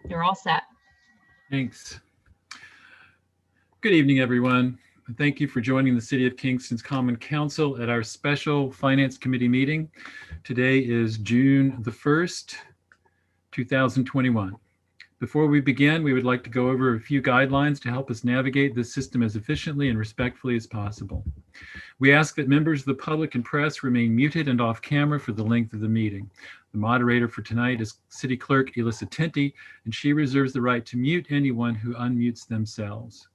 You're all set. Thanks. Good evening, everyone. Thank you for joining the City of Kingston's Common Council at our special Finance Committee meeting. Today is June the 1st, 2021. Before we begin, we would like to go over a few guidelines to help us navigate this system as efficiently and respectfully as possible. We ask that members of the public and press remain muted and off camera for the length of the meeting. The moderator for tonight is City Clerk Elissa Tinty, and she reserves the right to mute anyone who unmutes themselves.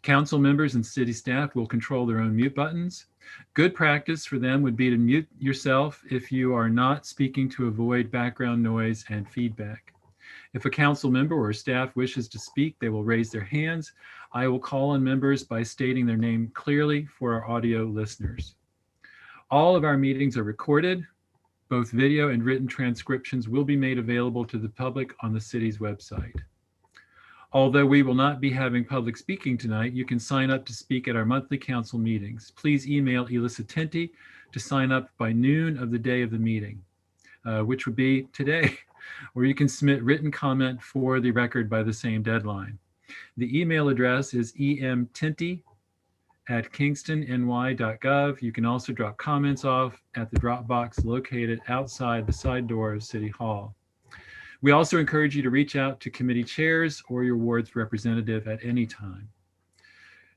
Council members and city staff will control their own mute buttons. Good practice for them would be to mute yourself if you are not speaking to avoid background noise and feedback. If a council member or staff wishes to speak, they will raise their hands. I will call on members by stating their name clearly for our audio listeners. All of our meetings are recorded. Both video and written transcriptions will be made available to the public on the city's website. Although we will not be having public speaking tonight, you can sign up to speak at our monthly council meetings. Please email Elissa Tinty to sign up by noon of the day of the meeting, which would be today, or you can submit written comment for the record by the same deadline. The email address is emtinty@kingstony.gov. You can also drop comments off at the drop box located outside the side door of City Hall. We also encourage you to reach out to committee chairs or your ward's representative at any time.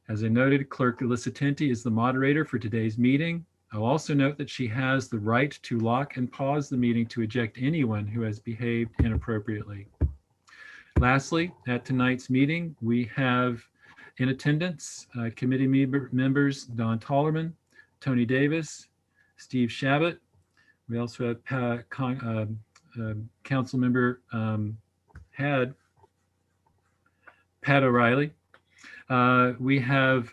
As I noted, Clerk Elissa Tinty is the moderator for today's meeting. I'll also note that she has the right to lock and pause the meeting to eject anyone who has behaved inappropriately. Lastly, at tonight's meeting, we have in attendance committee members Don Tollerman, Tony Davis, Steve Shabbat. We also have council member Pat O'Reilly. We have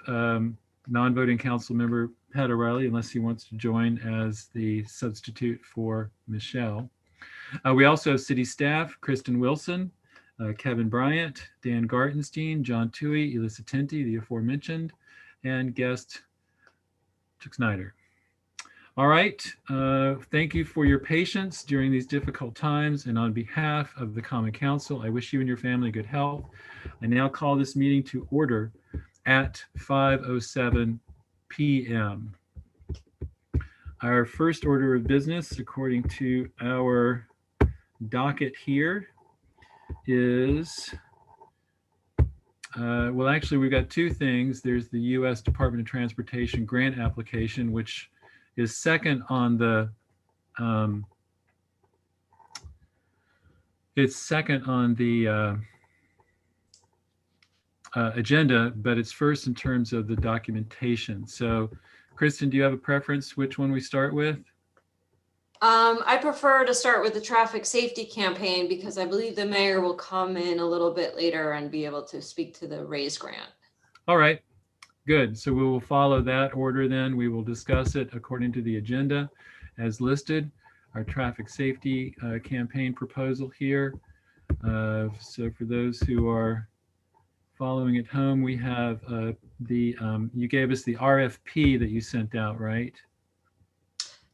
non-voting council member Pat O'Reilly, unless he wants to join as the substitute for Michelle. We also have city staff, Kristen Wilson, Kevin Bryant, Dan Gartenstein, John Toohey, Elissa Tinty, the aforementioned, and guest Chuck Snyder. All right, thank you for your patience during these difficult times, and on behalf of the Common Council, I wish you and your family good health. I now call this meeting to order at 5:07 p.m. Our first order of business, according to our docket here, is, well, actually, we've got two things. There's the U.S. Department of Transportation grant application, which is second on the, agenda, but it's first in terms of the documentation. So, Kristen, do you have a preference which one we start with? I prefer to start with the traffic safety campaign because I believe the mayor will come in a little bit later and be able to speak to the RAISE grant. All right, good. So we will follow that order then. We will discuss it according to the agenda as listed. Our traffic safety campaign proposal here. So for those who are following at home, we have you gave us the RFP that you sent out, right?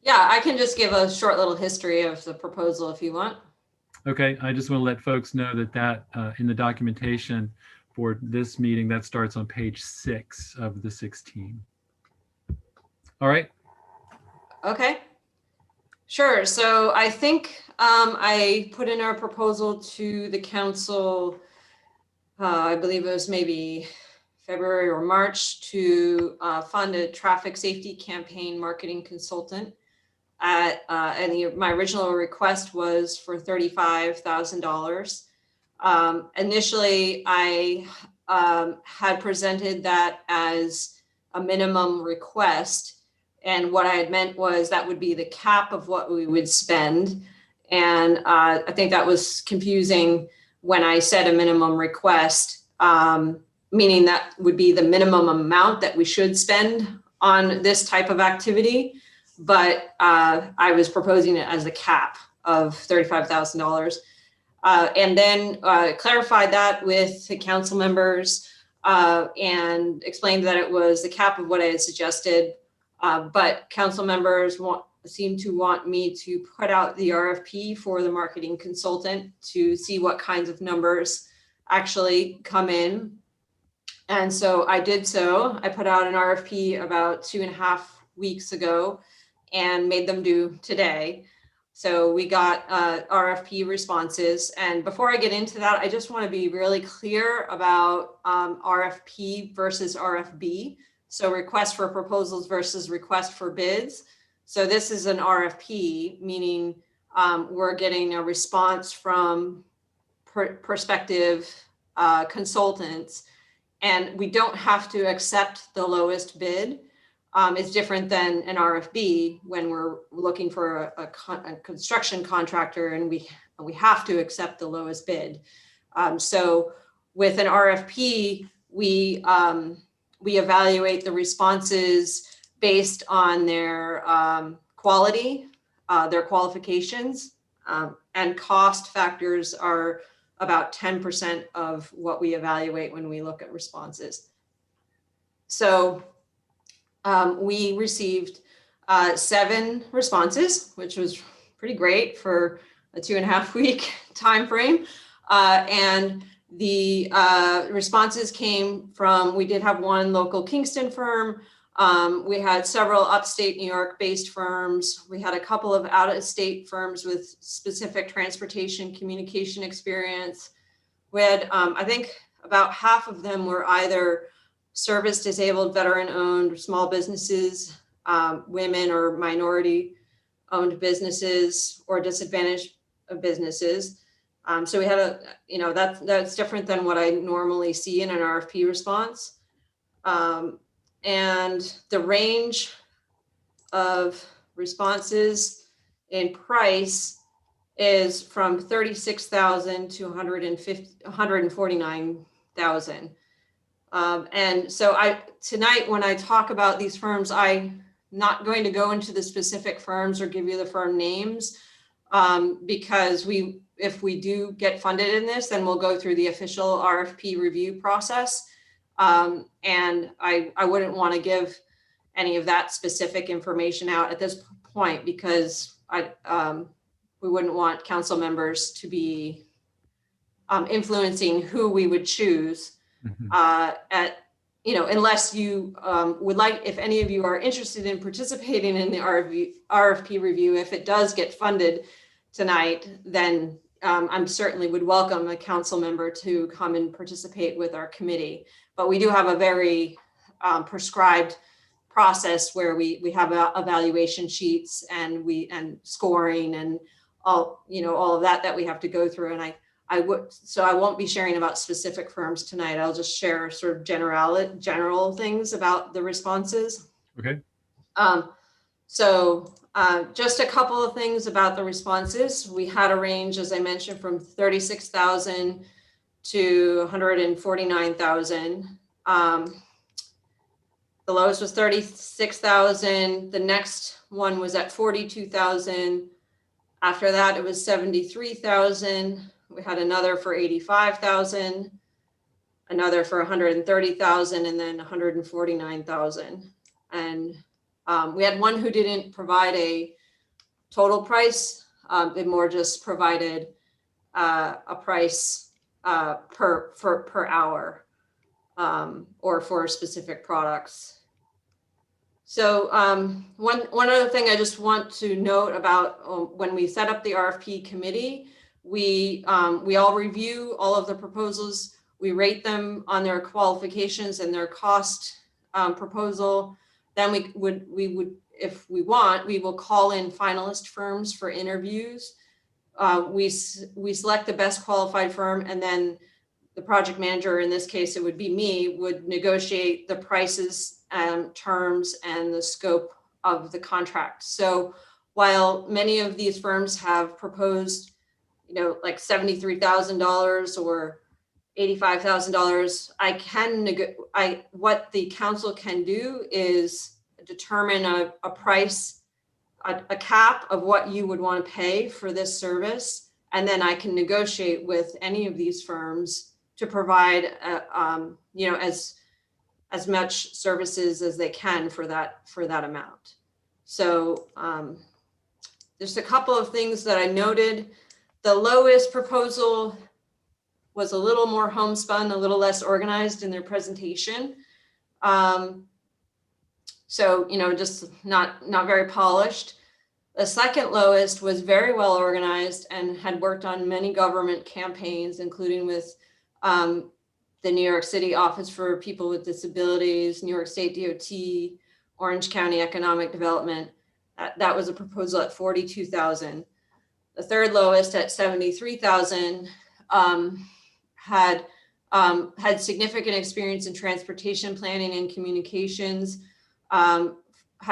Yeah, I can just give a short little history of the proposal if you want. Okay, I just want to let folks know that in the documentation for this meeting, that starts on page 6 of the 16. All right. Okay, sure. So I think I put in our proposal to the council, I believe it was maybe February or March, to fund a traffic safety campaign marketing consultant. My original request was for $35,000. Initially, I had presented that as a minimum request, and what I had meant was that would be the cap of what we would spend. And I think that was confusing when I said a minimum request, meaning that would be the minimum amount that we should spend on this type of activity. But I was proposing it as a cap of $35,000. And then clarified that with the council members and explained that it was the cap of what I had suggested. But council members seemed to want me to put out the RFP for the marketing consultant to see what kinds of numbers actually come in. And so I did so. I put out an RFP about 2.5 weeks ago and made them due today. So we got RFP responses. And before I get into that, I just want to be really clear about RFP versus RFB. So request for proposals versus request for bids. So this is an RFP, meaning we're getting a response from prospective consultants, and we don't have to accept the lowest bid. It's different than an RFB when we're looking for a construction contractor and we have to accept the lowest bid. So with an RFP, we evaluate the responses based on their quality, their qualifications, and cost factors are about 10% of what we evaluate when we look at responses. So we received 7 responses, which was pretty great for a 2.5 week time frame. And the responses came from, we did have one local Kingston firm. We had several upstate New York based firms. We had a couple of out of state firms with specific transportation communication experience. We had, I think about half of them were either service disabled, veteran owned small businesses, women or minority owned businesses, or disadvantaged businesses. So we had a, that's different than what I normally see in an RFP response. And the range of responses in price is from 36,000 to 149,000. And so tonight, when I talk about these firms, I'm not going to go into the specific firms or give you the firm names, because if we do get funded in this, then we'll go through the official RFP review process. And I wouldn't want to give any of that specific information out at this point, because we wouldn't want council members to be influencing who we would choose. Unless you would like, if any of you are interested in participating in the RFP review, if it does get funded tonight, then I certainly would welcome a council member to come and participate with our committee. But we do have a very prescribed process where we have evaluation sheets and scoring and all of that we have to go through. And I won't be sharing about specific firms tonight. I'll just share sort of general things about the responses. Okay. Just a couple of things about the responses. We had a range, as I mentioned, from 36,000 to 149,000. The lowest was 36,000. The next one was at 42,000. After that, it was 73,000. We had another for 85,000, another for 130,000, and then 149,000. And we had one who didn't provide a total price. It more just provided a price per hour or for specific products. So one other thing I just want to note about when we set up the RFP committee, we all review all of the proposals. We rate them on their qualifications and their cost proposal. Then we would, if we want, we will call in finalist firms for interviews. We select the best qualified firm, and then the project manager, in this case, it would be me, would negotiate the prices, terms, and the scope of the contract. So while many of these firms have proposed, like $73,000 or $85,000, what the council can do is determine a price, a cap of what you would want to pay for this service. And then I can negotiate with any of these firms to provide, as much services as they can for that amount. So There's a couple of things that I noted. The lowest proposal was a little more homespun, a little less organized in their presentation. So, just not very polished. The second lowest was very well organized and had worked on many government campaigns, including with the New York City Office for People with Disabilities, New York State DOT, Orange County Economic Development. That was a proposal at 42,000. The third lowest at 73,000 had significant experience in transportation planning and communications, had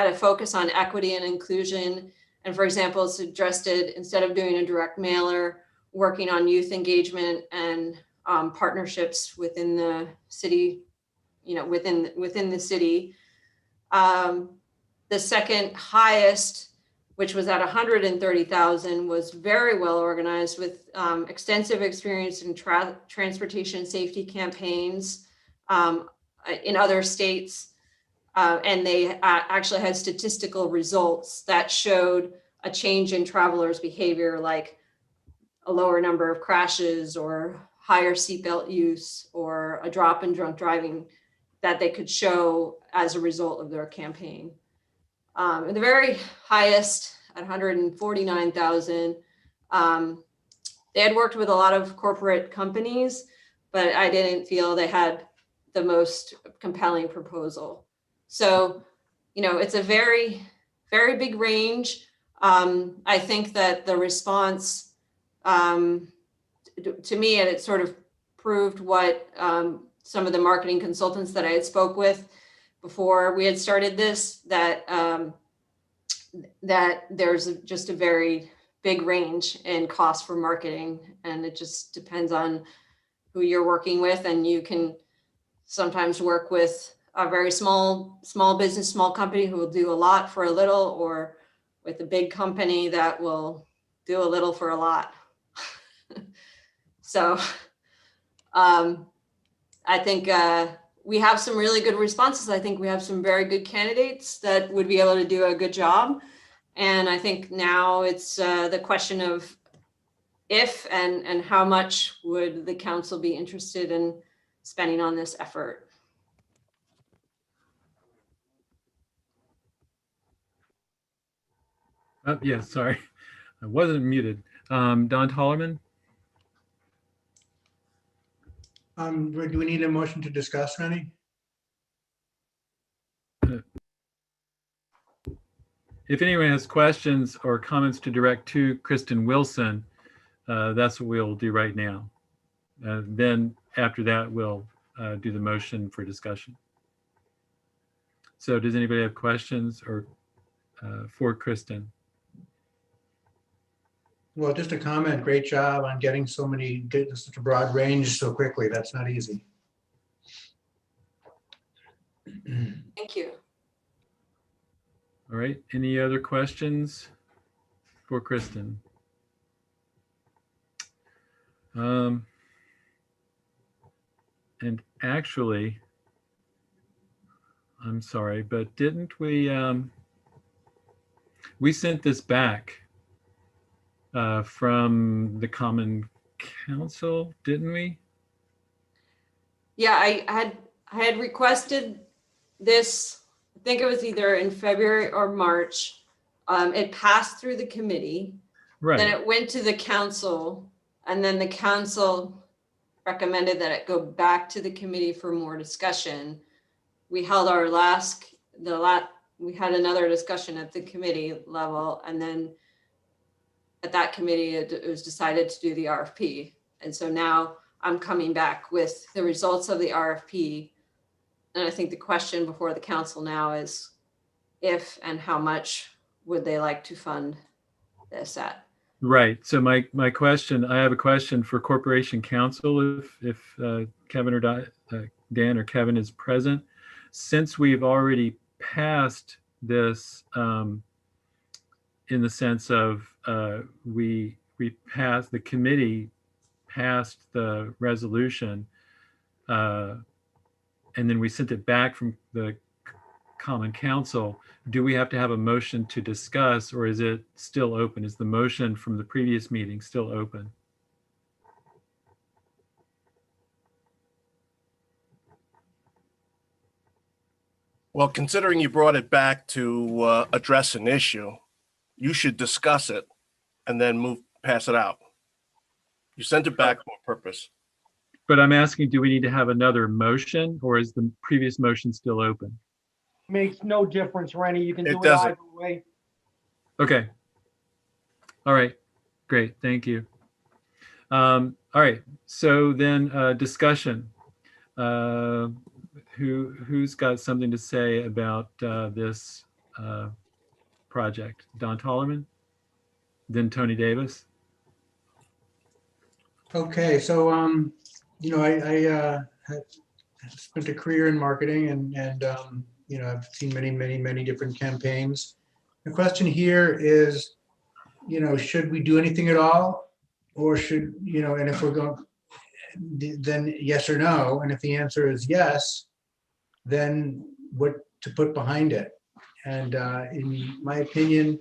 a focus on equity and inclusion, and for example, suggested instead of doing a direct mailer, working on youth engagement and partnerships within the city, within the city. The second highest, which was at 130,000, was very well organized with extensive experience in transportation safety campaigns in other states. And they actually had statistical results that showed a change in travelers' behavior, like a lower number of crashes or higher seatbelt use or a drop in drunk driving that they could show as a result of their campaign. The very highest at 149,000, they had worked with a lot of corporate companies, but I didn't feel they had the most compelling proposal. So, it's a very, very big range. I think that the response, to me, and it sort of proved what some of the marketing consultants that I had spoke with before we had started this, that there's just a very big range in cost for marketing, and it just depends on who you're working with. And you can sometimes work with a very small business, small company who will do a lot for a little, or with a big company that will do a little for a lot. So I think we have some really good responses. I think we have some very good candidates that would be able to do a good job. And I think now it's the question of if and how much would the council be interested in spending on this effort. Yeah, sorry, I wasn't muted. Don Tollerman. Do we need a motion to discuss, Rennie? If anyone has questions or comments to direct to Kristen Wilson, that's what we'll do right now. Then after that, we'll do the motion for discussion. So does anybody have questions or for Kristen? Well, just a comment. Great job on getting such a broad range so quickly. That's not easy. Thank you. All right. Any other questions for Kristen? And actually, I'm sorry, but didn't we sent this back from the Common Council, didn't we? Yeah, I had requested this, I think it was either in February or March. It passed through the committee. Right. Then it went to the council, and then the council recommended that it go back to the committee for more discussion. We held our we had another discussion at the committee level, and then at that committee, it was decided to do the RFP. And so now I'm coming back with the results of the RFP. And I think the question before the council now is if and how much would they like to fund this at? Right. So my question, I have a question for Corporation Counsel, if Kevin or Dan or Kevin is present. Since we've already passed this in the sense of we passed, the committee passed the resolution, and then we sent it back from the Common Council, do we have to have a motion to discuss, or is it still open? Is the motion from the previous meeting still open? Well, considering you brought it back to address an issue, you should discuss it and then pass it out. You sent it back for a purpose. But I'm asking, do we need to have another motion, or is the previous motion still open? Makes no difference, Rennie. You can It do it doesn't. either way. Okay. All right, great, thank you. All right, so then discussion. Who's got something to say about this project? Don Tollerman, then Tony Davis. Okay, so, I have spent a career in marketing and I've seen many different campaigns. The question here is, should we do anything at all? Or should, and if we're going, then yes or no? And if the answer is yes, then what to put behind it? And in my opinion,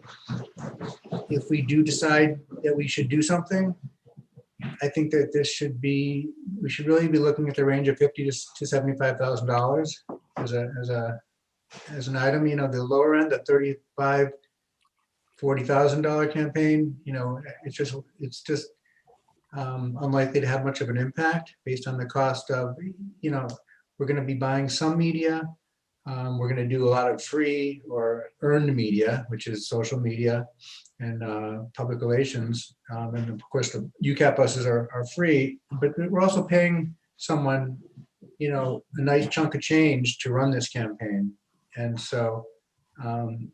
if we do decide that we should do something, I think that we should really be looking at the range of $50,000 to $75,000 as an item. The lower end, the $35,000, $40,000 campaign, it's just unlikely to have much of an impact based on the cost of, we're going to be buying some media. We're going to do a lot of free or earned media, which is social media and public relations. And of course, the UCAP buses are free, but we're also paying someone, a nice chunk of change to run this campaign. And so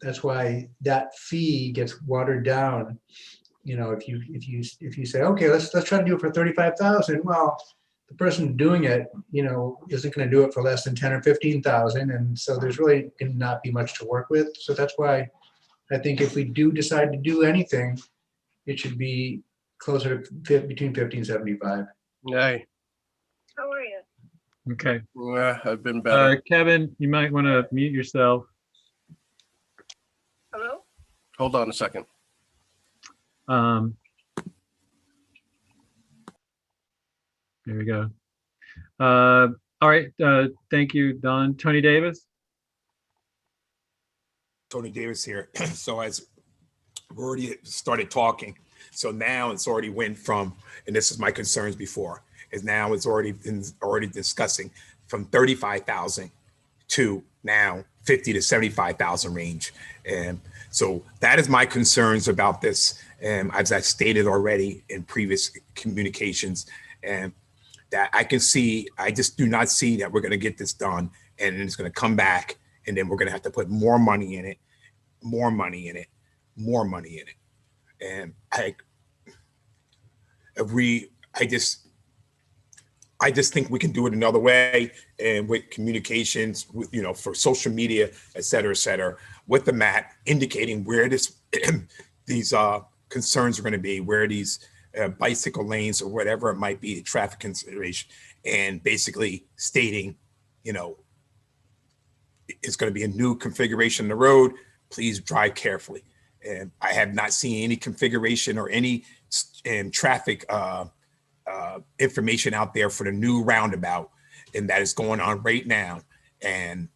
that's why that fee gets watered down. If you say, okay, let's try to do it for 35,000. Well, the person doing it, isn't going to do it for less than 10 or 15,000. And so there's really going to not be much to work with. So that's why I think if we do decide to do anything, it should be closer to between 50 and 75. Hey, How are you? Okay, I've been better. Kevin, you might want to mute yourself. Hello? Hold on a second. There we go. All right, thank you, Don. Tony Davis? Tony Davis here. So as we already started talking, so now it's already went from, and this is my concerns before, is now it's already discussing from 35,000 to now 50 to 75,000 range. And so that is my concerns about this. And as I stated already in previous communications, and that I just do not see that we're going to get this done, and it's going to come back, and then we're going to have to put more money in it, more money in it, more money in it. And I just think we can do it another way, and with communications, with, for social media, et cetera, with the map indicating where these concerns are going to be, where these bicycle lanes or whatever it might be, traffic consideration, and basically stating, it's going to be a new configuration of the road. Please drive carefully. And I have not seen any configuration or any traffic information out there for the new roundabout, and that is going on right now. And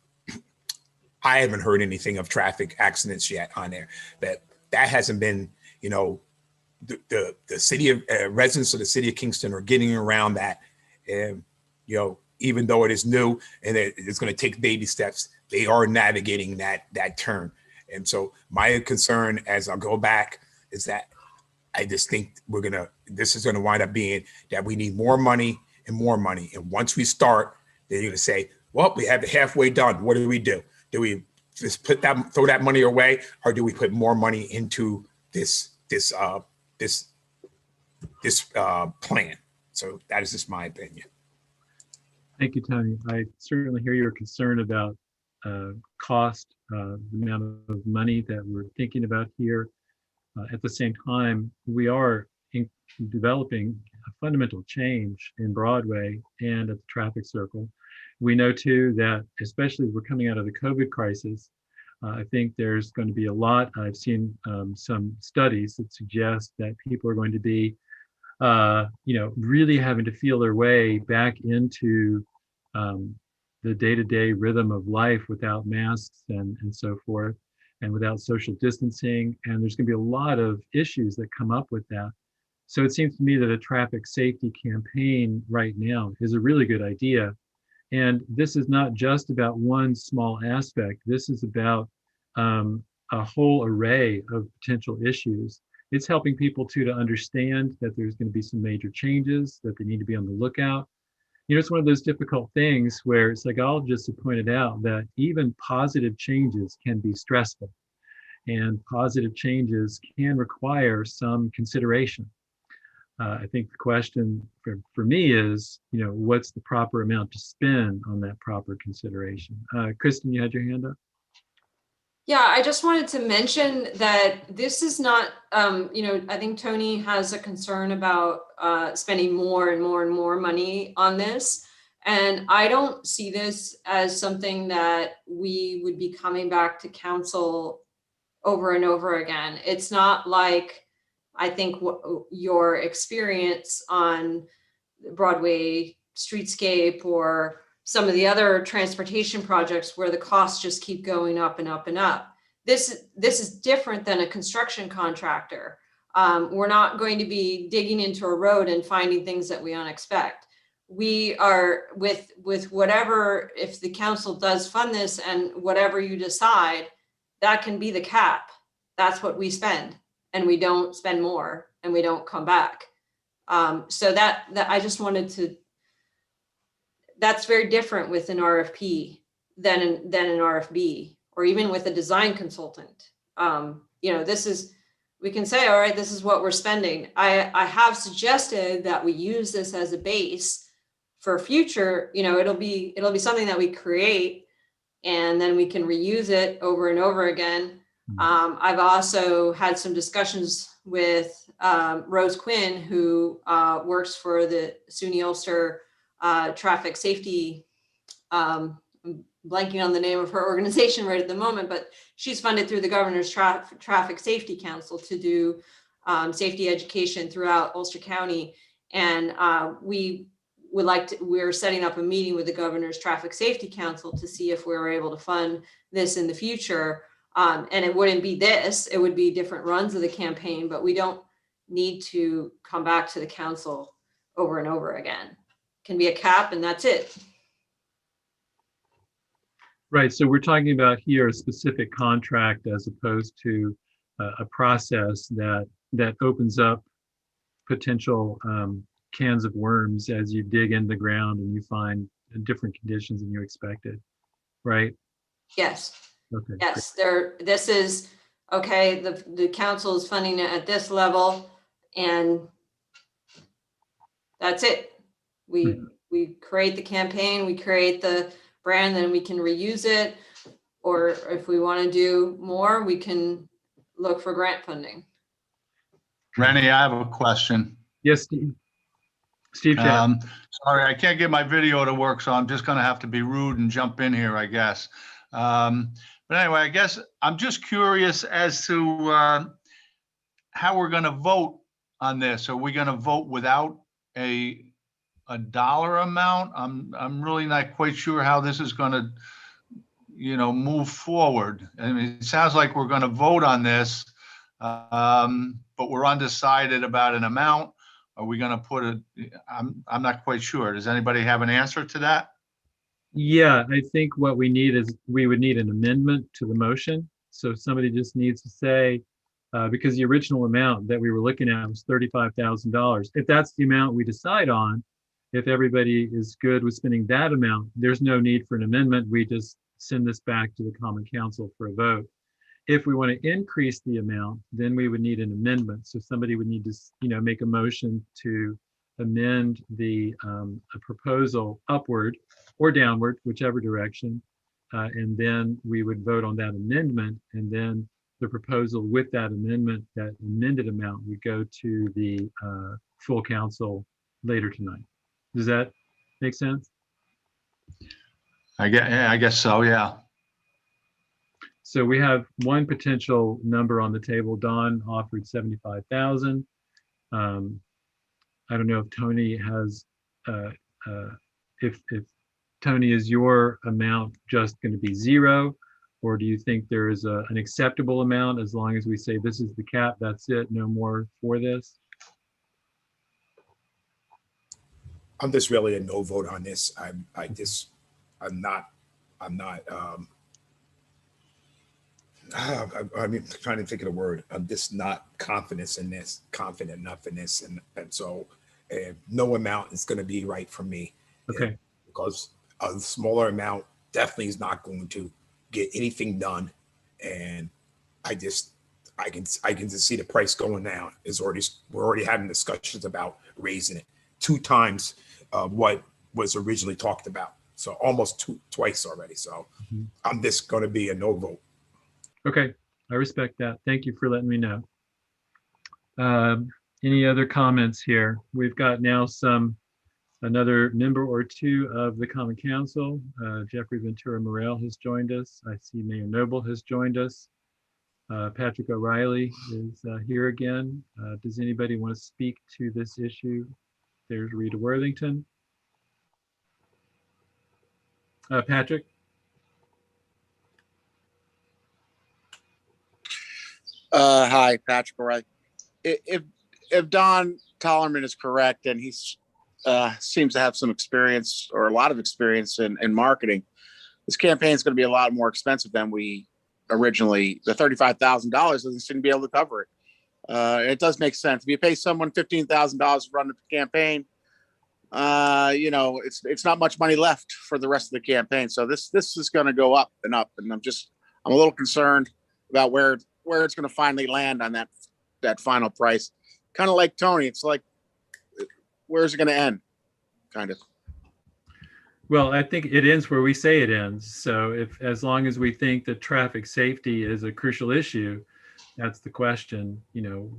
I haven't heard anything of traffic accidents yet on there. That hasn't been, the city of residents of the city of Kingston are getting around that. And, even though it is new and it's going to take baby steps, they are navigating that turn. And so my concern, as I'll go back, is that I just think this is going to wind up being that we need more money and more money. And once we start, they're going to say, well, we have it halfway done. What do we do? Do we just throw that money away, or do we put more money into this plan? So that is just my opinion. Thank you, Tony. I certainly hear your concern about cost, the amount of money that we're thinking about here. At the same time, we are developing a fundamental change in Broadway and at the traffic circle. We know too that, especially as we're coming out of the COVID crisis, I think there's going to be a lot. I've seen some studies that suggest that people are going to be, really having to feel their way back into the day-to-day rhythm of life without masks and so forth, and without social distancing. And there's going to be a lot of issues that come up with that. So it seems to me that a traffic safety campaign right now is a really good idea. And this is not just about one small aspect. This is about a whole array of potential issues. It's helping people too to understand that there's going to be some major changes, that they need to be on the lookout. It's one of those difficult things where psychologists have pointed out that even positive changes can be stressful, and positive changes can require some consideration. I think the question for me is, what's the proper amount to spend on that proper consideration? Kristen, you had your hand up? Yeah, I just wanted to mention that this is not, I think Tony has a concern about spending more and more and more money on this. And I don't see this as something that we would be coming back to council over and over again. It's not like, I think, your experience on Broadway streetscape or some of the other transportation projects where the costs just keep going up and up and up. This is different than a construction contractor. We're not going to be digging into a road and finding things that we unexpect. We are with whatever, if the council does fund this and whatever you decide, that can be the cap. That's what we spend, and we don't spend more, and we don't come back. So that I just wanted to, that's very different with an RFP than an RFB, or even with a design consultant. This is, we can say, all right, this is what we're spending. I have suggested that we use this as a base for future, it'll be something that we create, and then we can reuse it over and over again. I've also had some discussions with Rose Quinn, who works for the SUNY Ulster traffic safety. I'm blanking on the name of her organization right at the moment, but she's funded through the Governor's Traffic Safety Council to do safety education throughout Ulster County. And we're setting up a meeting with the Governor's Traffic Safety Council to see if we were able to fund this in the future. And it wouldn't be this, it would be different runs of the campaign, but we don't need to come back to the council over and over again. It can be a cap, and that's it. Right, so we're talking about here a specific contract as opposed to a process that opens up potential cans of worms as you dig in the ground and you find different conditions than you expected, right? Yes. Okay. Yes, this is, okay, the council is funding it at this level, and that's it. We create the campaign, we create the brand, then we can reuse it. Or if we want to do more, we can look for grant funding. Rennie, I have a question. Yes, Steve. Steve Chad. Sorry, I can't get my video to work, so I'm just going to have to be rude and jump in here, I guess. But anyway, I guess I'm just curious as to how we're going to vote on this. Are we going to vote without a dollar amount? I'm really not quite sure how this is going to, move forward. I mean, it sounds like we're going to vote on this, but we're undecided about an amount. Are we going to put I'm not quite sure. Does anybody have an answer to that? Yeah, I think what we need is, we would need an amendment to the motion. So somebody just needs to say, because the original amount that we were looking at was $35,000. If that's the amount we decide on, if everybody is good with spending that amount, there's no need for an amendment. We just send this back to the Common Council for a vote. If we want to increase the amount, then we would need an amendment. So somebody would need to, make a motion to amend the a proposal upward or downward, whichever direction. And then we would vote on that amendment, and then the proposal with that amendment, that amended amount, would go to the full council later tonight. Does that make sense? I guess so, yeah. So we have one potential number on the table. Don offered 75,000. I don't know if Tony has, uh, if Tony, is your amount just going to be zero? Or do you think there is an acceptable amount as long as we say this is the cap, that's it, no more for this? I'm just really a no vote on this. I'm not, I mean, trying to think of the word. I'm just not confident enough in this. And so no amount is going to be right for me. Okay. Because a smaller amount definitely is not going to get anything done. And I can just see the price going down. We're already having discussions about raising it 2 times what was originally talked about. So almost twice already. So I'm just going to be a no vote. Okay, I respect that. Thank you for letting me know. Any other comments here? We've got now another member or two of the Common Council. Jeffrey Ventura Morel has joined us. I see Mayor Noble has joined us. Patrick O'Reilly is here again. Does anybody want to speak to this issue? There's Rita Worthington. Patrick? Hi, Patrick O'Reilly. If Don Tollerman is correct, and he seems to have some experience or a lot of experience in marketing, this campaign is going to be a lot more expensive than we originally. The $35,000 doesn't seem to be able to cover it. It does make sense. If you pay someone $15,000 to run the campaign, it's not much money left for the rest of the campaign. So this is going to go up and up, and I'm a little concerned about where it's going to finally land on that final price. Kind of like Tony, it's like, where's it going to end? Kind of. Well, I think it ends where we say it ends. So as long as we think that traffic safety is a crucial issue, that's the question.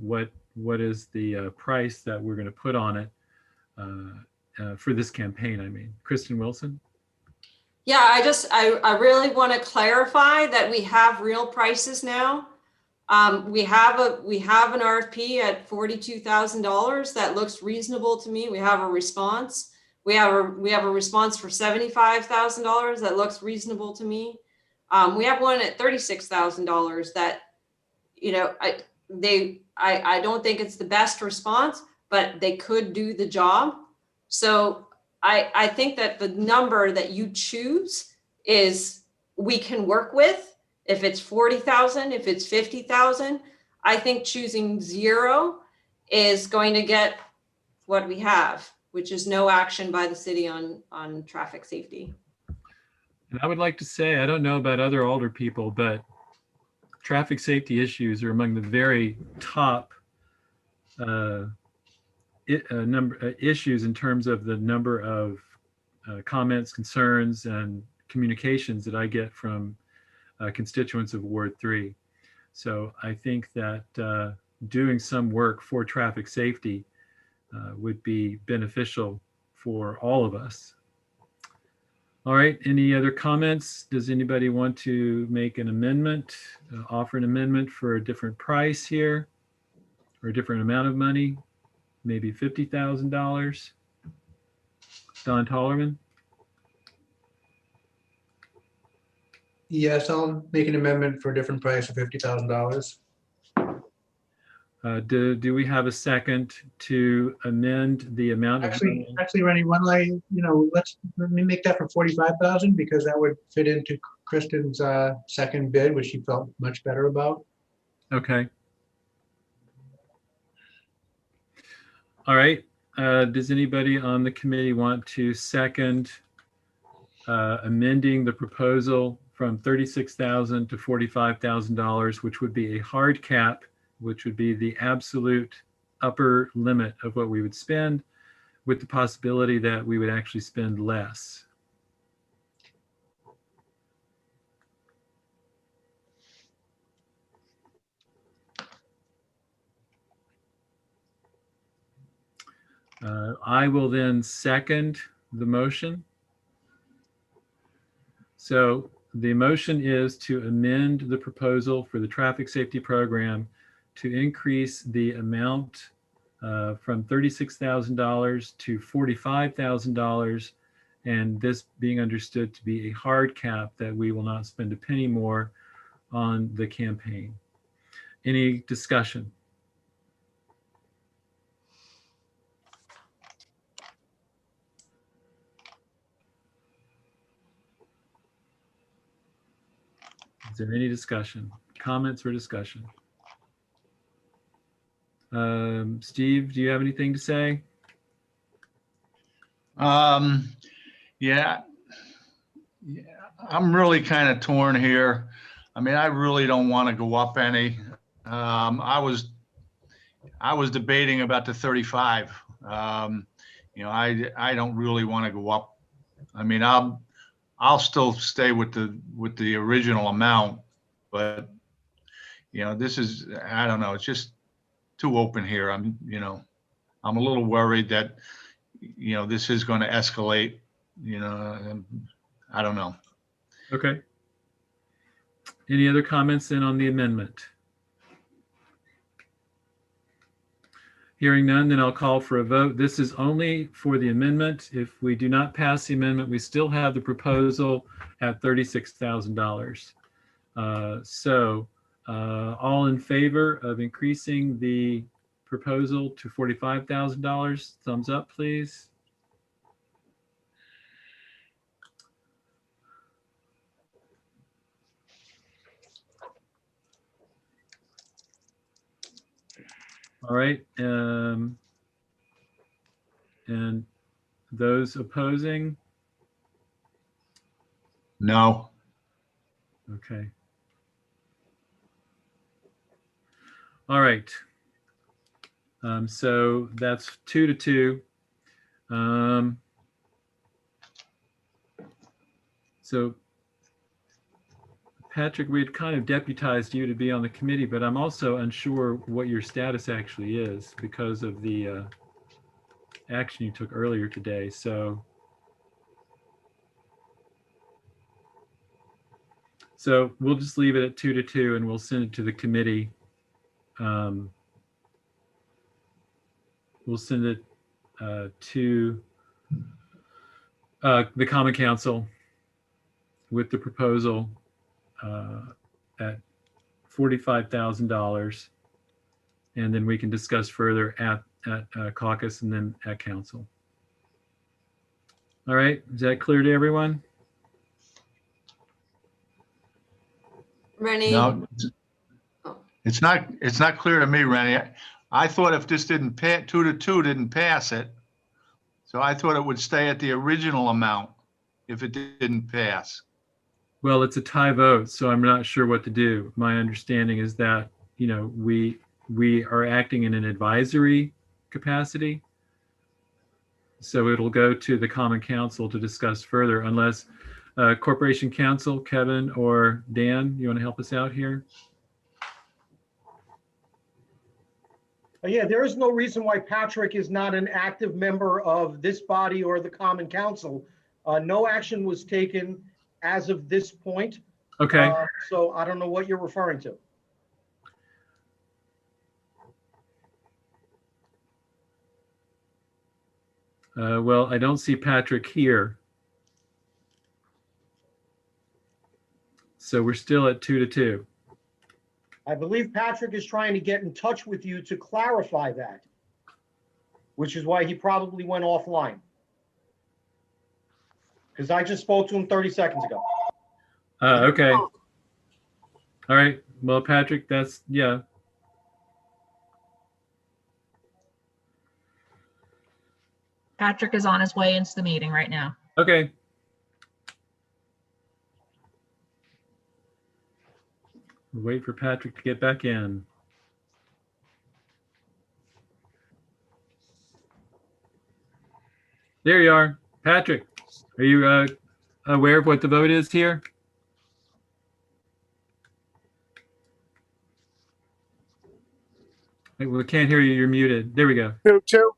What is the price that we're going to put on it for this campaign? I mean, Kristen Wilson. Yeah, I really want to clarify that we have real prices now. We have an RFP at $42,000 that looks reasonable to me. We have a response. We have a response for $75,000 that looks reasonable to me. We have one at $36,000 that, I don't think it's the best response, but they could do the job. So I think that the number that you choose is we can work with. If it's 40,000, if it's 50,000, I think choosing zero is going to get what we have, which is no action by the city on traffic safety. And I would like to say, I don't know about other older people, but traffic safety issues are among the very top issues in terms of the number of comments, concerns, and communications that I get from constituents of Ward 3. So I think that doing some work for traffic safety would be beneficial for all of us. All right, any other comments? Does anybody want to make an amendment, offer an amendment for a different price here, or a different amount of money, maybe $50,000? Don Tollerman? Yes, I'll make an amendment for a different price of $50,000. Do we have a second to amend the amount of money? Actually, Rennie, let me make that for 45,000 because that would fit into Kristen's second bid, which she felt much better about. Okay. All right. Does anybody on the committee want to second amending the proposal from $36,000 to $45,000, which would be a hard cap, which would be the absolute upper limit of what we would spend, with the possibility that we would actually spend less? I will then second the motion. So the motion is to amend the proposal for the traffic safety program to increase the amount from $36,000 to $45,000, and this being understood to be a hard cap that we will not spend a penny more on the campaign. Any discussion? Is there any discussion, comments or discussion? Steve, do you have anything to say? Yeah, I'm really kind of torn here. I mean, I really don't want to go up any. I was debating about the 35. I don't really want to go up. I mean, I'll still stay with the original amount, but this is, I don't know, it's just too open here. I'm a little worried that this is going to escalate. And I don't know. Okay. Any other comments then on the amendment? Hearing none, then I'll call for a vote. This is only for the amendment. If we do not pass the amendment, we still have the proposal at $36,000. So all in favor of increasing the proposal to $45,000, thumbs up, please. All right. And those opposing? No. Okay. All right. So that's 2-2. So Patrick, we had kind of deputized you to be on the committee, but I'm also unsure what your status actually is because of the action you took earlier today. So we'll just leave it at 2-2 and we'll send it to the committee. We'll send it to the Common Council with the proposal at $45,000, and then we can discuss further at caucus and then at council. All right, is that clear to everyone? Rennie? No, it's not clear to me, Rennie. I thought if this didn't pass, 2-2 didn't pass it. So I thought it would stay at the original amount if it didn't pass. Well, it's a tie vote, so I'm not sure what to do. My understanding is that, we are acting in an advisory capacity. So it'll go to the Common Council to discuss further unless Corporation Counsel, Kevin or Dan, you want to help us out here? Yeah, there is no reason why Patrick is not an active member of this body or the Common Council. No action was taken as of this point. Okay. So I don't know what you're referring to. Well, I don't see Patrick here. So we're still at 2-2. I believe Patrick is trying to get in touch with you to clarify that, which is why he probably went offline. Because I just spoke to him 30 seconds ago. Okay. All right. Well, Patrick, yeah. Patrick is on his way into the meeting right now. Okay. We'll wait for Patrick to get back in. There you are. Patrick, are you aware of what the vote is here? We can't hear you. You're muted. There we go. 2-2.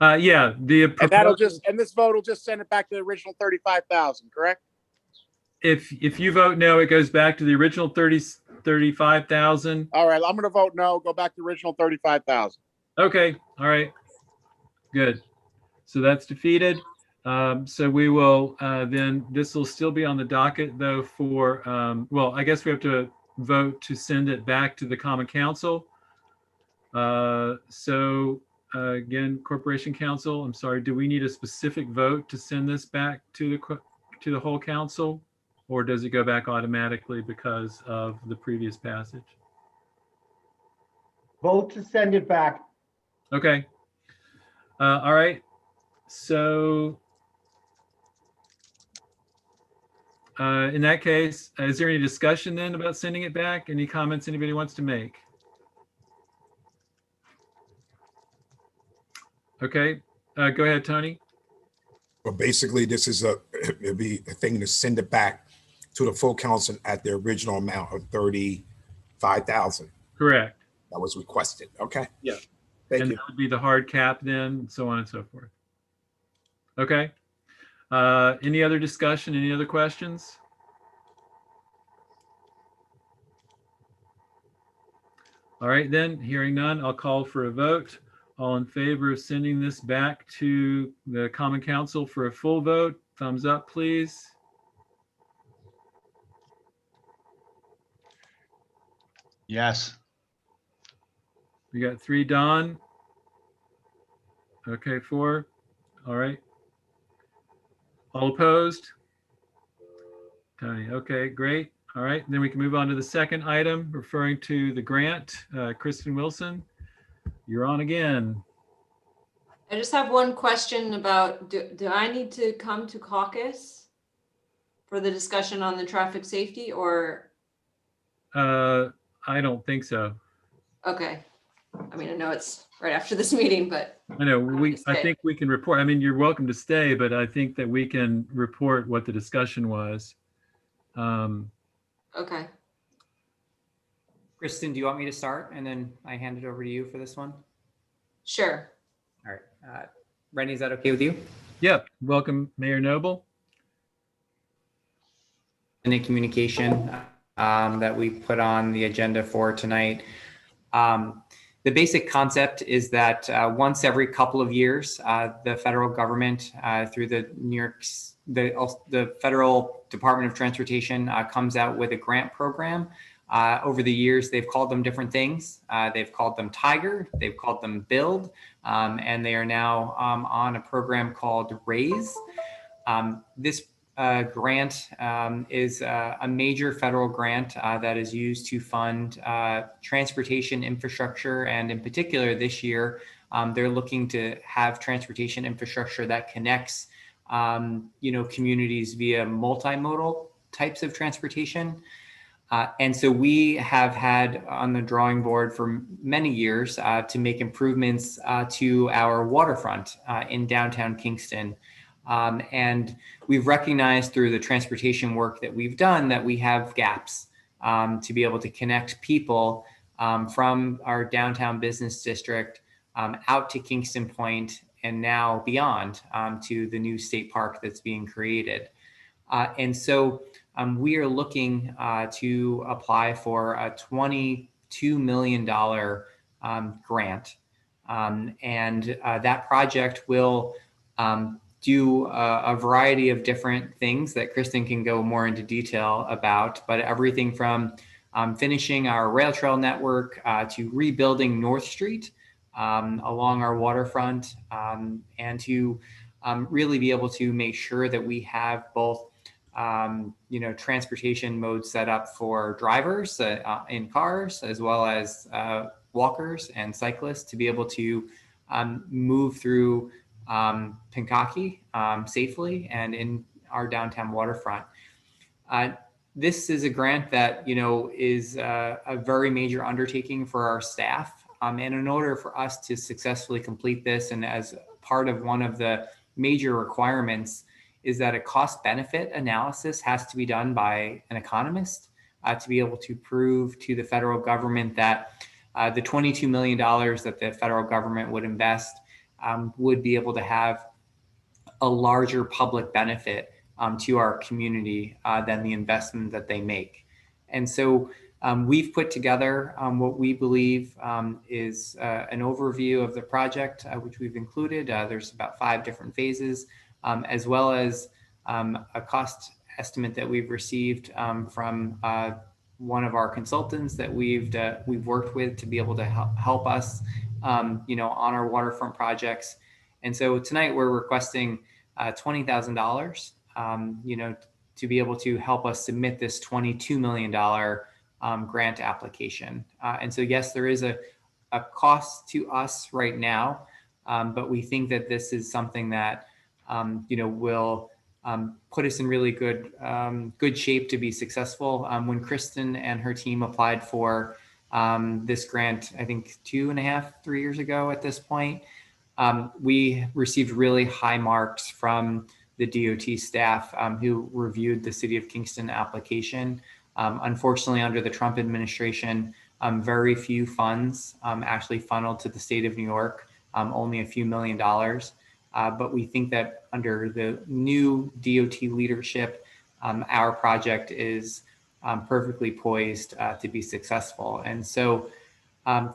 Yeah, the And that'll proposal, and this vote will just send it back to the original 35,000, correct? if you vote no, it goes back to the original 35,000. All right, I'm going to vote no, go back to the original 35,000. Okay, all right, good. So that's defeated. So we will, then this will still be on the docket though for, well, I guess we have to vote to send it back to the Common Council. Again, Corporation Council, I'm sorry, do we need a specific vote to send this back to the whole council? Or does it go back automatically because of the previous passage? Vote to send it back. Okay. All right. So in that case, is there any discussion then about sending it back? Any comments anybody wants to make? Okay, go ahead, Tony. But basically, this is it'd be a thing to send it back to the full council at the original amount of 35,000 Correct. that was requested. Okay. Yeah. Thank And you. that would be the hard cap then, so on and so forth. Okay. Any other discussion? Any other questions? All right, then, hearing none, I'll call for a vote. All in favor of sending this back to the Common Council for a full vote, thumbs up, please. Yes. We got 3, Don. Okay, 4. All right. All opposed? Tony, okay, great. All right, then we can move on to the second item, referring to the grant. Kristen Wilson, you're on again. I just have one question about, do I need to come to caucus for the discussion on the traffic safety or? I don't think so. Okay. I mean, I know it's right after this meeting, but. I know I think we can report. I mean, you're welcome to stay, but I think that we can report what the discussion was. Okay. Kristen, do you want me to start and then I hand it over to you for this one? Sure. All right. Rennie, is that okay with you? Yep. Welcome, Mayor Noble. Any communication that we put on the agenda for tonight. The basic concept is that once every couple of years, the federal government through the Federal Department of Transportation comes out with a grant program. Over the years, they've called them different things. They've called them Tiger, they've called them Build, and they are now on a program called Raise. This grant is a major federal grant that is used to fund transportation infrastructure. And in particular, this year, they're looking to have transportation infrastructure that connects communities via multimodal types of transportation. And so we have had on the drawing board for many years to make improvements to our waterfront in downtown Kingston. And we've recognized through the transportation work that we've done that we have gaps to be able to connect people from our downtown business district out to Kingston Point and now beyond to the new state park that's being created. And so we are looking to apply for a $22 million grant. And that project will do a variety of different things that Kristen can go more into detail about, but everything from finishing our rail trail network to rebuilding North Street along our waterfront and to really be able to make sure that we have both transportation modes set up for drivers in cars, as well as walkers and cyclists to be able to move through Pankaki safely and in our downtown waterfront. This is a grant that, is a very major undertaking for our staff. And in order for us to successfully complete this, and as part of one of the major requirements is that a cost benefit analysis has to be done by an economist to be able to prove to the federal government that the $22 million that the federal government would invest would be able to have a larger public benefit to our community than the investment that they make. And so we've put together what we believe is an overview of the project, which we've included. There's about 5 different phases, as well as a cost estimate that we've received from one of our consultants that we've worked with to be able to help us, on our waterfront projects. And so tonight we're requesting $20,000, to be able to help us submit this $22 million grant application. And so, yes, there is a cost to us right now, but we think that this is something that, will put us in really good shape to be successful. When Kristen and her team applied for this grant, I think 2.5, 3 years ago at this point, we received really high marks from the DOT staff who reviewed the City of Kingston application. Unfortunately, under the Trump administration, very few funds actually funneled to the state of New York, only a few $1 million. But we think that under the new DOT leadership, our project is perfectly poised to be successful. And so,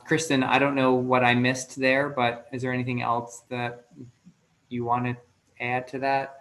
Kristen, I don't know what I missed there, but is there anything else that you want to add to that?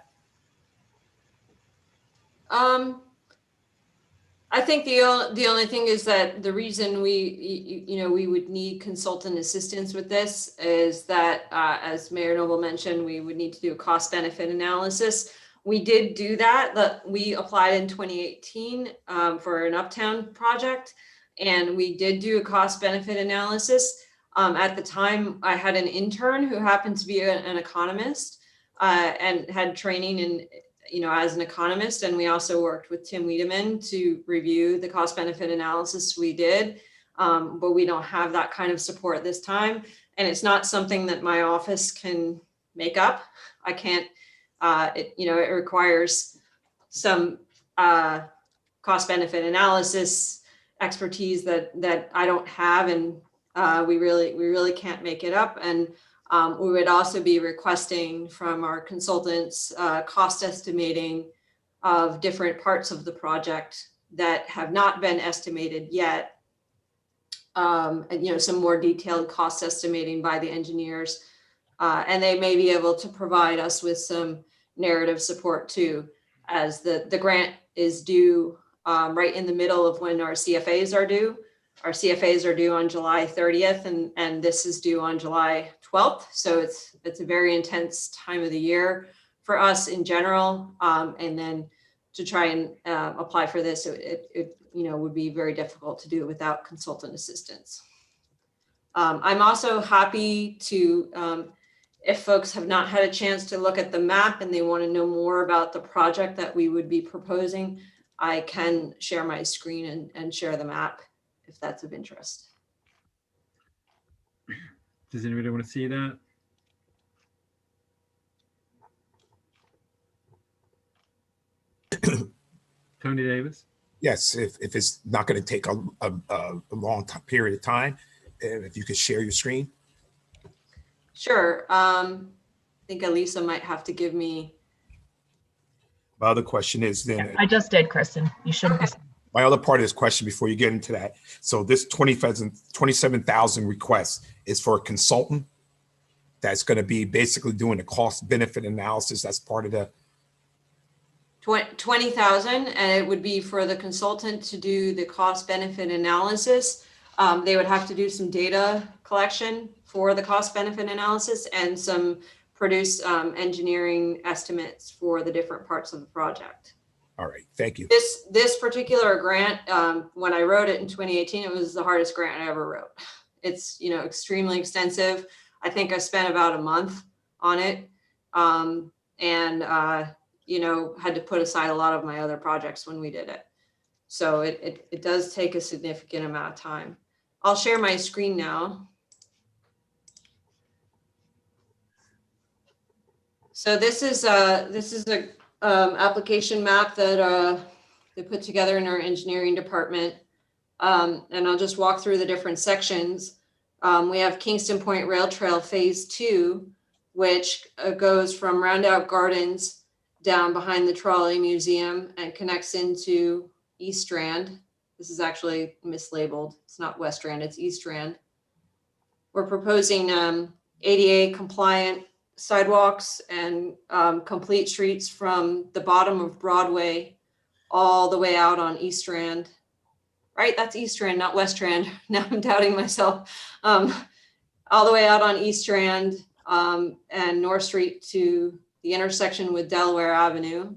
I think the only thing is that the reason we would need consultant assistance with this is that, as Mayor Noble mentioned, we would need to do a cost benefit analysis. We did do that. We applied in 2018 for an Uptown project, and we did do a cost benefit analysis. At the time, I had an intern who happened to be an economist and had training in as an economist. And we also worked with Tim Wiedemann to review the cost benefit analysis we did. But we don't have that kind of support this time. And it's not something that my office can make up. I can't, it requires some cost benefit analysis expertise that I don't have. And we really can't make it up. And we would also be requesting from our consultants cost estimating of different parts of the project that have not been estimated yet. And, some more detailed cost estimating by the engineers. And they may be able to provide us with some narrative support too, as the grant is due right in the middle of when our CFAs are due. Our CFAs are due on July 30th, and this is due on July 12th. So it's a very intense time of the year for us in general. And then to try and apply for this, it would be very difficult to do without consultant assistance. I'm also happy to, if folks have not had a chance to look at the map and they want to know more about the project that we would be proposing, I can share my screen and share the map if that's of interest. Does anybody want to see that? Tony Davis? Yes, if it's not going to take a long period of time, if you could share your screen. Sure. I think Elisa might have to give me. My other question is then. I just did, Kristen. You should. Okay. My other part of this question before you get into that. So this 27,000 requests is for a consultant that's going to be basically doing a cost benefit analysis. That's part of the 20,000, and it would be for the consultant to do the cost benefit analysis. They would have to do some data collection for the cost benefit analysis and some produce engineering estimates for the different parts of the project. All right, thank you. This particular grant, when I wrote it in 2018, it was the hardest grant I ever wrote. It's extremely extensive. I think I spent about a month on it, and had to put aside a lot of my other projects when we did it. So it does take a significant amount of time. I'll share my screen now. So this is a application map that they put together in our engineering department. And I'll just walk through the different sections. We have Kingston Point Rail Trail Phase 2, which goes from Roundout Gardens down behind the Trolley Museum and connects into East Strand. This is actually mislabeled. It's not West Strand, it's East Strand. We're proposing ADA compliant sidewalks and complete streets from the bottom of Broadway all the way out on East Strand. Right, that's East Strand, not West Strand. Now I'm doubting myself. All the way out on East Strand and North Street to the intersection with Delaware Avenue.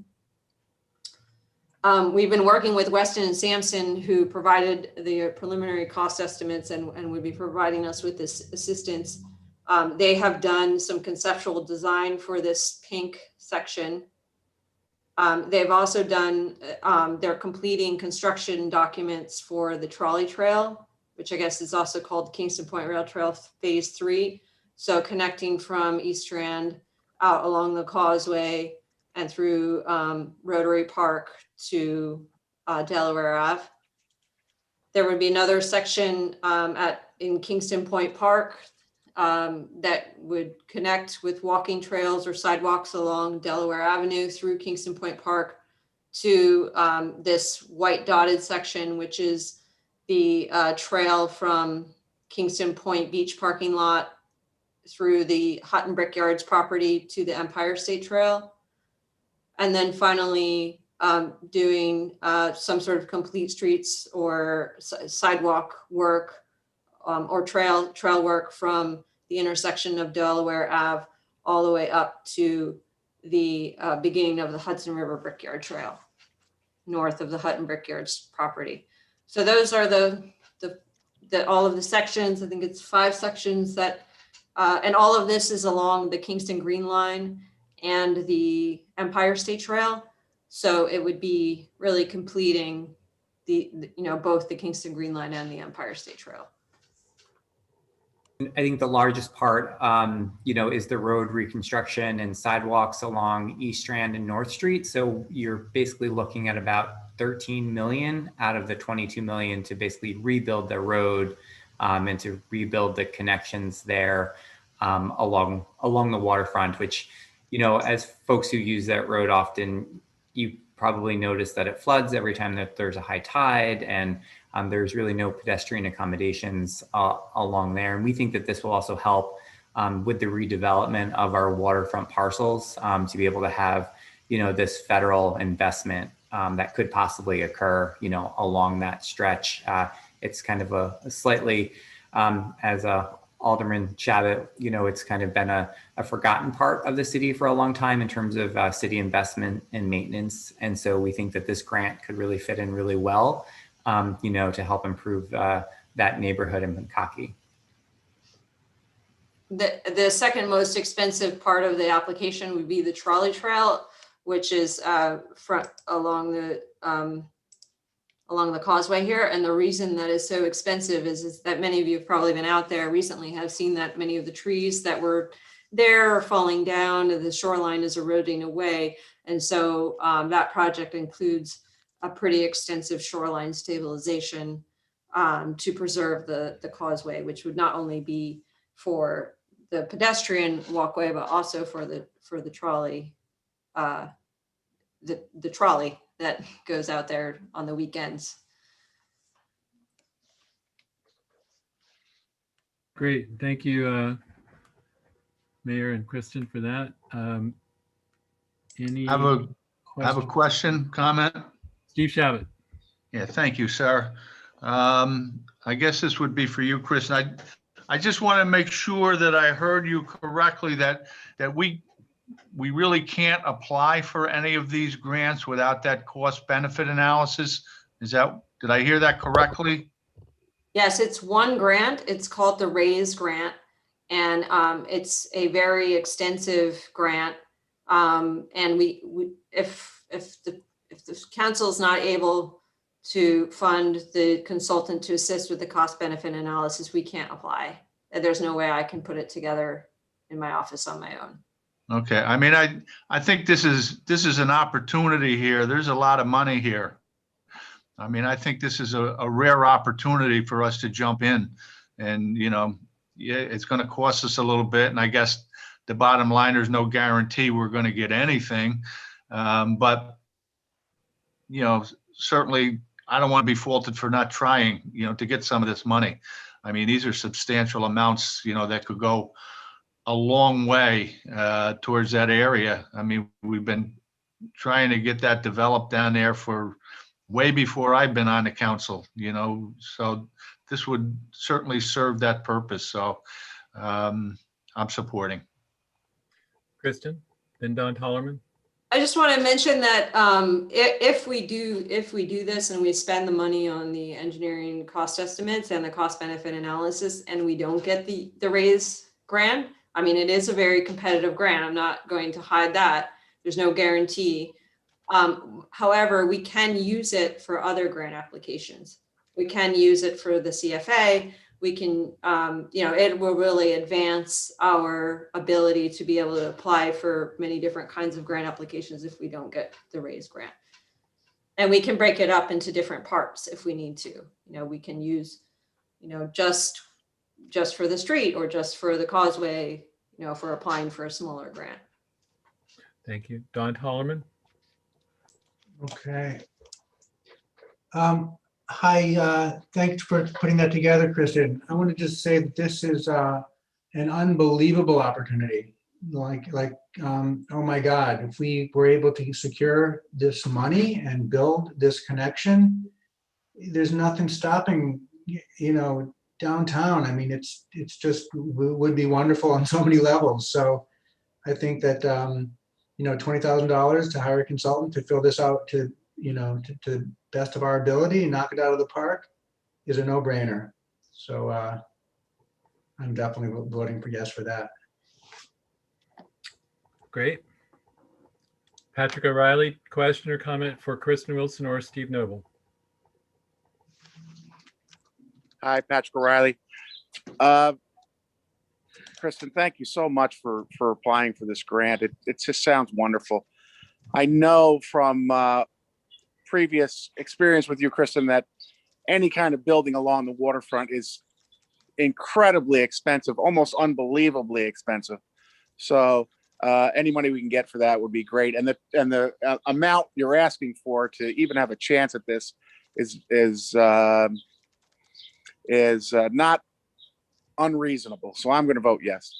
We've been working with Weston and Sampson, who provided the preliminary cost estimates and would be providing us with this assistance. They have done some conceptual design for this pink section. They've also done, they're completing construction documents for the trolley trail, which I guess is also called Kingston Point Rail Trail Phase 3. So connecting from East Strand out along the causeway and through Rotary Park to Delaware Ave. There would be another section in Kingston Point Park that would connect with walking trails or sidewalks along Delaware Avenue through Kingston Point Park to this white dotted section, which is the trail from Kingston Point Beach parking lot through the Hutton Brickyards property to the Empire State Trail. And then finally doing some sort of complete streets or sidewalk work or trail work from the intersection of Delaware Ave all the way up to the beginning of the Hudson River Brickyard Trail, north of the Hutton Brickyards property. So those are all of the sections. I think it's 5 sections that, and all of this is along the Kingston Green Line and the Empire State Trail. So it would be really completing both the Kingston Green Line and the Empire State Trail. I think the largest part, is the road reconstruction and sidewalks along East Strand and North Street. So you're basically looking at about 13 million out of the 22 million to basically rebuild the road and to rebuild the connections there along the waterfront, which, as folks who use that road often, you probably notice that it floods every time that there's a high tide, and there's really no pedestrian accommodations along there. And we think that this will also help with the redevelopment of our waterfront parcels to be able to have, this federal investment that could possibly occur, along that stretch. It's kind of a slightly, as Alderman Chabot, it's kind of been a forgotten part of the city for a long time in terms of city investment and maintenance. And so we think that this grant could really fit in really well, to help improve that neighborhood in Pankaki. The second most expensive part of the application would be the trolley trail, which is along the causeway here. And the reason that is so expensive is that many of you have probably been out there recently, have seen that many of the trees that were there are falling down and the shoreline is eroding away. And so that project includes a pretty extensive shoreline stabilization to preserve the causeway, which would not only be for the pedestrian walkway, but also for the trolley, the trolley that goes out there on the weekends. Great, thank you, Mayor and Kristen, for that. Any I have a question, comment? Steve Chabot. Yeah, thank you, sir. I guess this would be for you, Kristen. I just want to make sure that I heard you correctly, that we really can't apply for any of these grants without that cost benefit analysis. Did I hear that correctly? Yes, it's one grant. It's called the RAISE grant. And it's a very extensive grant. And if the council is not able to fund the consultant to assist with the cost benefit analysis, we can't apply. There's no way I can put it together in my office on my own. Okay, I mean, I think this is an opportunity here. There's a lot of money here. I mean, I think this is a rare opportunity for us to jump in, and yeah, it's going to cost us a little bit, and I guess the bottom line, there's no guarantee we're going to get anything. But, certainly I don't want to be faulted for not trying, to get some of this money. I mean, these are substantial amounts, that could go a long way towards that area. I mean, we've been trying to get that developed down there for way before I've been on the council, so this would certainly serve that purpose. So I'm supporting. Kristen, then Don Tollerman. I just want to mention that if we do this and we spend the money on the engineering cost estimates and the cost benefit analysis and we don't get the raise grant, I mean, it is a very competitive grant. I'm not going to hide that. There's no guarantee. However, we can use it for other grant applications. We can use it for the CFA. We can, it will really advance our ability to be able to apply for many different kinds of grant applications if we don't get the raise grant. And we can break it up into different parts if we need to. We can use, just for the street or just for the causeway, if we're applying for a smaller grant. Thank you. Don Tollerman. Okay. Hi, thanks for putting that together, Kristen. I want to just say that this is an unbelievable opportunity. Oh my God, if we were able to secure this money and build this connection, there's nothing stopping, downtown. I mean, it's just would be wonderful on so many levels. So I think that, $20,000 to hire a consultant to fill this out to the best of our ability and knock it out of the park is a no-brainer. So I'm definitely voting for yes for that. Great. Patrick O'Reilly, question or comment for Kristen Wilson or Steve Noble? Hi, Patrick O'Reilly. Kristen, thank you so much for applying for this grant. It just sounds wonderful. I know from previous experience with you, Kristen, that any kind of building along the waterfront is incredibly expensive, almost unbelievably expensive. So any money we can get for that would be great. And the amount you're asking for to even have a chance at this is not unreasonable. So I'm going to vote yes.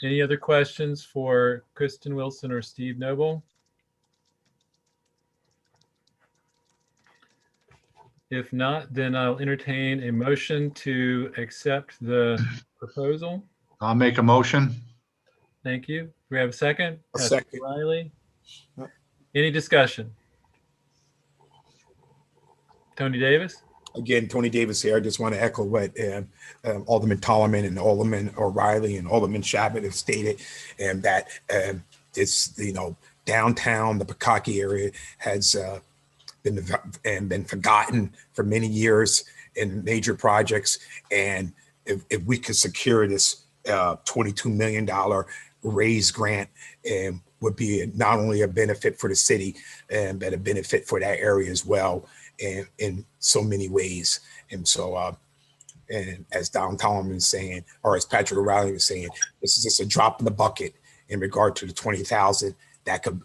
Any other questions for Kristen Wilson or Steve Noble? If not, then I'll entertain a motion to accept the proposal. I'll make a motion. Thank you. Do we have a second? A second. Riley. Any discussion? Tony Davis? Again, Tony Davis here. I just want to echo what Alderman Tollerman and Alderman O'Reilly and Alderman Shabbat have stated, and that this, downtown, the Pukaki area has been forgotten for many years in major projects. And if we could secure this $22 million raise grant, would be not only a benefit for the city, but a benefit for that area as well. And in so many ways. And so, and as Don Tollerman is saying, or as Patrick O'Reilly was saying, this is just a drop in the bucket in regard to the 20,000 that could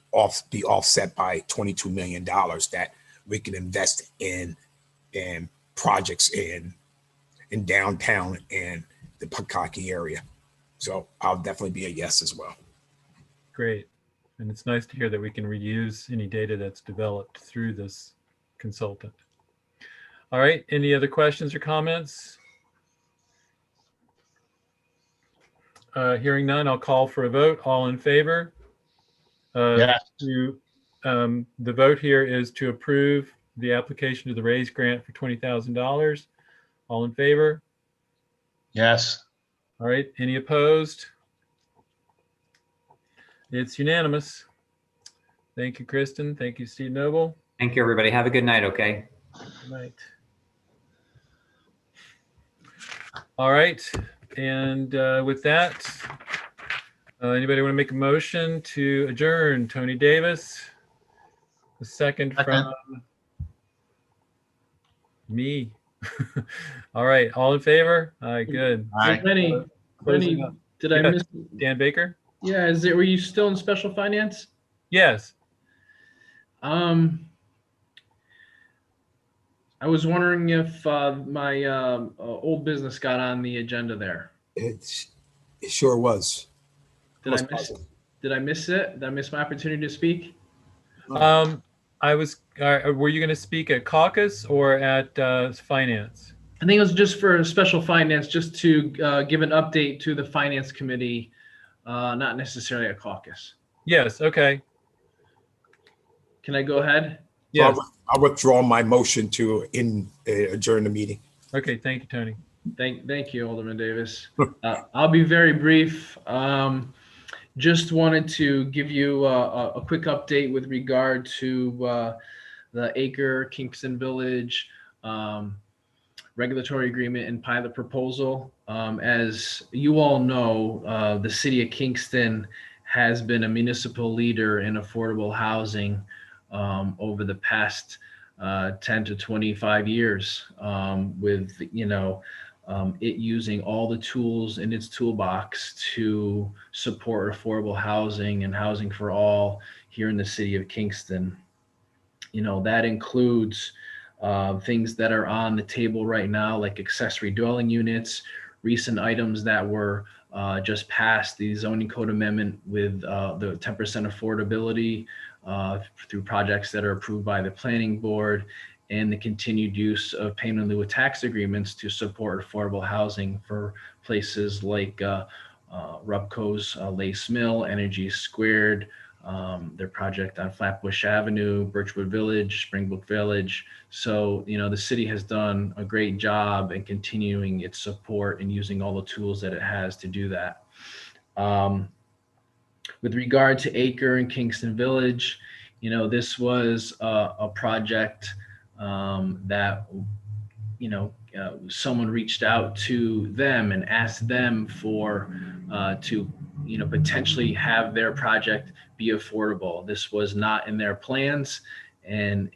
be offset by $22 million that we can invest in projects in downtown and the Pukaki area. So I'll definitely be a yes as well. Great. And it's nice to hear that we can reuse any data that's developed through this consultant. All right, any other questions or comments? Hearing none, I'll call for a vote. All in favor? Yes. The vote here is to approve the application to the raise grant for $20,000. All in favor? Yes. All right, any opposed? It's unanimous. Thank you, Kristen. Thank you, Steve Noble. Thank you, everybody. Have a good night, okay? Good night. All right, and with that, anybody want to make a motion to adjourn? Tony Davis, the second from me. All right, all in favor? All right, good. All right. Lenny, Did I Yes. miss? Dan Baker? Yeah, were you still in special finance? Yes. I was wondering if my old business got on the agenda there. It sure was. Did I miss? Did I miss it? Did I miss my opportunity to speak? I was, were you going to speak at caucus or at finance? I think it was just for special finance, just to give an update to the finance committee, not necessarily a caucus. Yes. Okay. Can I go ahead? Yes. I'll withdraw my motion to adjourn the meeting. Okay. Thank you, Tony. Thank you, Alderman Davis. I'll be very brief. Just wanted to give you a quick update with regard to the Acre Kingston Village regulatory agreement and pilot proposal. As you all know, the city of Kingston has been a municipal leader in affordable housing over the past 10 to 25 years, with it using all the tools in its toolbox to support affordable housing and housing for all here in the city of Kingston. That includes things that are on the table right now, like accessory dwelling units, recent items that were just passed, the zoning code amendment with the 10% affordability through projects that are approved by the planning board, and the continued use of payment in lieu of tax agreements to support affordable housing for places like Rubco's Lace Mill, Energy Squared, their project on Flatbush Avenue, Birchwood Village, Springbrook Village. So, the city has done a great job in continuing its support and using all the tools that it has to do that. With regard to Acre and Kingston Village, this was a project that, someone reached out to them and asked them to potentially have their project be affordable. This was not in their plans. And,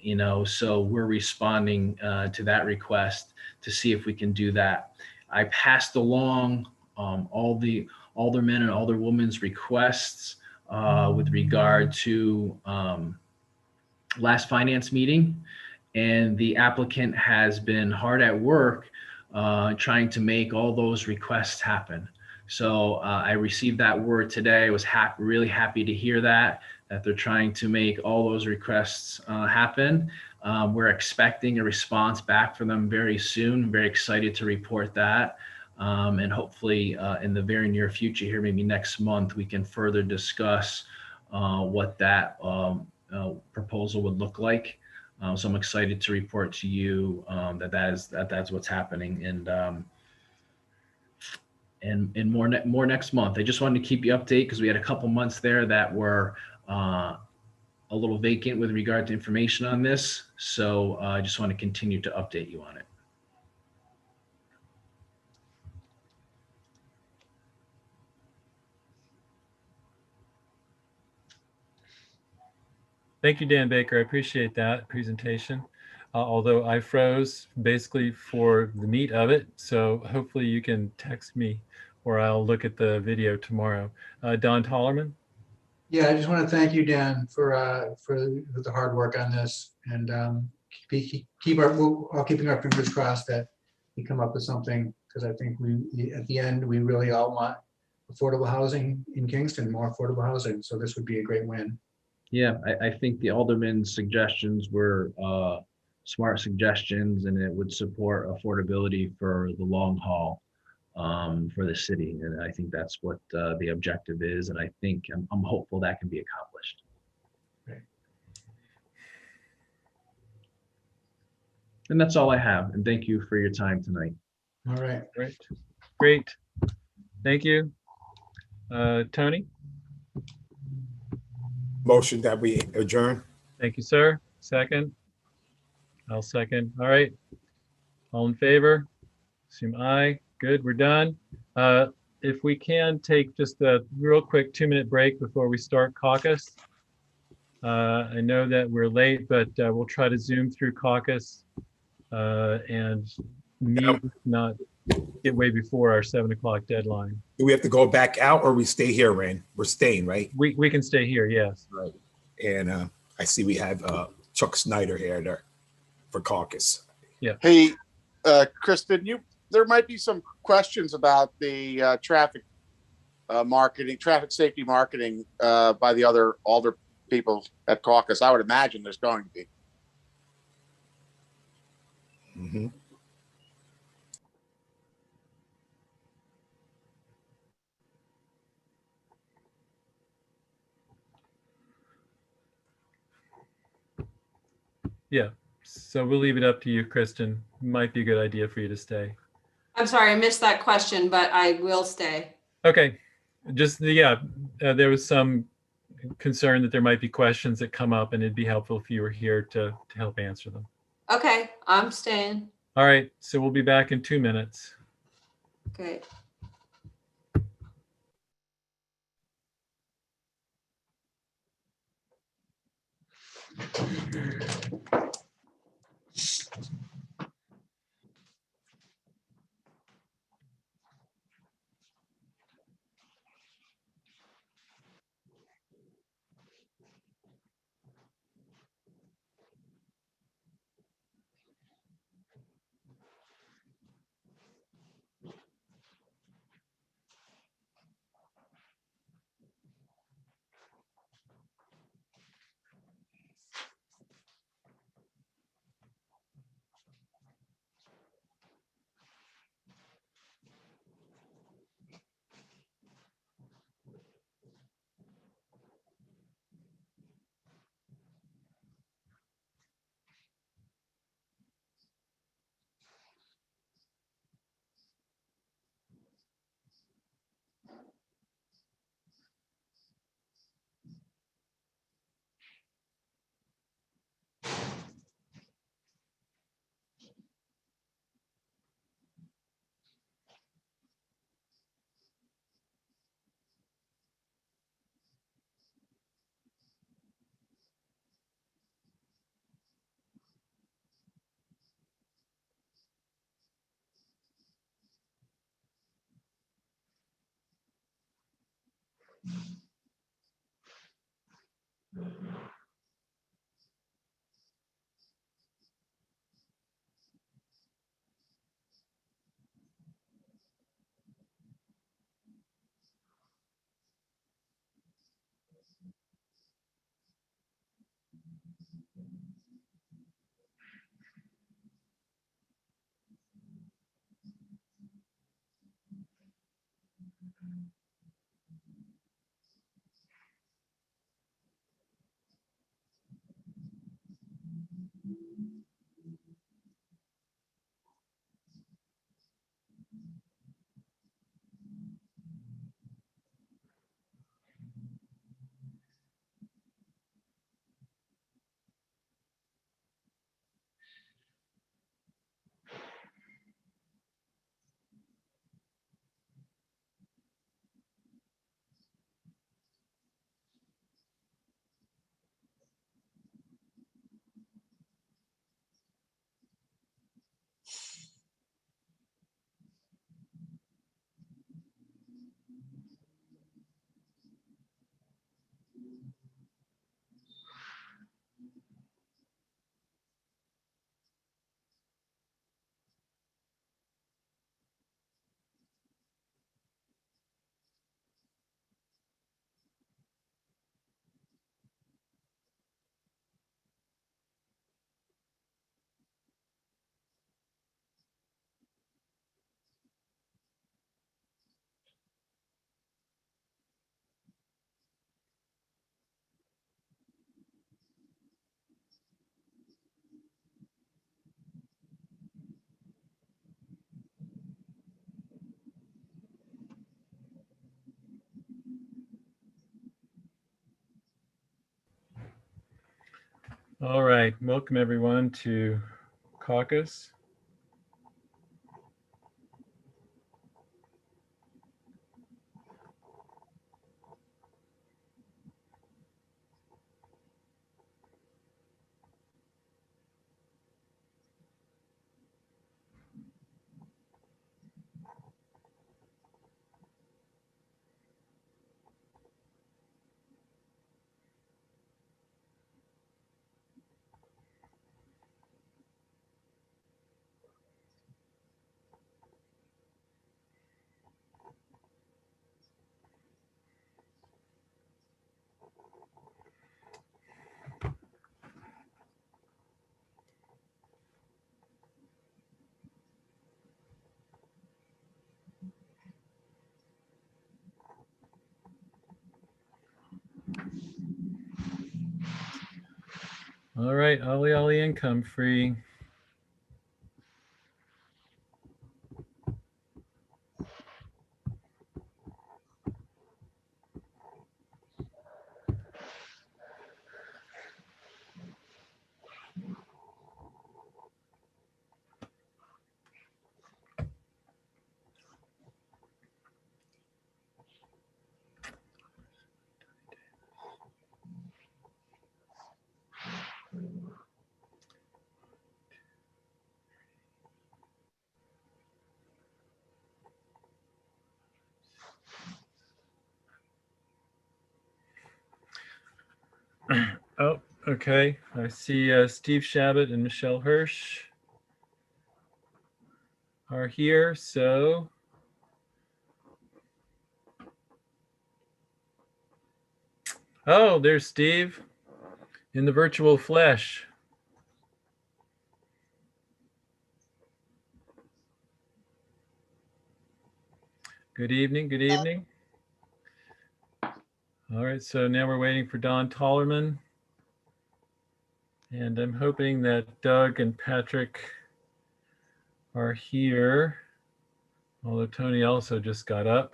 so we're responding to that request to see if we can do that. I passed along all the aldermen and alderwomen's requests with regard to last finance meeting. And the applicant has been hard at work trying to make all those requests happen. So I received that word today. I was really happy to hear that they're trying to make all those requests happen. We're expecting a response back from them very soon. I'm very excited to report that. And hopefully in the very near future here, maybe next month, we can further discuss what that proposal would look like. So I'm excited to report to you that's what's happening, and more next month. I just wanted to keep you updated because we had a couple months there that were a little vacant with regard to information on this. So I just want to continue to update you on it. Thank you, Dan Baker. I appreciate that presentation. Although I froze basically for the meat of it. So hopefully you can text me or I'll look at the video tomorrow. Don Tollerman. Yeah, I just want to thank you, Dan, for the hard work on this, and all keeping our fingers crossed that we come up with something, because I think at the end, we really all want affordable housing in Kingston, more affordable housing. So this would be a great win. Yeah, I think the alderman's suggestions were smart suggestions, and it would support affordability for the long haul for the city. And I think that's what the objective is. And I think I'm hopeful that can be accomplished. Right. And that's all I have. And thank you for your time tonight. All right. Great. Thank you. Tony? Motion that we adjourn. Thank you, sir. Second? I'll second. All right. All in favor? Assume aye. Good, we're done. If we can take just a real quick 2-minute break before we start caucus. I know that we're late, but we'll try to zoom through caucus and meet, not get way before our 7 o'clock deadline. Do we have to go back out or we stay here, Ren? We're staying, right? We can stay here, yes. Right. And I see we have Chuck Snyder here there for caucus. Hey, Kristen, there might be some questions about the traffic safety marketing by the other alder people at caucus. I would imagine there's going to be. Mm-hmm. Yeah. So we'll leave it up to you, Kristen. Might be a good idea for you to stay. I'm sorry, I missed that question, but I will stay. Okay. Just, there was some concern that there might be questions that come up, and it'd be helpful if you were here to help answer them. Okay, I'm staying. All right. So we'll be back in 2 minutes. Okay. All right. Welcome everyone to caucus. All right, ollie ollie income free. Oh, okay. I see Steve Shabbat and Michelle Hirsch are here. So oh, there's Steve in the virtual flesh. Good evening. Good evening. All right, so now we're waiting for Don Tollerman. And I'm hoping that Doug and Patrick are here, although Tony also just got up.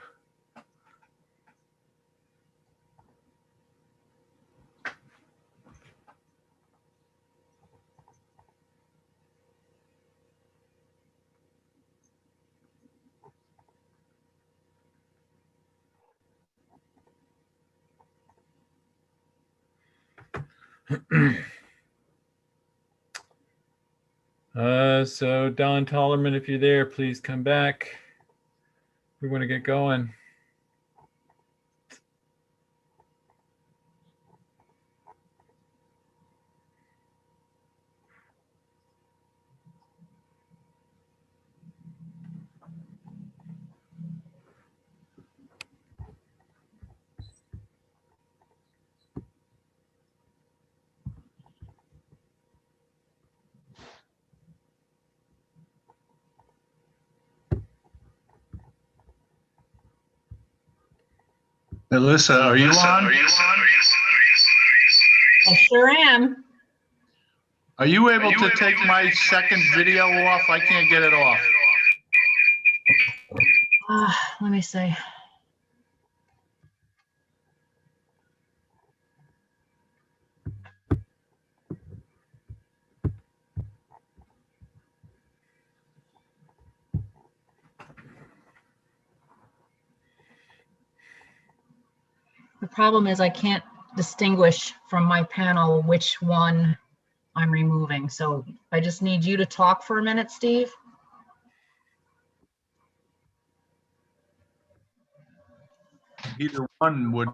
So Don Tollerman, if you're there, please come back. We want to get going. Alyssa, are you on? I sure am. Are you able to take my second video off? I can't get it off. Let me see. The problem is I can't distinguish from my panel which one I'm removing. So I just need you to talk for a minute, Steve. Either one would.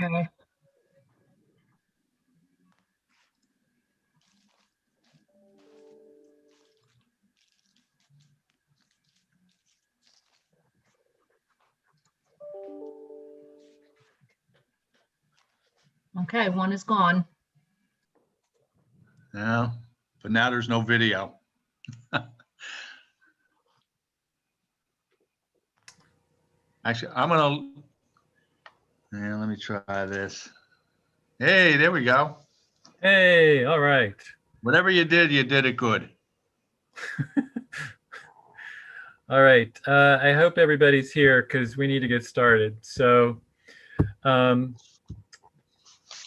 Okay. Okay, one is gone. Yeah, but now there's no video. Actually, let me try this. Hey, there we go. Hey, all right. Whatever you did it good. All right. I hope everybody's here because we need to get started. So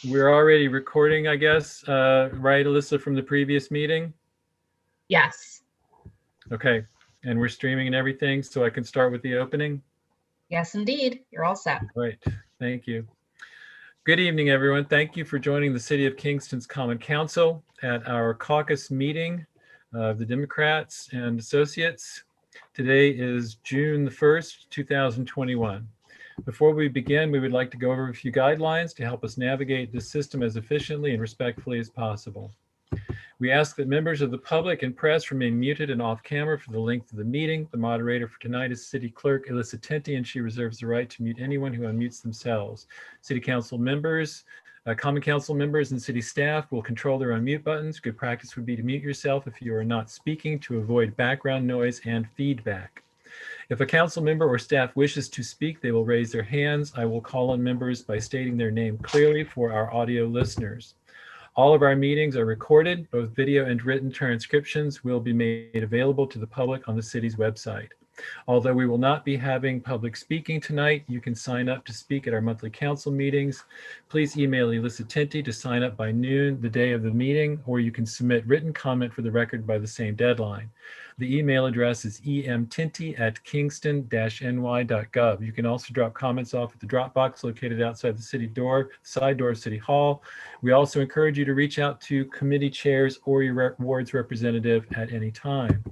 we're already recording, I guess, right, Alyssa, from the previous meeting? Yes. Okay. And we're streaming and everything, so I can start with the opening? Yes, indeed. You're all set. Right. Thank you. Good evening, everyone. Thank you for joining the City of Kingston's Common Council at our caucus meeting of the Democrats and Associates. Today is June the 1st, 2021. Before we begin, we would like to go over a few guidelines to help us navigate this system as efficiently and respectfully as possible. We ask that members of the public and press remain muted and off camera for the length of the meeting. The moderator for tonight is City Clerk Alyssa Tenti, and she reserves the right to mute anyone who unmutes themselves. City Council members, Common Council members and city staff will control their unmute buttons. Good practice would be to mute yourself if you are not speaking to avoid background noise and feedback. If a council member or staff wishes to speak, they will raise their hands. I will call on members by stating their name clearly for our audio listeners. All of our meetings are recorded. Both video and written transcriptions will be made available to the public on the city's website. Although we will not be having public speaking tonight, you can sign up to speak at our monthly council meetings. Please email Elissa Tinty to sign up by noon the day of the meeting, or you can submit written comment for the record by the same deadline. The email address is emtinty@kingston-ny.gov. You can also drop comments off at the drop box located outside the city door, side door of City Hall. We also encourage you to reach out to committee chairs or your ward's representative at any time.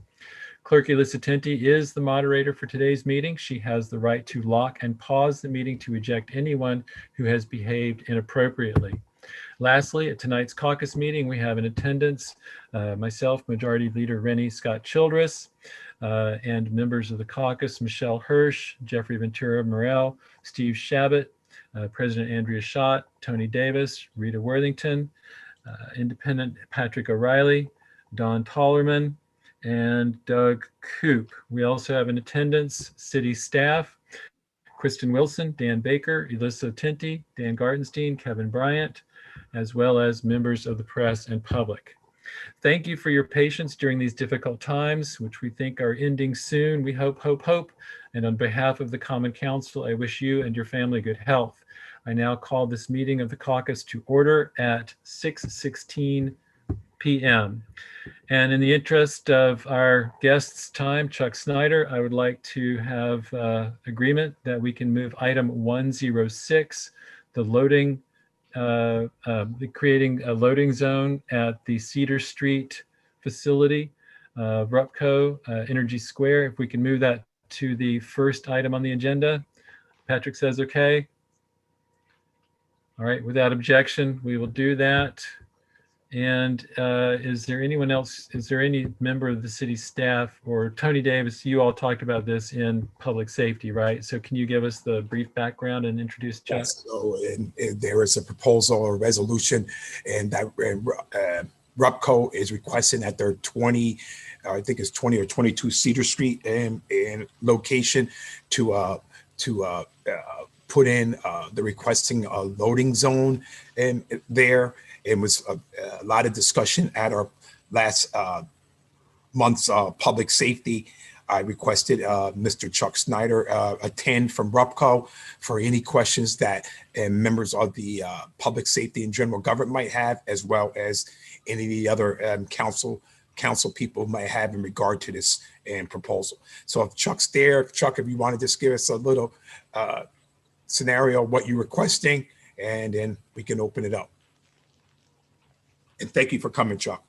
Clerk Elissa Tinty is the moderator for today's meeting. She has the right to lock and pause the meeting to eject anyone who has behaved inappropriately. Lastly, at tonight's caucus meeting, we have in attendance myself, Majority Leader Rennie Scott Childress, and members of the caucus, Michelle Hirsch, Jeffrey Ventura Morel, Steve Shabbat, President Andrea Schott, Tony Davis, Rita Worthington, Independent Patrick O'Reilly, Don Tollerman, and Doug Koop. We also have in attendance city staff, Kristen Wilson, Dan Baker, Elissa Tinty, Dan Gartenstein, Kevin Bryant, as well as members of the press and public. Thank you for your patience during these difficult times, which we think are ending soon. We hope. And on behalf of the Common Council, I wish you and your family good health. I now call this meeting of the caucus to order at 6:16 p.m. And in the interest of our guest's time, Chuck Snyder, I would like to have agreement that we can move item 106, the creating a loading zone at the Cedar Street facility, Rupco Energy Square. If we can move that to the first item on the agenda. Patrick says okay. All right, without objection, we will do that. And is there anyone else, is there any member of the city staff or Tony Davis, you all talked about this in public safety, right? So can you give us the brief background and introduce Chuck? Yes, so and there is a proposal or resolution, and that Rupco is requesting that their 20 or 22 Cedar Street and location to put in the requesting a loading zone in there. It was a lot of discussion at our last month's public safety. I requested Mr. Chuck Snyder attend from Rupco for any questions that members of the public safety and general government might have, as well as any of the other council people might have in regard to this proposal. So if Chuck's there, Chuck, if you want to just give us a little scenario of what you're requesting, and then we can open it up. And thank you for coming, Chuck.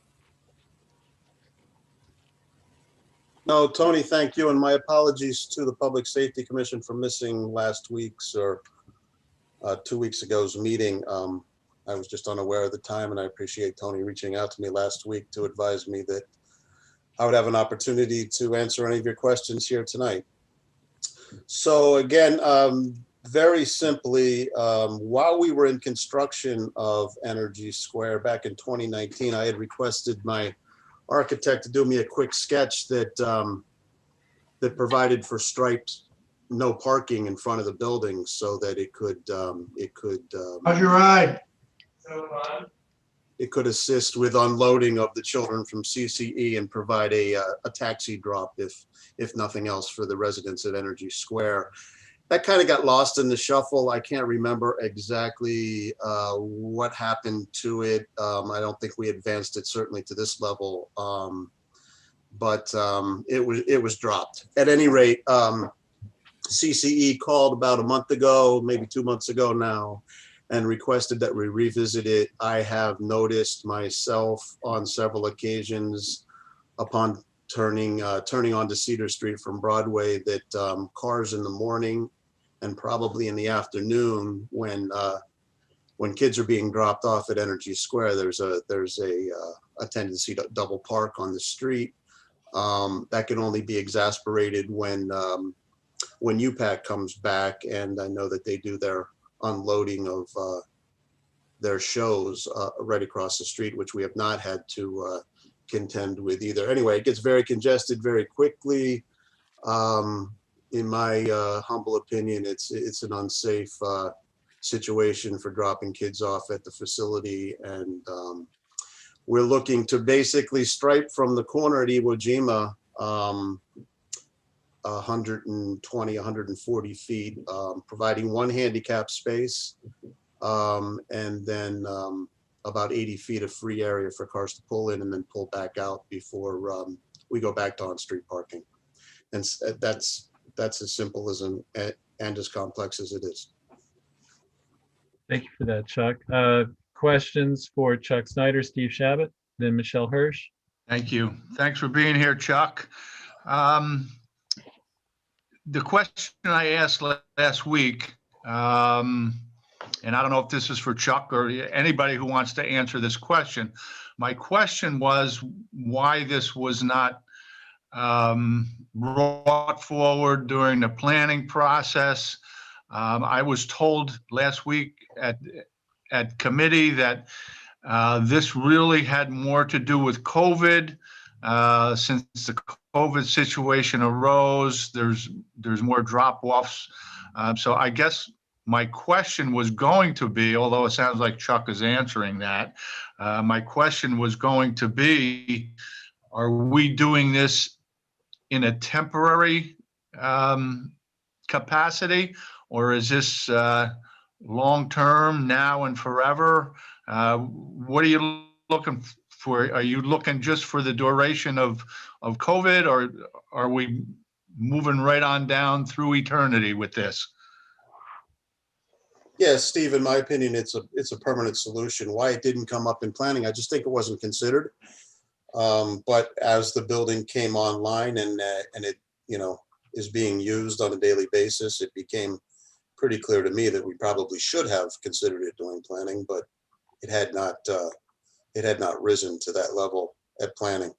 No, Tony, thank you. And my apologies to the Public Safety Commission for missing last week's or 2 weeks ago's meeting. I was just unaware of the time, and I appreciate Tony reaching out to me last week to advise me that I would have an opportunity to answer any of your questions here tonight. So again, very simply, while we were in construction of Energy Square back in 2019, I had requested my architect to do me a quick sketch that that provided for striped no parking in front of the building, so that it could How's your ride? It could assist with unloading of the children from CCE and provide a taxi drop, if nothing else, for the residents at Energy Square. That kind of got lost in the shuffle. I can't remember exactly what happened to it. I don't think we advanced it, certainly to this level, but it was dropped. At any rate, CCE called about a month ago, maybe 2 months ago now, and requested that we revisit it. I have noticed myself on several occasions upon turning onto Cedar Street from Broadway that cars in the morning and probably in the afternoon, when kids are being dropped off at Energy Square, there's a tendency to double park on the street. That can only be exasperated when UPAC comes back, and I know that they do their unloading of their shows right across the street, which we have not had to contend with either. Anyway, it gets very congested very quickly. in my humble opinion, it's an unsafe situation for dropping kids off at the facility. And we're looking to basically stripe from the corner at Iwo Jima 120, 140 feet, providing one handicap space, and then about 80 feet of free area for cars to pull in and then pull back out before we go back to on-street parking. And that's as simple as and as complex as it is. Thank you for that, Chuck. Questions for Chuck Snyder, Steve Shabbat, then Michelle Hirsch. Thank you. Thanks for being here, Chuck. The question I asked last week, and I don't know if this is for Chuck or anybody who wants to answer this question. My question was why this was not brought forward during the planning process. I was told last week at committee that this really had more to do with COVID. Since the COVID situation arose, there's more drop-offs. So I guess my question was going to be, although it sounds like Chuck is answering that, my question was going to be, are we doing this in a temporary capacity, or is this long-term, now and forever? What are you looking for? Are you looking just for the duration of COVID, or are we moving right on down through eternity with this? Yes, Steve, in my opinion, it's a permanent solution. Why it didn't come up in planning, I just think it wasn't considered. But as the building came online and it, is being used on a daily basis, it became pretty clear to me that we probably should have considered it during planning, but it had not risen to that level at planning.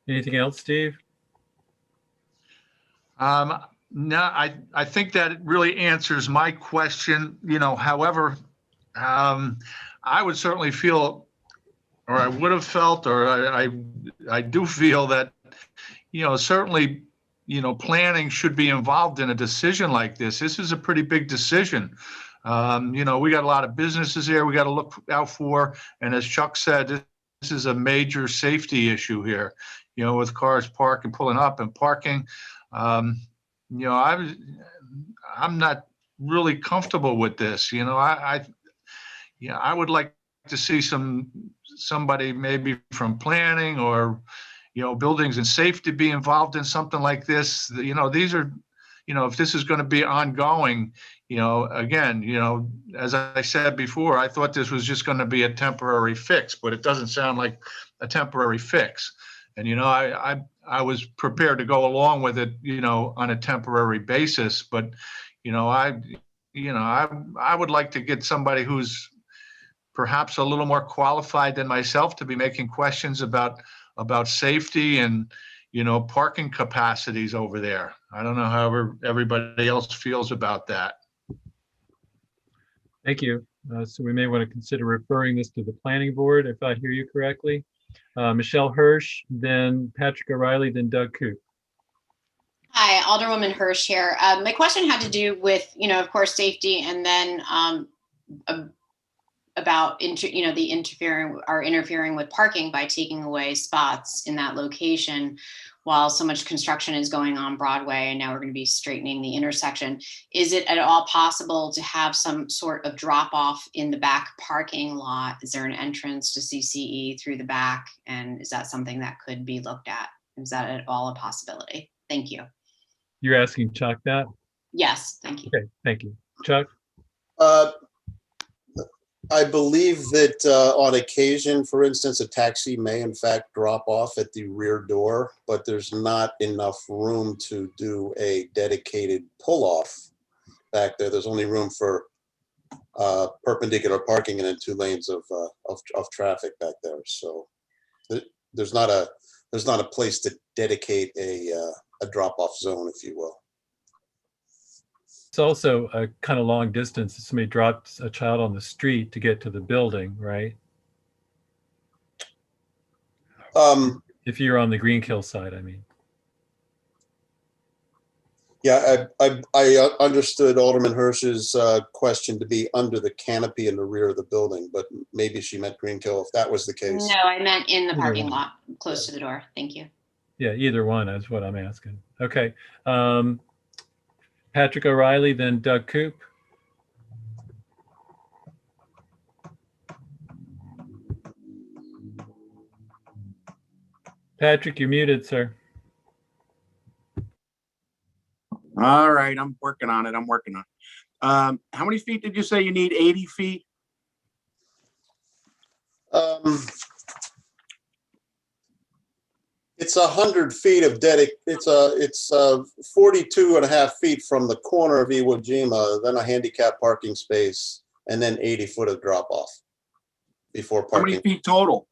Anything else, Steve? No, I think that really answers my question. However, I would certainly feel, or I would have felt, or I do feel that, certainly, planning should be involved in a decision like this. This is a pretty big decision. We got a lot of businesses here we got to look out for. And as Chuck said, this is a major safety issue here, with cars parking, pulling up and parking. I'm not really comfortable with this. I would like to see somebody maybe from planning or, buildings and safety be involved in something like this. These are, if this is going to be ongoing, again, as I said before, I thought this was just going to be a temporary fix, but it doesn't sound like a temporary fix. And, I was prepared to go along with it, on a temporary basis, but, I would like to get somebody who's perhaps a little more qualified than myself to be making questions about safety and, parking capacities over there. I don't know how everybody else feels about that. Thank you. So we may want to consider referring this to the planning board, if I hear you correctly. Michelle Hirsch, then Patrick O'Reilly, then Doug Koop. Hi, Alderwoman Hirsch here. My question had to do with, of course, safety, and then about interfering with parking by taking away spots in that location while so much construction is going on Broadway, and now we're going to be straightening the intersection. Is it at all possible to have some sort of drop off in the back parking lot? Is there an entrance to CCE through the back? And is that something that could be looked at? Is that at all a possibility? Thank you. You're asking Chuck that? Yes, thank you. Okay, thank you. Chuck? I believe that on occasion, for instance, a taxi may in fact drop off at the rear door, but there's not enough room to do a dedicated pull-off back there. There's only room for perpendicular parking and then 2 lanes of traffic back there. So there's not a place to dedicate a drop-off zone, if you will. It's also a kind of long distance if somebody drops a child on the street to get to the building, right? If you're on the Greenkill side, I mean. Yeah, I understood Alderman Hirsch's question to be under the canopy in the rear of the building, but maybe she meant Greenkill if that was the case. No, I meant in the Either parking one. lot, close to the door. Thank you. Yeah, either one is what I'm asking. Okay. Patrick O'Reilly, then Doug Coop. Patrick, you're muted, sir. All right, I'm working on it. How many feet did you say you need? 80 feet? It's 100 feet of it's 42 and a half feet from the corner of Iwo Jima, then a handicap parking space, and then 80 foot of drop off before How many parking. feet total?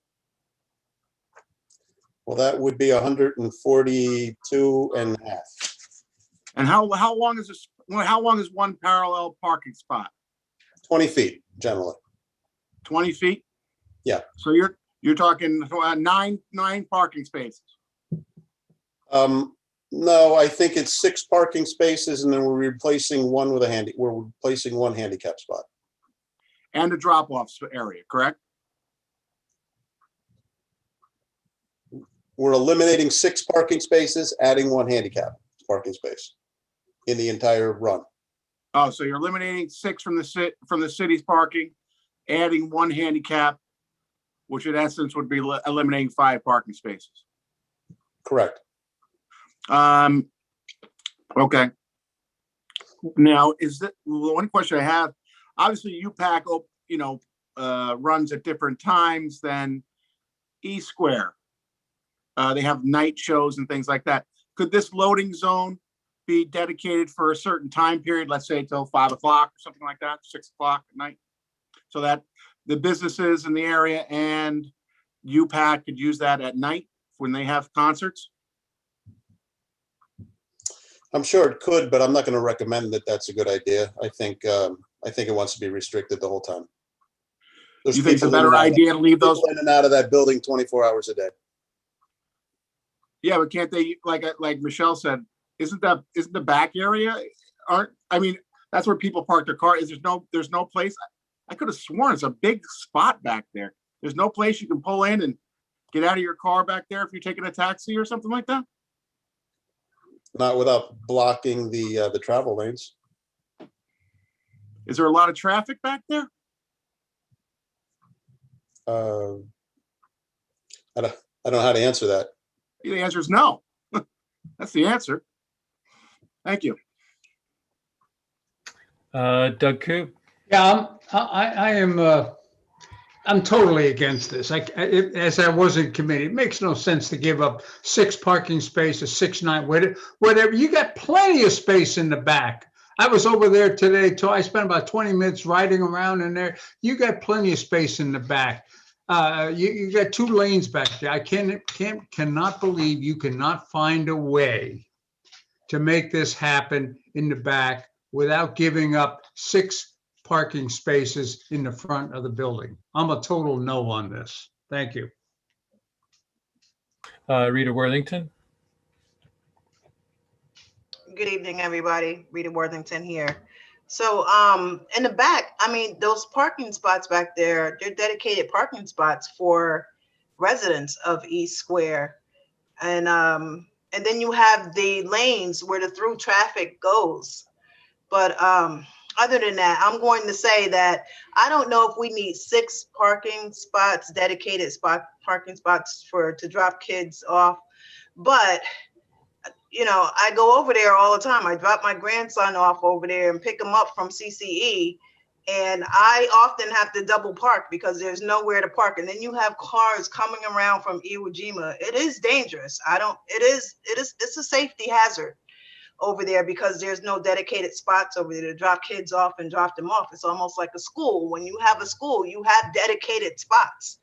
Well, that would be 142 and a half. And how long is this? How long is one parallel parking spot? 20 feet generally. 20 feet? Yeah. So you're talking nine parking spaces. No, I think it's 6 parking spaces, and then we're replacing one with we're replacing one handicap spot. And a drop-off area, correct? We're eliminating 6 parking spaces, adding 1 handicap parking space in the entire run. Oh, so you're eliminating 6 from the city's parking, adding 1 handicap, which in essence would be eliminating 5 parking spaces. Correct. Okay. Now, is that one question I have? Obviously, UPAC, runs at different times than E Square. They have night shows and things like that. Could this loading zone be dedicated for a certain time period, let's say till 5 o'clock or something like that, 6 o'clock at night, so that the businesses in the area and UPAC could use that at night when they have concerts? I'm sure it could, but I'm not going to recommend that that's a good idea. I think it wants to be restricted the whole time. You think it's a better idea to leave those in and out of that building 24 hours a day? Yeah, but can't they, like Michelle said, isn't the back area, that's where people park their car. There's no place. I could have sworn it's a big spot back there. There's no place you can pull in and get out of your car back there if you're taking a taxi or something like that? Not without blocking the travel lanes. Is there a lot of traffic back there? I don't know how to answer that. The answer is no. That's the answer. Thank you. Doug Coop. Yeah, I'm totally against this. As I was in committee, it makes no sense to give up 6 parking spaces, 6, 9, whatever. You got plenty of space in the back. I was over there today too. I spent about 20 minutes riding around in there. You got plenty of space in the back. You got 2 lanes back there. I cannot believe you cannot find a way to make this happen in the back without giving up 6 parking spaces in the front of the building. I'm a total no on this. Thank you. Rita Worthington. Good evening, everybody. Rita Worthington here. So in the back, those parking spots back there, they're dedicated parking spots for residents of East Square. And then you have the lanes where the through traffic goes. But other than that, I'm going to say that I don't know if we need 6 parking spots, dedicated parking spots to drop kids off. But I go over there all the time. I drop my grandson off over there and pick him up from CCE. And I often have to double park because there's nowhere to park. And then you have cars coming around from Iwo Jima. It is dangerous. It's a safety hazard over there because there's no dedicated spots over there to drop kids off and drop them off. It's almost like a school. When you have a school, you have dedicated spots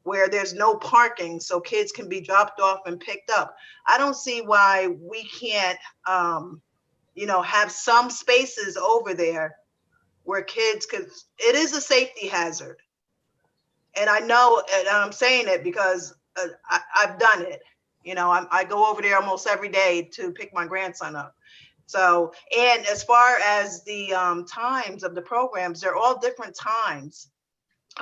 where there's no parking so kids can be dropped off and picked up. I don't see why we can't, have some spaces over there where kids it is a safety hazard. And I know, and I'm saying it because I've done it. You know, I go over there almost every day to pick my grandson up. So, and as far as the times of the programs, they're all different times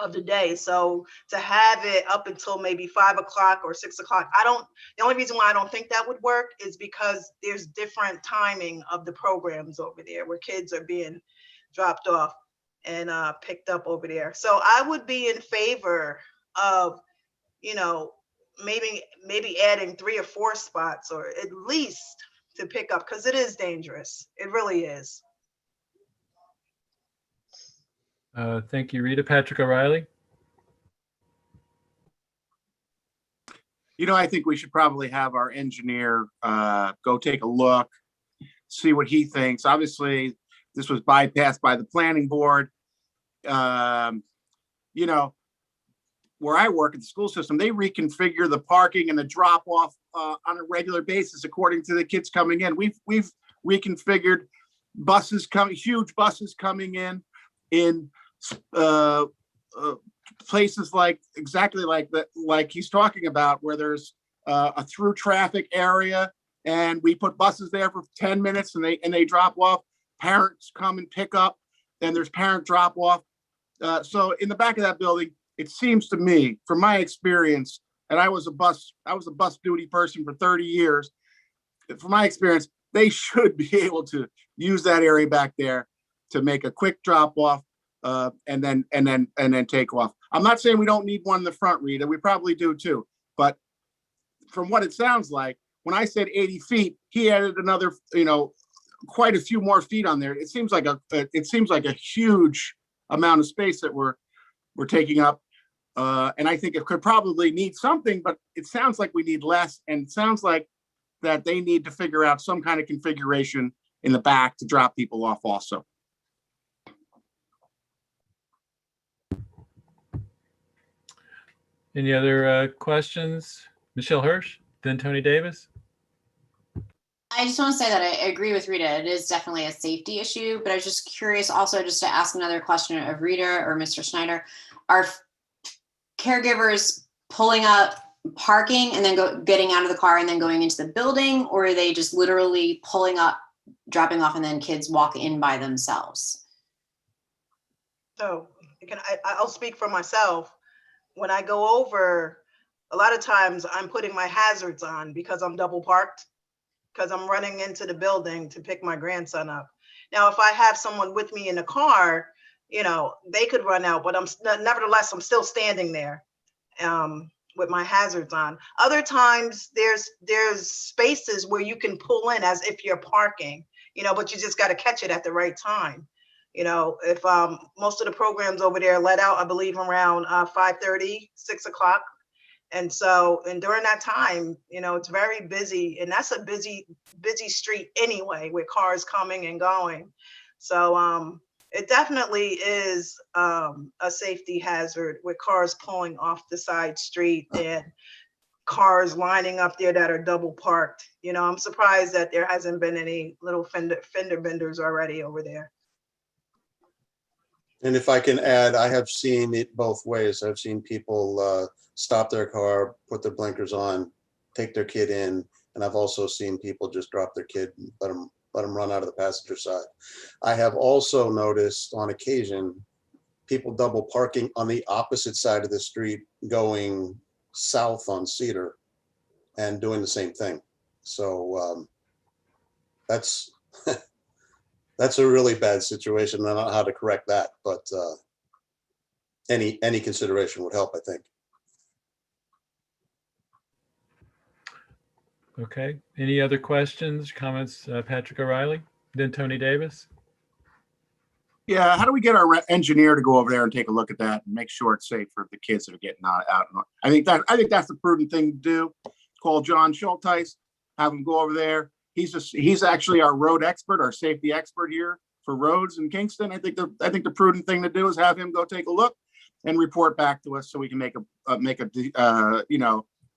of the day. So to have it up until maybe 5 o'clock or 6 o'clock, the only reason why I don't think that would work is because there's different timing of the programs over there where kids are being dropped off and picked up over there. So I would be in favor of, you know, maybe adding 3 or 4 spots, or at least to pick up, because it is dangerous. It really is. Thank you, Rita. Patrick O'Reilly. You know, I think we should probably have our engineer go take a look, see what he thinks. Obviously, this was bypassed by the planning board. You know, where I work at the school system, they reconfigure the parking and the drop off on a regular basis according to the kids coming in. We've reconfigured buses coming, huge buses coming in places like exactly like that, like he's talking about, where there's a through traffic area, and we put buses there for 10 minutes and they drop off. Parents come and pick up, and there's parent drop off. So in the back of that building, it seems to me, from my experience, and I was a bus duty person for 30 years. From my experience, they should be able to use that area back there to make a quick drop off and then take off. I'm not saying we don't need one in the front, Rita. We probably do too. But from what it sounds like, when I said 80 feet, he added another, you know, quite a few more feet on there. It seems like a huge amount of space that we're taking up. And I think it could probably need something, but it sounds like we need less. And it sounds like that they need to figure out some kind of configuration in the back to drop people off also. Any other questions? Michelle Hirsch, then Tony Davis. I just want to say that I agree with Rita. It is definitely a safety issue, but I was just curious also just to ask another question of Rita or Mr. Schneider. Are caregivers pulling up, parking, and then getting out of the car and then going into the building, or are they just literally pulling up, dropping off, and then kids walk in by themselves? So I'll speak for myself. When I go over, a lot of times I'm putting my hazards on because I'm double parked, because I'm running into the building to pick my grandson up. Now, if I have someone with me in the car, you know, they could run out, but nevertheless, I'm still standing there with my hazards on. Other times there's spaces where you can pull in as if you're parking, you know, but you just got to catch it at the right time. You know, if most of the programs over there let out, I believe around 5:30, 6 o'clock. And during that time, you know, it's very busy, and that's a busy street anyway, with cars coming and going. So it definitely is a safety hazard with cars pulling off the side street and cars lining up there that are double parked. You know, I'm surprised that there hasn't been any little fender benders already over there. And if I can add, I have seen it both ways. I've seen people stop their car, put their blinkers on, take their kid in, and I've also seen people just drop their kid, let them run out of the passenger side. I have also noticed on occasion people double parking on the opposite side of the street going south on Cedar and doing the same thing. So that's that's a really bad situation. I don't know how to correct that, but any consideration would help, I think. Okay. Any other questions, comments, Patrick O'Reilly, then Tony Davis? Yeah, how do we get our engineer to go over there and take a look at that and make sure it's safe for the kids that are getting out? I think that's the prudent thing to do. Call John Schulteis, have him go over there. He's actually our road expert, our safety expert here for roads in Kingston. I think the prudent thing to do is have him go take a look and report back to us so we can make a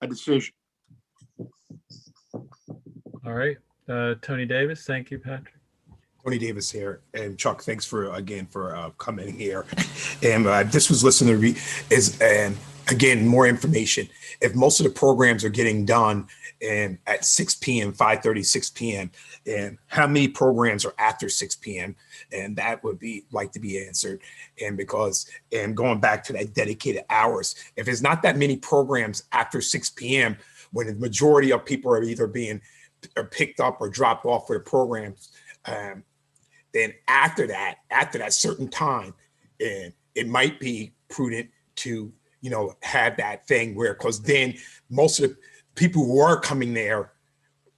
decision. All right, Tony Davis. Thank you, Patrick. Tony Davis here, and Chuck, thanks for coming here. And this was listening to and again, more information. If most of the programs are getting done and at 6 p.m., 5:30, 6 p.m., and how many programs are after 6 p.m., and that would be like to be answered. And because, and going back to that dedicated hours, if there's not that many programs after 6 p.m., when the majority of people are either being picked up or dropped off for the programs, then after that certain time, and it might be prudent to, you know, have that thing where, because then most of the people who are coming there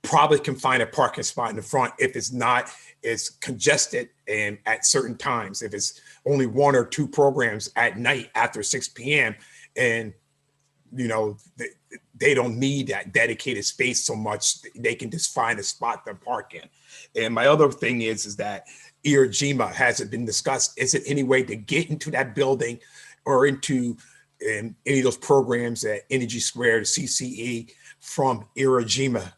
probably can find a parking spot in the front if it's not as congested and at certain times. If it's only 1 or 2 programs at night after 6 p.m. and, you know, they don't need that dedicated space so much, they can just find a spot to park in. And my other thing is that Irajima hasn't been discussed. Is it any way to get into that building or into any of those programs at Energy Square, CCE, from Irajima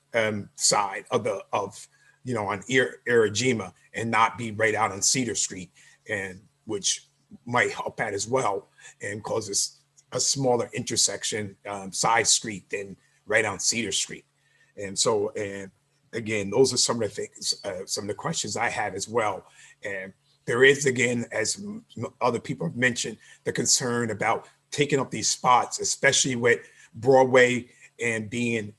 side of you know, on Irajima, and not be right out on Cedar Street, and which might help out as well, and cause it's a smaller intersection side street than right on Cedar Street. And so, and again, those are some of the things, some of the questions I have as well. And there is, again, as other people have mentioned, the concern about taking up these spots, especially with Broadway and being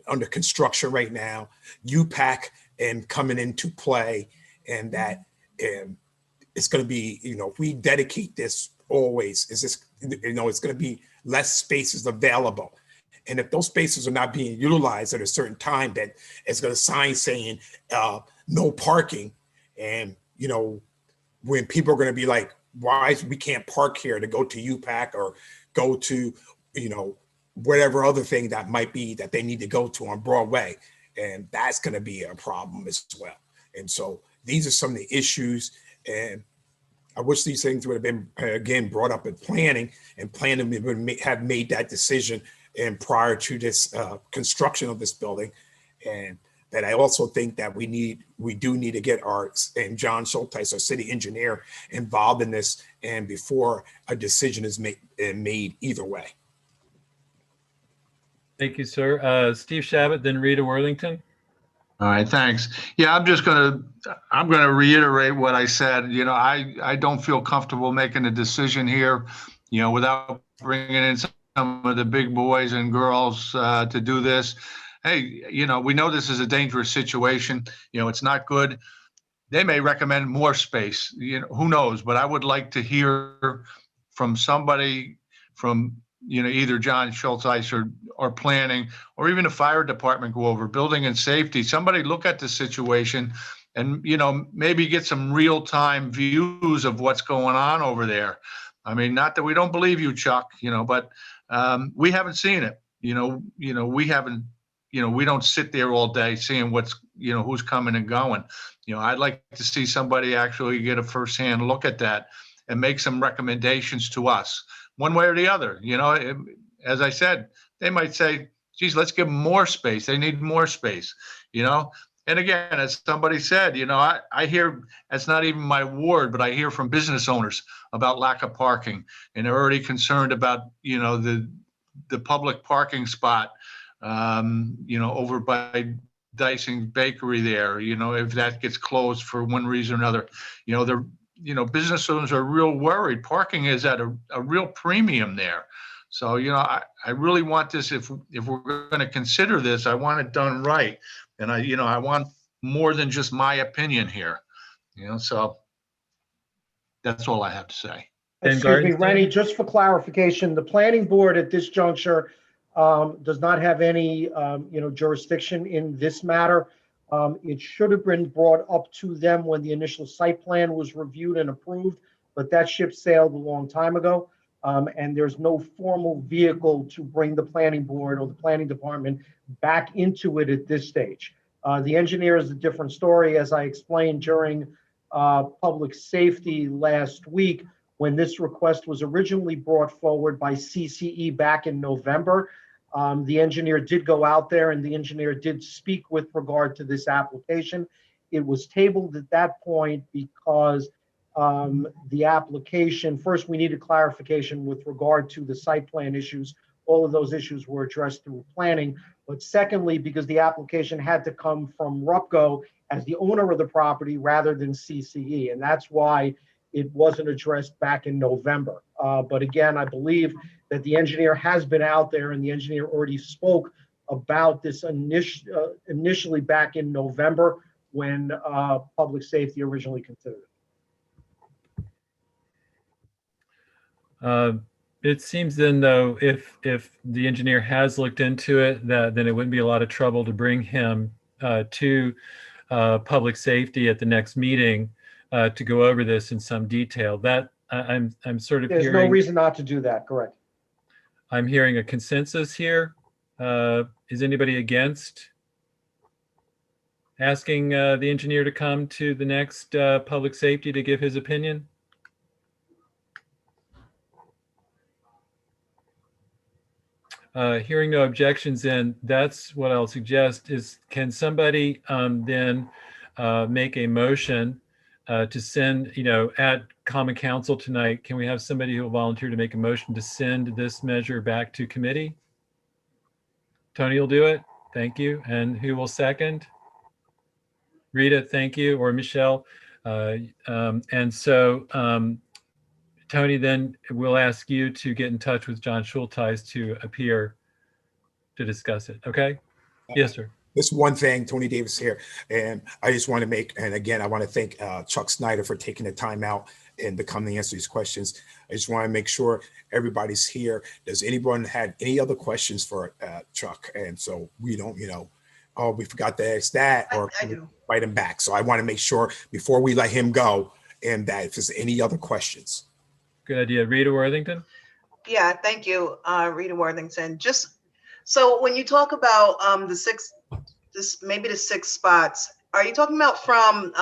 under construction right now, UPAC and coming into play, and that it's going to be, you know, if we dedicate this always, is this, you know, it's going to be less spaces available. And if those spaces are not being utilized at a certain time, that it's going to sign saying no parking. And, you know, when people are going to be like, why we can't park here to go to UPAC or go to, you know, whatever other thing that might be that they need to go to on Broadway. And that's going to be a problem as well. And so these are some of the issues. And I wish these things would have been, again, brought up in planning, and planning would have made that decision and prior to this construction of this building. And that I also think that we do need to get and John Schulteis, our city engineer, involved in this, and before a decision is made either way. Thank you, sir. Steve Shabbat, then Rita Worthington. All right, thanks. Yeah, I'm gonna reiterate what I said. You know, I don't feel comfortable making a decision here, you know, without bringing in some of the big boys and girls to do this. Hey, you know, we know this is a dangerous situation. You know, it's not good. They may recommend more space. You know, who knows? But I would like to hear from somebody from, you know, either John Schulteis or planning, or even the fire department go over, building and safety. Somebody look at the situation and, you know, maybe get some real-time views of what's going on over there. I mean, not that we don't believe you, Chuck, you know, but we haven't seen it. We haven't, you know, we don't sit there all day seeing what's, you know, who's coming and going. You know, I'd like to see somebody actually get a firsthand look at that and make some recommendations to us, one way or the other. You know, as I said, they might say, geez, let's give them more space. They need more space, you know? And again, as somebody said, you know, I hear, it's not even my ward, but I hear from business owners about lack of parking, and they're already concerned about, you know, the public parking spot, you know, over by Dicing Bakery there, you know, if that gets closed for one reason or another, you know, business owners are real worried. Parking is at a real premium there. So, you know, I really want this, if we're going to consider this, I want it done right. And I want more than just my opinion here, you know, so that's all I have to say. Excuse me, Rennie, just for clarification, the planning board at this juncture does not have any, jurisdiction in this matter. It should have been brought up to them when the initial site plan was reviewed and approved, but that ship sailed a long time ago. And there's no formal vehicle to bring the planning board or the planning department back into it at this stage. The engineer is a different story, as I explained during public safety last week, when this request was originally brought forward by CCE back in November. The engineer did go out there, and the engineer did speak with regard to this application. It was tabled at that point because the application. First, we needed clarification with regard to the site plan issues. All of those issues were addressed through planning. But secondly, because the application had to come from RUPCO as the owner of the property rather than CCE. And that's why it wasn't addressed back in November. But again, I believe that the engineer has been out there and the engineer already spoke about this initially back in November when public safety originally considered it. It seems then, though, if the engineer has looked into it, then it wouldn't be a lot of trouble to bring him to public safety at the next meeting to go over this in some detail. That I'm sort of There's hearing. no reason not to do that, correct? I'm hearing a consensus here. Is anybody against asking the engineer to come to the next public safety to give his opinion? Hearing no objections, then that's what I'll suggest is, can somebody then make a motion to send, at Common Council tonight, can we have somebody who will volunteer to make a motion to send this measure back to committee? Tony will do it. Thank you. And who will second? Rita, thank you, or Michelle. And so Tony, then we'll ask you to get in touch with John Schulteis to appear to discuss it. Okay? Yes, sir. This one thing, Tony Davis here, and I just want to make, and again, I want to thank Chuck Snyder for taking the time out and to come to answer these questions. I just want to make sure everybody's here. Does anyone have any other questions for Chuck? And so we don't, oh, we forgot to ask that, or I do. Write him back. So I want to make sure before we let him go, and that if there's any other questions. Good idea. Rita Worthington? Yeah, thank you, Rita Worthington. Just so when you talk about maybe the six spots, are you talking about from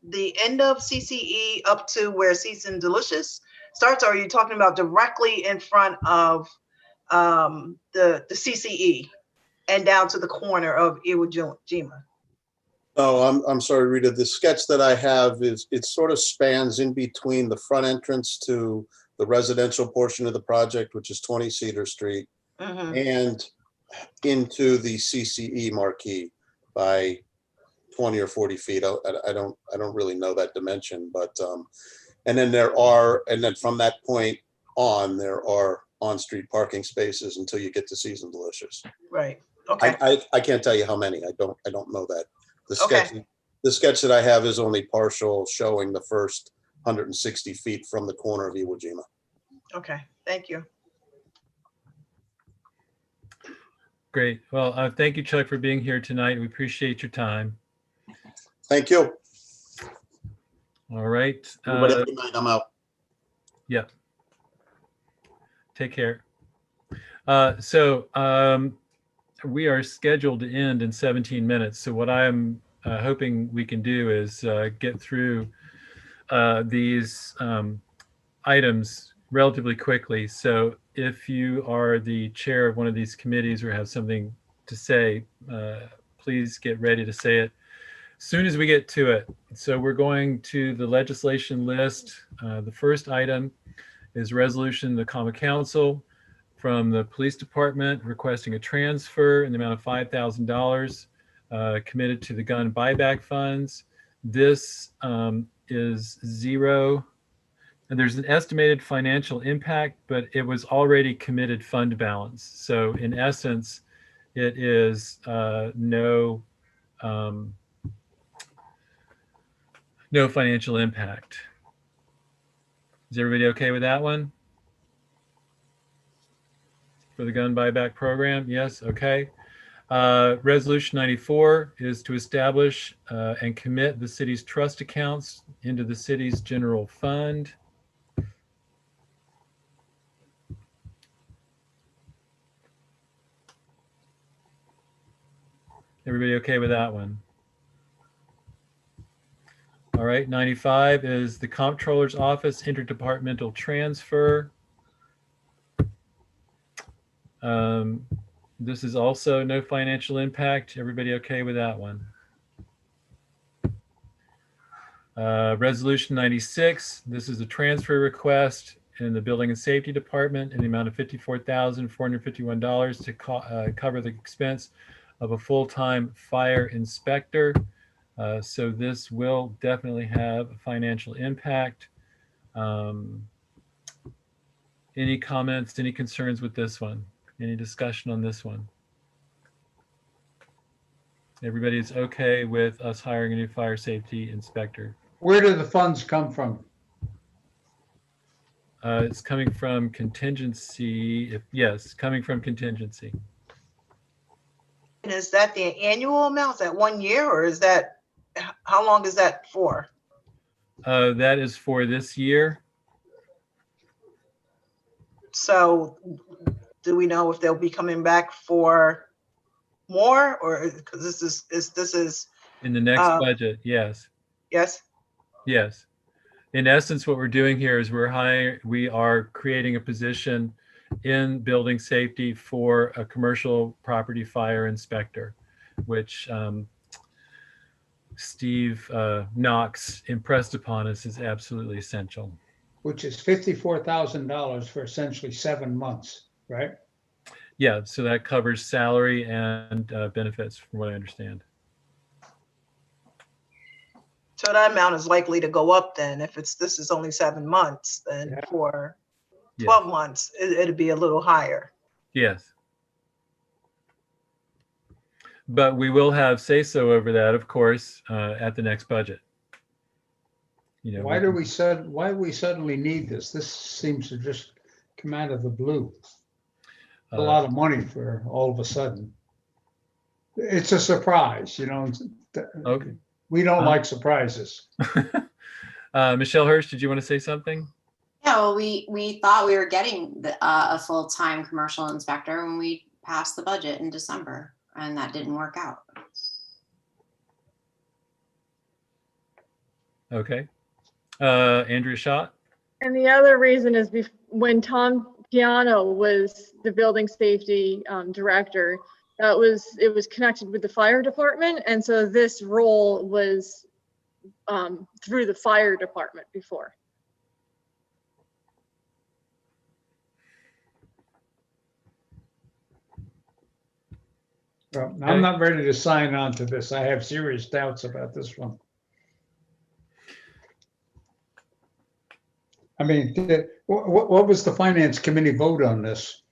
the end of CCE up to where Cease and Delicious starts, or are you talking about directly in front of the CCE and down to the corner of Iwo Jima? Oh, I'm sorry, Rita. The sketch that I have it sort of spans in between the front entrance to the residential portion of the project, which is 20 Cedar Street, and into the CCE marquee by 20 or 40 feet. I don't really know that dimension, but and then from that point on, there are on-street parking spaces until you get to Cease and Delicious. Right. Okay. I can't tell you how many. I don't know that. Okay. The sketch that I have is only partial, showing the first 160 feet from the corner of Iwo Jima. Okay, thank you. Great. Well, thank you, Chuck, for being here tonight. We appreciate your time. Thank you. All right. Everybody have a good night. I'm out. Yeah. Take care. So we are scheduled to end in 17 minutes. So what I'm hoping we can do is get through these items relatively quickly. So if you are the chair of one of these committees or have something to say, please get ready to say it as soon as we get to it. So we're going to the legislation list. The first item is resolution of the Common Council from the police department requesting a transfer in the amount of $5,000 committed to the gun buyback funds. This is zero. And there's an estimated financial impact, but it was already committed fund balance. So in essence, it is no financial impact. Is everybody okay with that one? For the gun buyback program? Yes, okay. Resolution 94 is to establish and commit the city's trust accounts into the city's general fund. Everybody okay with that one? All right, 95 is the Comptroller's Office interdepartmental transfer. This is also no financial impact. Everybody okay with that one? Resolution 96, this is a transfer request in the Building and Safety Department in the amount of $54,451 to cover the expense of a full-time fire inspector. So this will definitely have a financial impact. Any comments, any concerns with this one? Any discussion on this one? Everybody's okay with us hiring a new fire safety inspector? Where do the funds come from? It's coming from contingency. Yes, coming from contingency. And is that the annual amount? Is that 1 year, or is that, how long is that for? That is for this year. So do we know if they'll be coming back for more, or because this is In the next budget, yes. yes? Yes. In essence, what we're doing here is we are creating a position in building safety for a commercial property fire inspector, which Steve Knox impressed upon us is absolutely essential. Which is $54,000 for essentially 7 months, right? Yeah, so that covers salary and benefits, from what I understand. So that amount is likely to go up then. If this is only 7 months, then for 12 months, it'd be a little higher. Yes. But we will have say-so over that, of course, at the next budget. You know, Why do we suddenly need this? This seems to just come out of the blue. A lot of money for all of a sudden. It's a surprise, you know. Okay. We don't like surprises. Michelle Hirsch, did you want to say something? Yeah, well, we thought we were getting a full-time commercial inspector when we passed the budget in December, and that didn't work out. Okay. Andrea Schott? And the other reason is when Tom Piano was the building safety director, it was connected with the fire department, and so this role was through the fire department before. Well, I'm not ready to sign on to this. I have serious doubts about this one. I mean, what was the finance committee vote on this?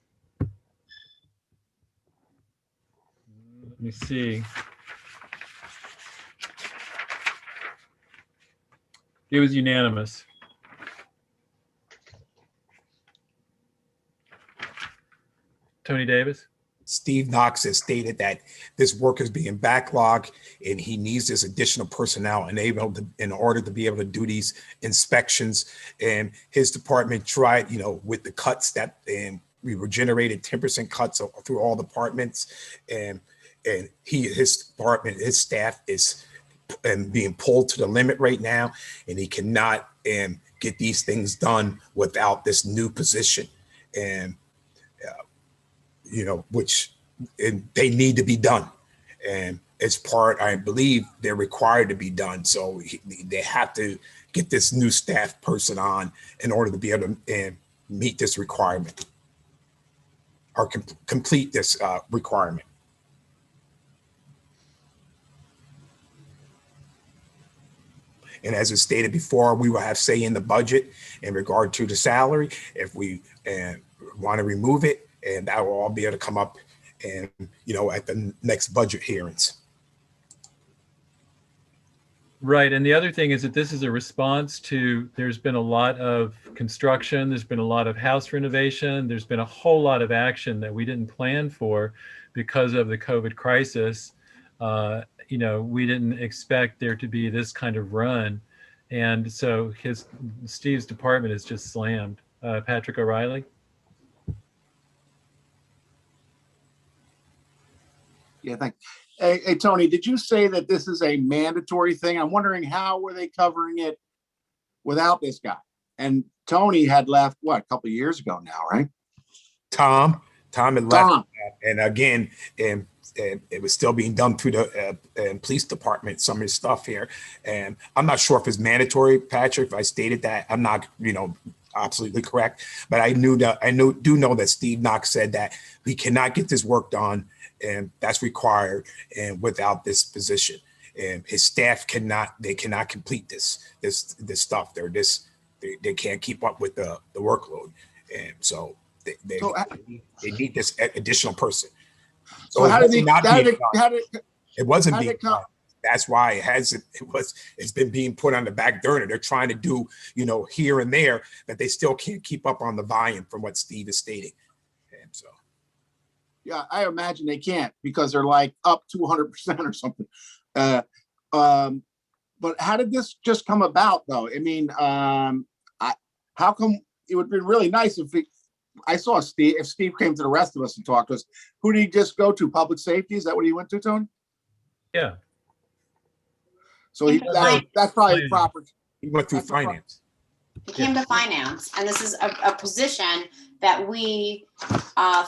Let me see. It was unanimous. Tony Davis? Steve Knox has stated that this work is being backlogged and he needs this additional personnel in order to be able to do these inspections. And his department tried, you know, with the cuts that we were generated 10% cuts through all departments, and his department, his staff is being pulled to the limit right now, and he cannot get these things done without this new position. And you know, which they need to be done. And it's part, I believe they're required to be done. So they have to get this new staff person on in order to be able to meet this requirement or complete this requirement. And as it stated before, we will have say in the budget in regard to the salary if we want to remove it. And that will all be able to come up and, you know, at the next budget hearings. Right. And the other thing is that this is a response to, there's been a lot of construction, there's been a lot of house renovation, there's been a whole lot of action that we didn't plan for because of the COVID crisis. You know, we didn't expect there to be this kind of run. And so Steve's department is just slammed. Patrick O'Reilly? Yeah, thanks. Hey, Tony, did you say that this is a mandatory thing? I'm wondering how were they covering it without this guy? And Tony had left, what, a couple of years ago now, right? Tom had left. And again, it was still being done through the police department, some of his stuff here. And I'm not sure if it's mandatory, Patrick, if I stated that. I'm not, absolutely correct. But I do know that Steve Knox said that we cannot get this work done, and that's required, and without this position. And his staff cannot complete this stuff. They can't keep up with the workload. And so they need this additional person. So how did it wasn't being done. That's why it's been being put on the back burner. They're trying to do, here and there, but they still can't keep up on the volume from what Steve is stating. And so. Yeah, I imagine they can't because they're like up 200% or something. But how did this just come about though? I mean, how come it would be really nice if Steve came to the rest of us and talked to us? Who did he just go to? Public safety? Is that what he went to, Tony? Yeah. So that's probably proper. He went through finance. He came to finance, and this is a position that we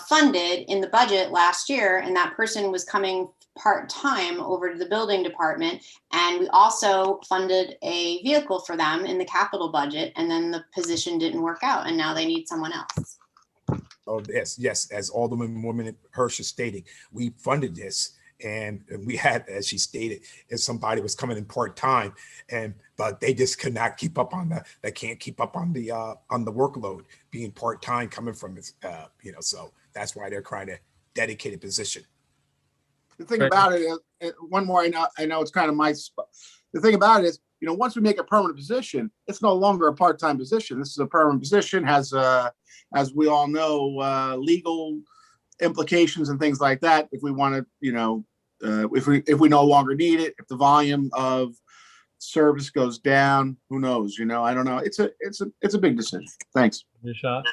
funded in the budget last year, and that person was coming part-time over to the building department, and we also funded a vehicle for them in the capital budget, and then the position didn't work out, and now they need someone else. Oh, yes, as Alderman Hirsch is stating, we funded this. And we had, as she stated, if somebody was coming in part-time, but they just could not keep up on they can't keep up on the workload being part-time coming from so that's why they're trying to dedicate a position. The thing about it is, one more, I know it's kind of my spot. The thing about it is, once we make a permanent position, it's no longer a part-time position. This is a permanent position, has, as we all know, legal implications and things like that. If we want to, if we no longer need it, if the volume of service goes down, who knows? I don't know. It's a big decision. Thanks. Your shot.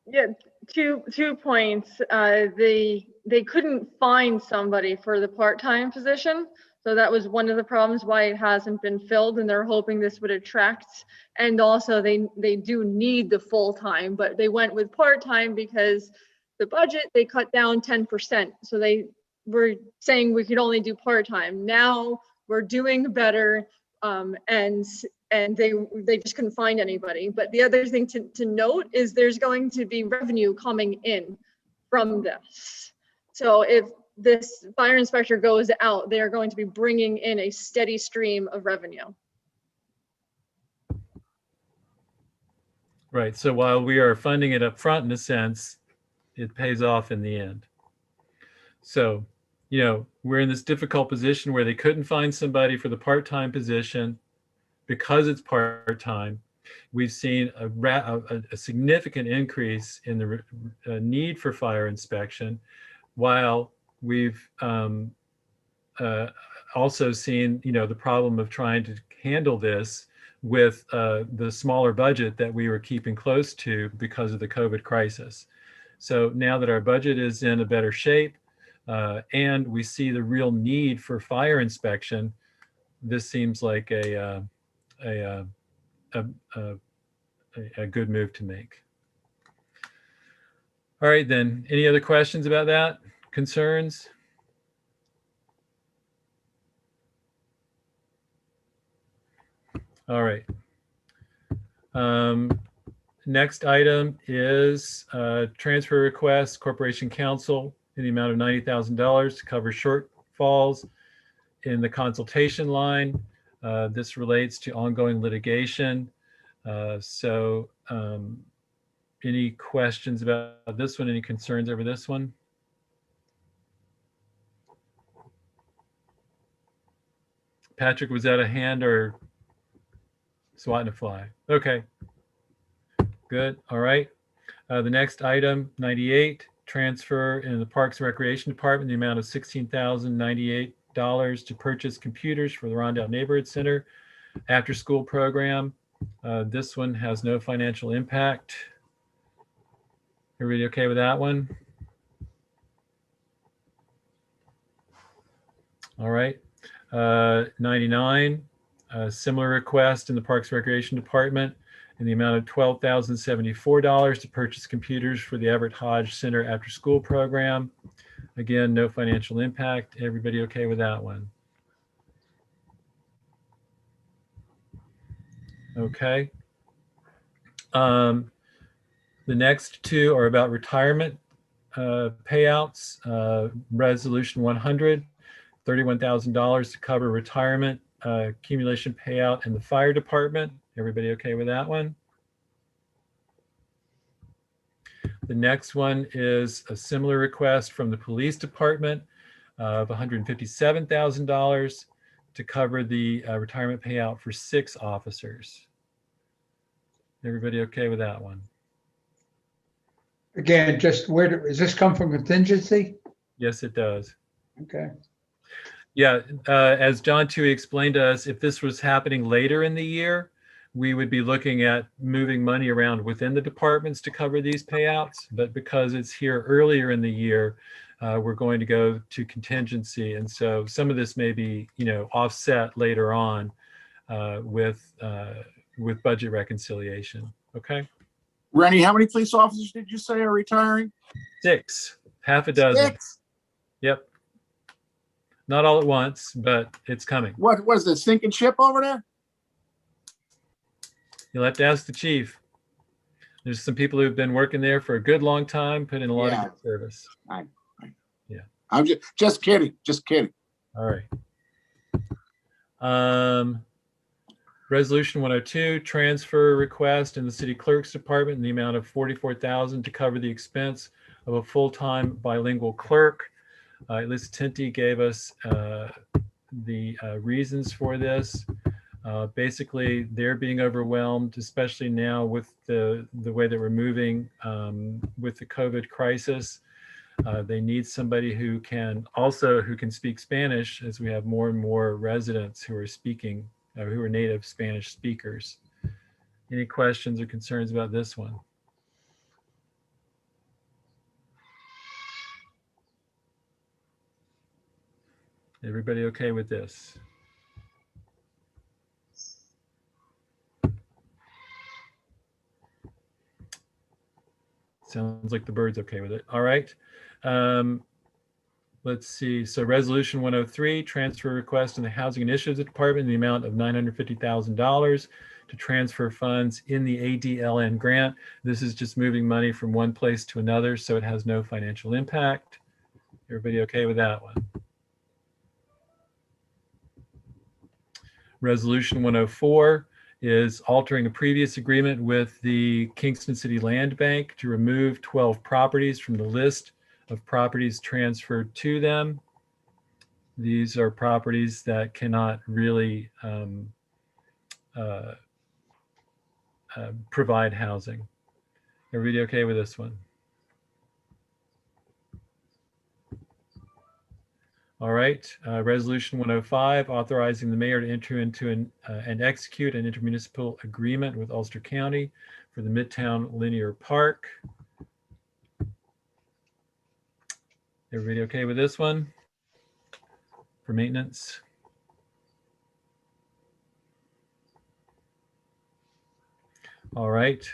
Yeah, two points. They couldn't find somebody for the part-time position. So that was one of the problems why it hasn't been filled, and they're hoping this would attract. And also they do need the full-time, but they went with part-time because the budget, they cut down 10%. So they were saying we could only do part-time. Now we're doing better, and they just couldn't find anybody. But the other thing to note is there's going to be revenue coming in from this. So if this fire inspector goes out, they are going to be bringing in a steady stream of revenue. Right. So while we are funding it up front in a sense, it pays off in the end. So, we're in this difficult position where they couldn't find somebody for the part-time position because it's part-time. We've seen a significant increase in the need for fire inspection, while we've also seen, the problem of trying to handle this with the smaller budget that we were keeping close to because of the COVID crisis. So now that our budget is in a better shape, and we see the real need for fire inspection, this seems like a good move to make. All right, then. Any other questions about that? Concerns? All right. Next item is transfer request, Corporation Counsel in the amount of $90,000 to cover shortfalls in the consultation line. This relates to ongoing litigation. Any questions about this one? Any concerns over this one? Patrick, was that a hand or swatting a fly? Okay. Good. All right. The next item, 98, transfer in the Parks and Recreation Department, the amount of $16,098 to purchase computers for the Rondell Neighborhood Center after school program. This one has no financial impact. Everybody okay with that one? All right. 99, similar request in the Parks and Recreation Department in the amount of $12,074 to purchase computers for the Everett Hodge Center After School Program. Again, no financial impact. Everybody okay with that one? Okay. The next two are about retirement payouts. Resolution 100, $31,000 to cover retirement accumulation payout in the fire department. Everybody okay with that one? The next one is a similar request from the police department of $157,000 to cover the retirement payout for 6 officers. Everybody okay with that one? Again, just does this come from contingency? Yes, it does. Okay. Yeah, as John Toohey explained to us, if this was happening later in the year, we would be looking at moving money around within the departments to cover these payouts. But because it's here earlier in the year, we're going to go to contingency. And so some of this may be, offset later on with budget reconciliation. Okay. Rennie, how many police officers did you say are retiring? 6, half a dozen. 6? Yep. Not all at once, but it's coming. What was the sinking ship over there? You'll have to ask the chief. There's some people who've been working there for a good long time, put in a lot of good service. Yeah. I'm just kidding. Just kidding. All right. Resolution 102, transfer request in the city clerk's department in the amount of $44,000 to cover the expense of a full-time bilingual clerk. Liz Tinty gave us the reasons for this. Basically, they're being overwhelmed, especially now with the way that we're moving with the COVID crisis. They need somebody who can speak Spanish, as we have more and more residents who are speaking, who are native Spanish speakers. Any questions or concerns about this one? Everybody okay with this? Sounds like the bird's okay with it. All right. Let's see. So resolution 103, transfer request in the Housing Initiatives Department in the amount of $950,000 to transfer funds in the ADLN grant. This is just moving money from one place to another, so it has no financial impact. Everybody okay with that one? Resolution 104 is altering a previous agreement with the Kingston City Land Bank to remove 12 properties from the list of properties transferred to them. These are properties that cannot really provide housing. Everybody okay with this one? All right, resolution 105, authorizing the mayor to enter into and execute an intermunicipal agreement with Ulster County for the Midtown Linear Park. Everybody okay with this one for maintenance? All right,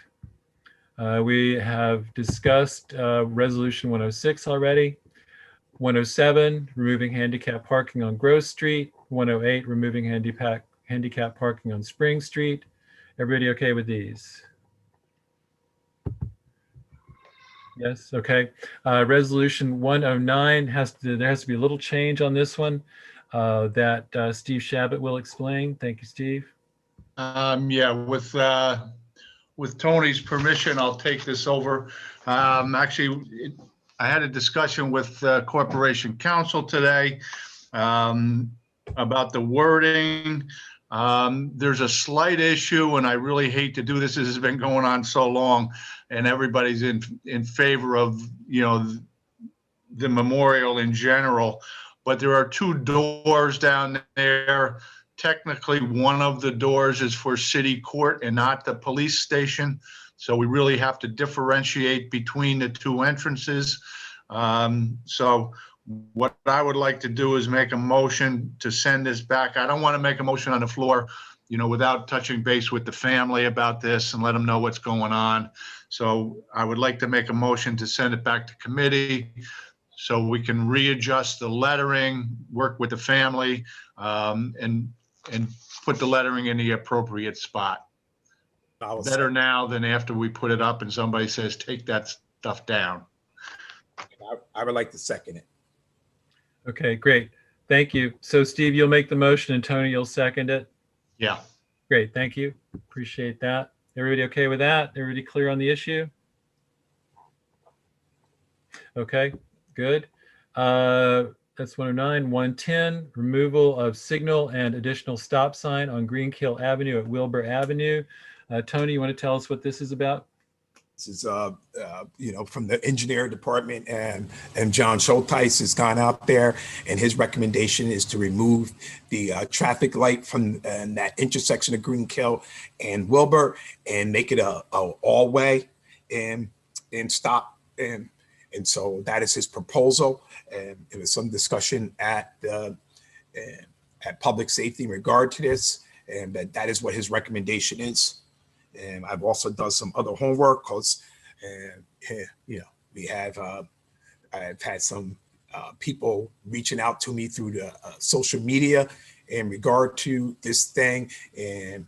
we have discussed resolution 106 already. 107, removing handicap parking on Grove Street. 108, removing handicap parking on Spring Street. Everybody okay with these? Yes, okay. Resolution 109 there has to be a little change on this one that Steve Shabbat will explain. Thank you, Steve. Yeah, with Tony's permission, I'll take this over. Actually, I had a discussion with Corporation Counsel today about the wording. There's a slight issue, and I really hate to do this. This has been going on so long, and everybody's in favor of, the memorial in general. But there are 2 doors down there. Technically, one of the doors is for city court and not the police station. So we really have to differentiate between the 2 entrances. So what I would like to do is make a motion to send this back. I don't want to make a motion on the floor without touching base with the family about this and let them know what's going on. So I would like to make a motion to send it back to committee so we can readjust the lettering, work with the family, and put the lettering in the appropriate spot. Better now than after we put it up and somebody says, take that stuff down. I would like to second it. Okay, great. Thank you. So Steve, you'll make the motion and Tony, you'll second it. Yeah. Great, thank you. Appreciate that. Everybody okay with that? Everybody clear on the issue? Okay, good. That's 109. 110, removal of signal and additional stop sign on Greenkill Avenue at Wilbur Avenue. Tony, you want to tell us what this is about? This is, from the engineer department, and John Schulteis has gone out there, and his recommendation is to remove the traffic light from that intersection of Greenkill and Wilbur and make it a all way and stop. And so that is his proposal. And there was some discussion at public safety in regard to this, and that is what his recommendation is. And I've also done some other homework because, we have, I've had some people reaching out to me through the social media in regard to this thing, and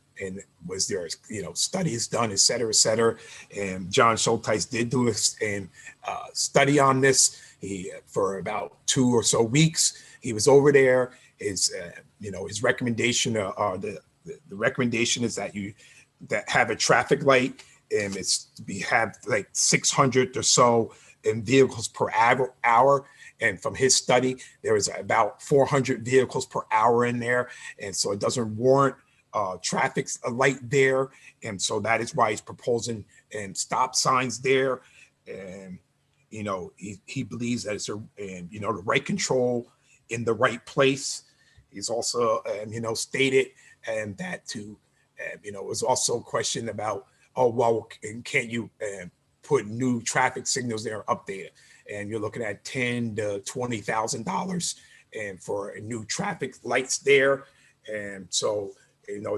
was there, studies done, et cetera, et cetera. And John Schulteis did do a study on this. For about 2 or so weeks, he was over there. His recommendation, the recommendation is that that have a traffic light, and we have like 600 or so in vehicles per hour. And from his study, there is about 400 vehicles per hour in there. And so it doesn't warrant traffic light there. And so that is why he's proposing and stop signs there. And, he believes that it's the right control in the right place. He's also, stated and that it was also a question about, can't you put new traffic signals there updated? And you're looking at $10,000 to $20,000 and for new traffic lights there. And so,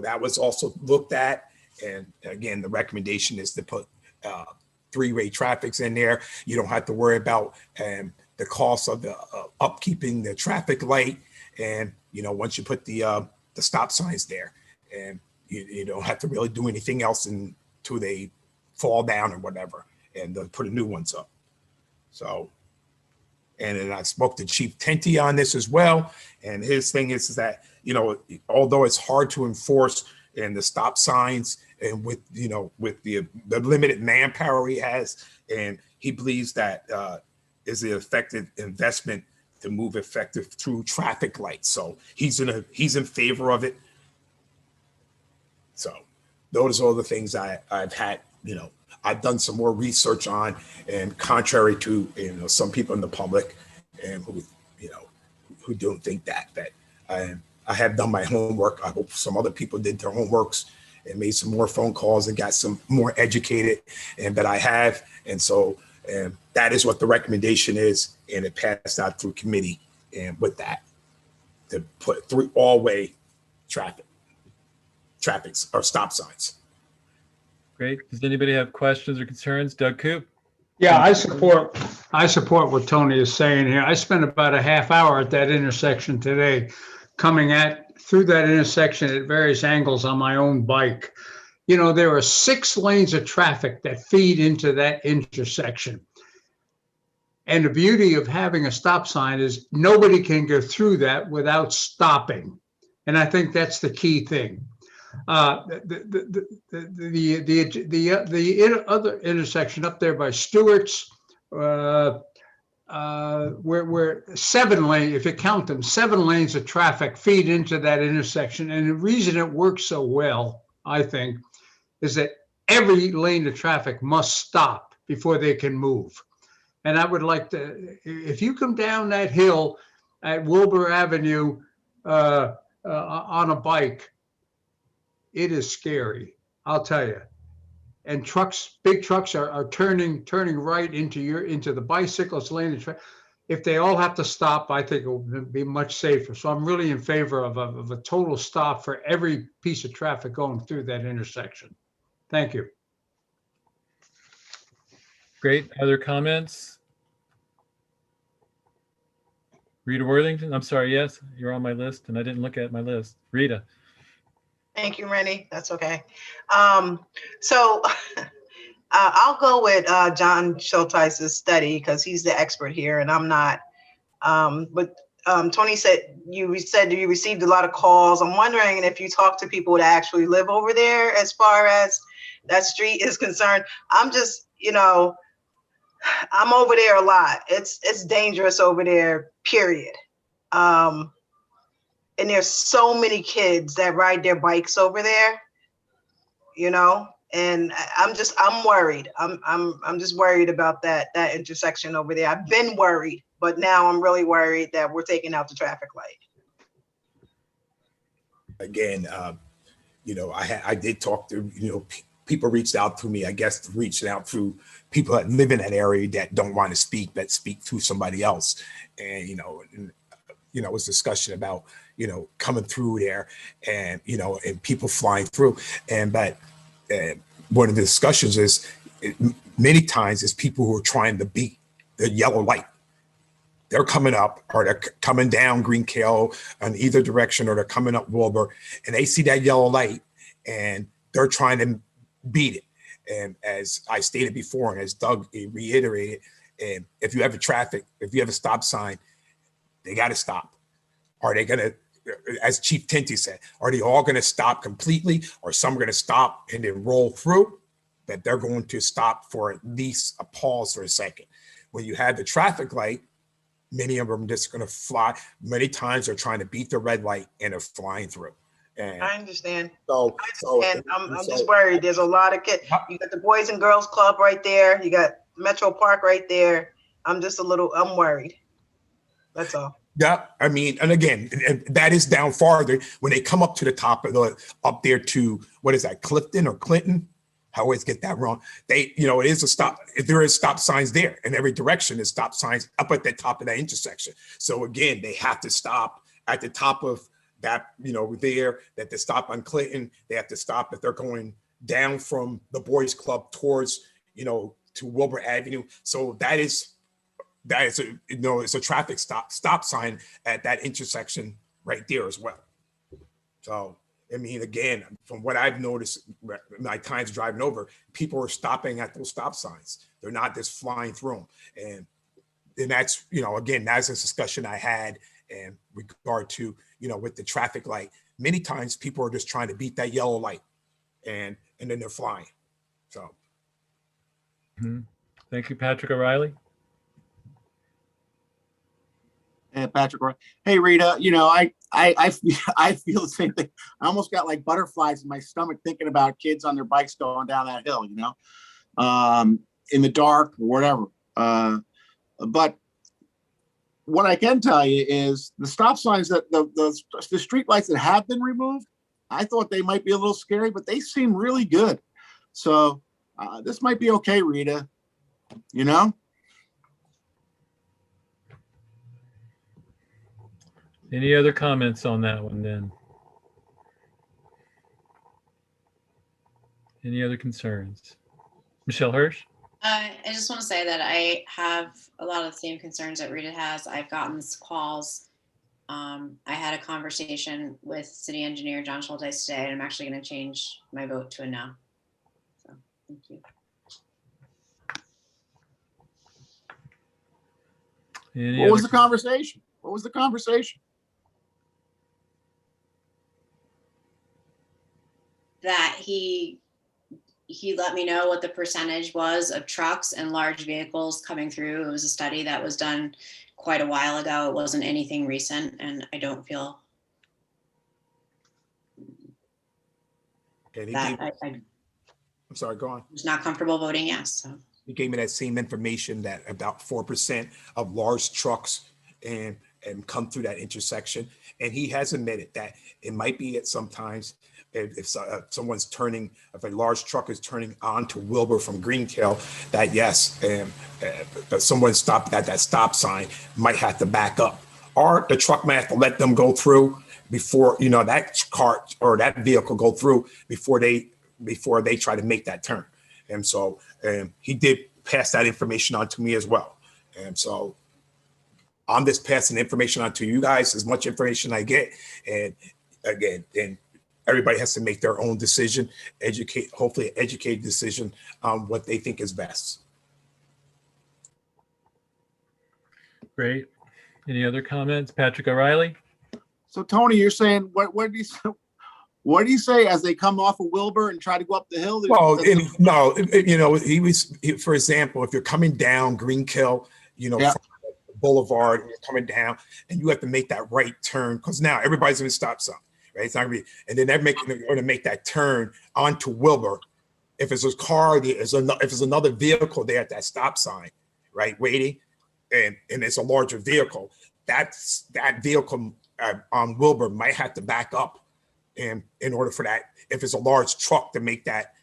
that was also looked at. And again, the recommendation is to put 3-way traffics in there. You don't have to worry about the cost of the upkeeping the traffic light. And, once you put the stop signs there, and you don't have to really do anything else until they fall down or whatever, and they'll put new ones up. So, and then I spoke to Chief Tenty on this as well. And his thing is that, although it's hard to enforce and the stop signs and with the limited manpower he has, and he believes that is the effective investment to move effective through traffic lights. So he's in favor of it. So those are all the things I've had, I've done some more research on, and contrary to, some people in the public and who don't think that I have done my homework. I hope some other people did their homeworks and made some more phone calls and got some more educated, and that I have. And so that is what the recommendation is. And it passed out through committee, and with that, to put 3 all-way traffic or stop signs. Great. Does anybody have questions or concerns? Doug Coop? Yeah, I support what Tony is saying here. I spent about a half hour at that intersection today, coming through that intersection at various angles on my own bike. There are 6 lanes of traffic that feed into that intersection. And the beauty of having a stop sign is nobody can go through that without stopping. And I think that's the key thing. The other intersection up there by Stewart's, where 7 lanes, if you count them, 7 lanes of traffic feed into that intersection. And the reason it works so well, I think, is that every lane of traffic must stop before they can move. And I would like to, if you come down that hill at Wilbur Avenue on a bike, it is scary, I'll tell you. And big trucks are turning right into the bicyclist lane. if they all have to stop, I think it will be much safer. So I'm really in favor of a total stop for every piece of traffic going through that intersection. Thank you. Great. Other comments? Rita Worthington, I'm sorry, yes, you're on my list and I didn't look at my list. Rita. Thank you, Rennie. That's okay. So I'll go with John Schulteis's study because he's the expert here and I'm not. But Tony said you received a lot of calls. I'm wondering if you talk to people that actually live over there as far as that street is concerned. I'm just, I'm over there a lot. It's dangerous over there, period. And there's so many kids that ride their bikes over there, and I'm worried. I'm just worried about that intersection over there. I've been worried, but now I'm really worried that we're taking out the traffic light. Again, I did talk to, people reached out to me, I guess reaching out through people that live in that area that don't want to speak, but speak through somebody else. And, it was discussion about, coming through there and, and people flying through. But one of the discussions is many times is people who are trying to beat the yellow light. They're coming up or they're coming down Greenkill on either direction, or they're coming up Wilbur and they see that yellow light and they're trying to beat it. And as I stated before, and as Doug reiterated, and if you have a stop sign, they got to stop. Are they going to, as Chief Tinty said, are they all going to stop completely, or some are going to stop and then roll through? That they're going to stop for at least a pause for a second. When you have the traffic light, many of them just going to fly. Many times they're trying to beat the red light and they're flying through. And I understand. So I'm just worried. There's a lot of kids. You got the Boys and Girls Club right there. You got Metro Park right there. I'm worried. That's all. Yeah, I mean, and again, that is down farther when they come up to the top of up there to, what is that, Clifton or Clinton? I always get that wrong. It is a stop. There is stop signs there in every direction. There's stop signs up at the top of that intersection. So again, they have to stop at the top of that, there, that they stop on Clinton. They have to stop if they're going down from the Boys Club towards, to Wilbur Avenue. So it's a traffic stop sign at that intersection right there as well. So, I mean, again, from what I've noticed, my times driving over, people are stopping at those stop signs. They're not just flying through them. And that's, again, that's a discussion I had in regard to, with the traffic light. Many times people are just trying to beat that yellow light and then they're flying. So. Thank you, Patrick O'Reilly. Hey, Patrick. Hey, Rita. I feel the same thing. I almost got like butterflies in my stomach thinking about kids on their bikes going down that hill. In the dark or whatever. But what I can tell you is the stop signs that the street lights that have been removed, I thought they might be a little scary, but they seem really good. So this might be okay, Rita. Any other comments on that one then? Any other concerns? Michelle Hirsch? I just want to say that I have a lot of the same concerns that Rita has. I've gotten calls. I had a conversation with City Engineer John Schulteis today, and I'm actually going to change my vote to a no. So, thank you. What was the conversation? What was the conversation? That he let me know what the percentage was of trucks and large vehicles coming through. It was a study that was done quite a while ago. It wasn't anything recent, and I don't feel that I'm sorry, go on. was not comfortable voting yes. So. He gave me that same information that about 4% of large trucks and and come through that intersection. And he has admitted that it might be at sometimes if someone's turning, if a large truck is turning onto Wilbur from Greenkill, that yes, but someone stopped at that stop sign might have to back up, or the truck might have to let them go through before, you know, that car or that vehicle go through before they try to make that turn. And so he did pass that information on to me as well. And so I'm just passing information on to you guys, as much information I get. And again, and everybody has to make their own decision, hopefully educated decision on what they think is best. Great. Any other comments? Patrick O'Reilly? So Tony, you're saying, what do you say as they come off of Wilbur and try to go up the hill? Well, no, you know, for example, if you're coming down Greenkill, you know, Yeah. from the boulevard, and you're coming down, and you have to make that right turn, because now everybody's going to stop sign, right? It's not going to be, and then they're going to make that turn onto Wilbur. If it's a car, if there's another vehicle there at that stop sign, right, waiting, and it's a larger vehicle, that vehicle on Wilbur might have to back up. And in order for that, if it's a large truck to make that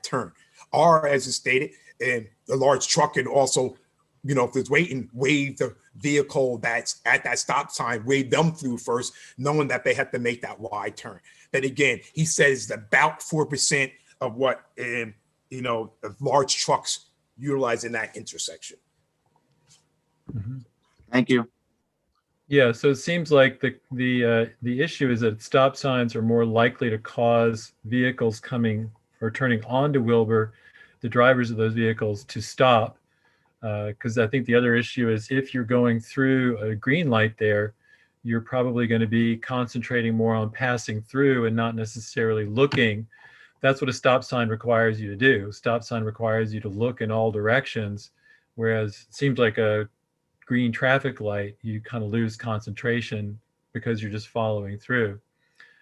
turn, or as it's stated, and the large truck can also, you know, if it's waiting, wave the vehicle that's at that stop sign, wave them through first, knowing that they have to make that wide turn. But again, he says about 4% of what, you know, of large trucks utilize in that intersection. Mm-hmm. Thank you. Yeah, so it seems like the issue is that stop signs are more likely to cause vehicles coming or turning onto Wilbur, the drivers of those vehicles, to stop. Because I think the other issue is if you're going through a green light there, you're probably going to be concentrating more on passing through and not necessarily looking. That's what a stop sign requires you to do. Stop sign requires you to look in all directions, whereas it seems like a green traffic light, you kind of lose concentration because you're just following through.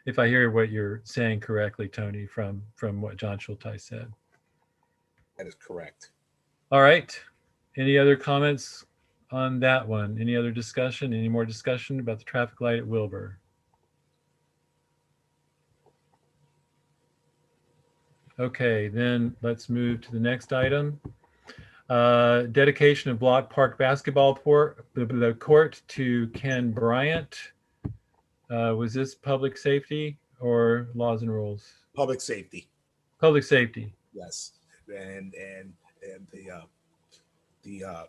If I hear what you're saying correctly, Tony, from what John Schulteis said. That is correct. All right. Any other comments on that one? Any other discussion? Any more discussion about the traffic light at Wilbur? Okay, then let's move to the next item. Dedication of Block Park basketball court to Ken Bryant. Was this public safety or laws and rules? Public safety. Public safety. Yes, and the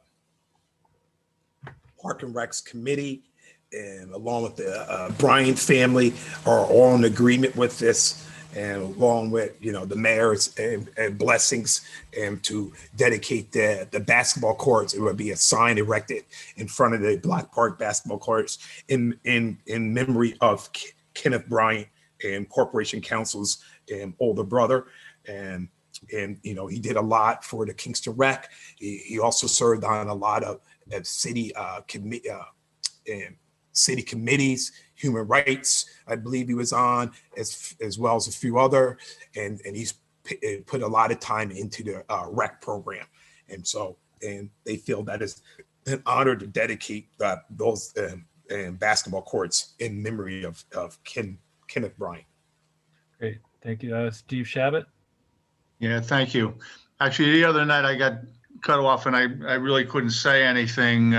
Park and Recs committee, and along with the Bryant family, are all in agreement with this. And along with, you know, the mayor's and blessings, and to dedicate the basketball courts, it would be a sign erected in front of the Block Park basketball courts in memory of Kenneth Bryant and Corporation Council's older brother. And you know, he did a lot for the Kingston Rec. He also served on a lot of city city committees, human rights, I believe he was on, as well as a few other, and he's put a lot of time into the rec program. And so, and they feel that is an honor to dedicate those basketball courts in memory of Kenneth Bryant. Great, thank you. Steve Shabbat? Yeah, thank you. Actually, the other night I got cut off and I really couldn't say anything.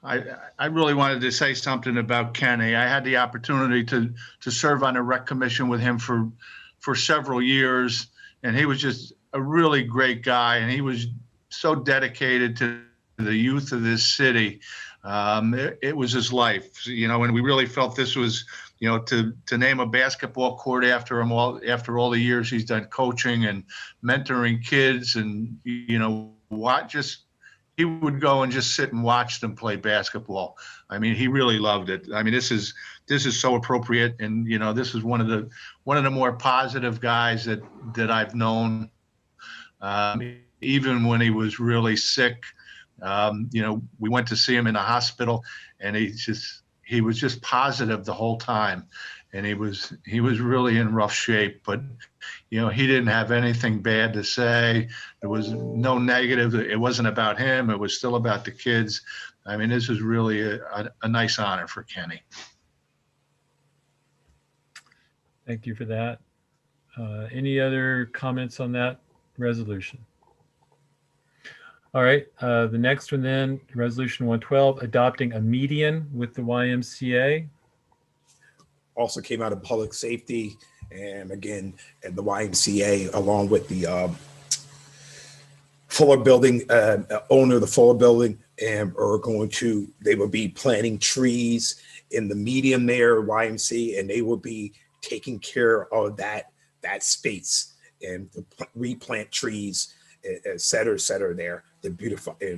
I really wanted to say something about Kenny. I had the opportunity to serve on a rec commission with him for several years, and he was just a really great guy, and he was so dedicated to the youth of this city. It was his life, you know, and we really felt this was, you know, to name a basketball court after him after all the years he's done coaching and mentoring kids, and, you know, he would go and just sit and watch them play basketball. I mean, he really loved it. I mean, this is so appropriate, and, you know, this is one of the more positive guys that I've known. Even when he was really sick, you know, we went to see him in the hospital, and he was just positive the whole time, and he was really in rough shape. But, you know, he didn't have anything bad to say. There was no negative. It wasn't about him. It was still about the kids. I mean, this is really a nice honor for Kenny. Thank you for that. Any other comments on that resolution? All right, the next one then, Resolution 112, adopting a median with the YMCA. Also came out of public safety, and again, and the YMCA, along with the Fuller Building, owner of the Fuller Building, and they will be planting trees in the median there, YMCA, and they will be taking care of that space and replant trees, et cetera there, the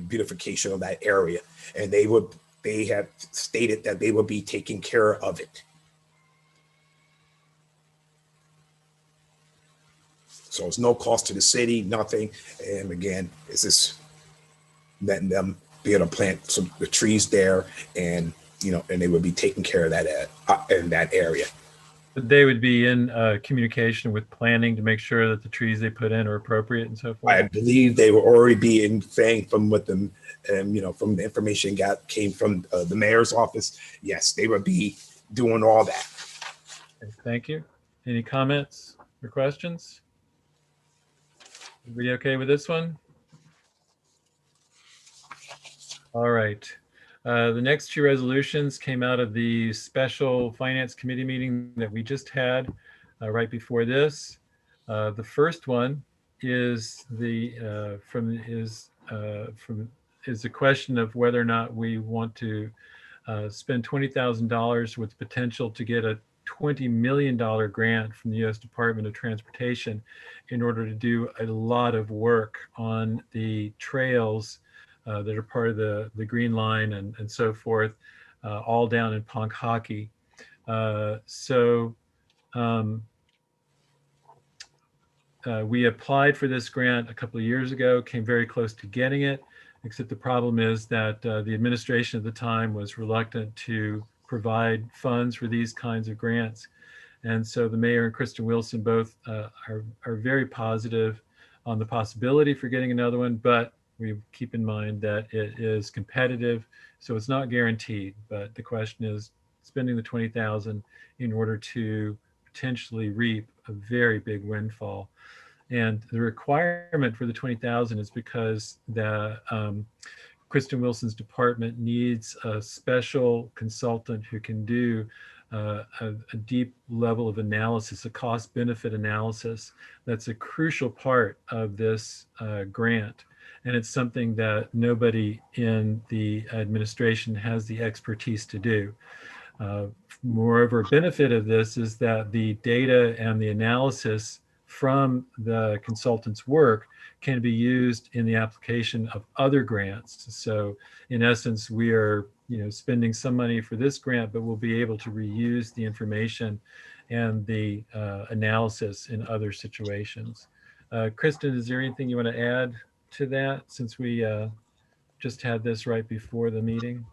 beautification of that area. And they have stated that they will be taking care of it. So it's no cost to the city, nothing. And again, it's just letting them be able to plant the trees there, and and they would be taking care of that in that area. But they would be in communication with planning to make sure that the trees they put in are appropriate and so forth. I believe they will already be saying from what them, from the information came from the mayor's office. Yes, they would be doing all that. Okay, thank you. Any comments or questions? Everybody okay with this one? All right. The next two resolutions came out of the special finance committee meeting that we just had right before this. The first one is the question of whether or not we want to spend $20,000 with potential to get a $20 million grant from the U.S. Department of Transportation in order to do a lot of work on the trails that are part of the Green Line and so forth, all down in Ponkhockey. We applied for this grant a couple of years ago, came very close to getting it, except the problem is that the administration at the time was reluctant to provide funds for these kinds of grants. And so the mayor and Kristen Wilson both are very positive on the possibility for getting another one, but we keep in mind that it is competitive, so it's not guaranteed. But the question is spending the $20,000 in order to potentially reap a very big windfall. And the requirement for the $20,000 is because Kristen Wilson's department needs a special consultant who can do a deep level of analysis, a cost-benefit analysis. That's a crucial part of this grant. And it's something that nobody in the administration has the expertise to do. Moreover, a benefit of this is that the data and the analysis from the consultant's work can be used in the application of other grants. So in essence, we are spending some money for this grant, but we'll be able to reuse the information and the analysis in other situations. Kristen, is there anything you want to add to that, since we just had this right before the meeting?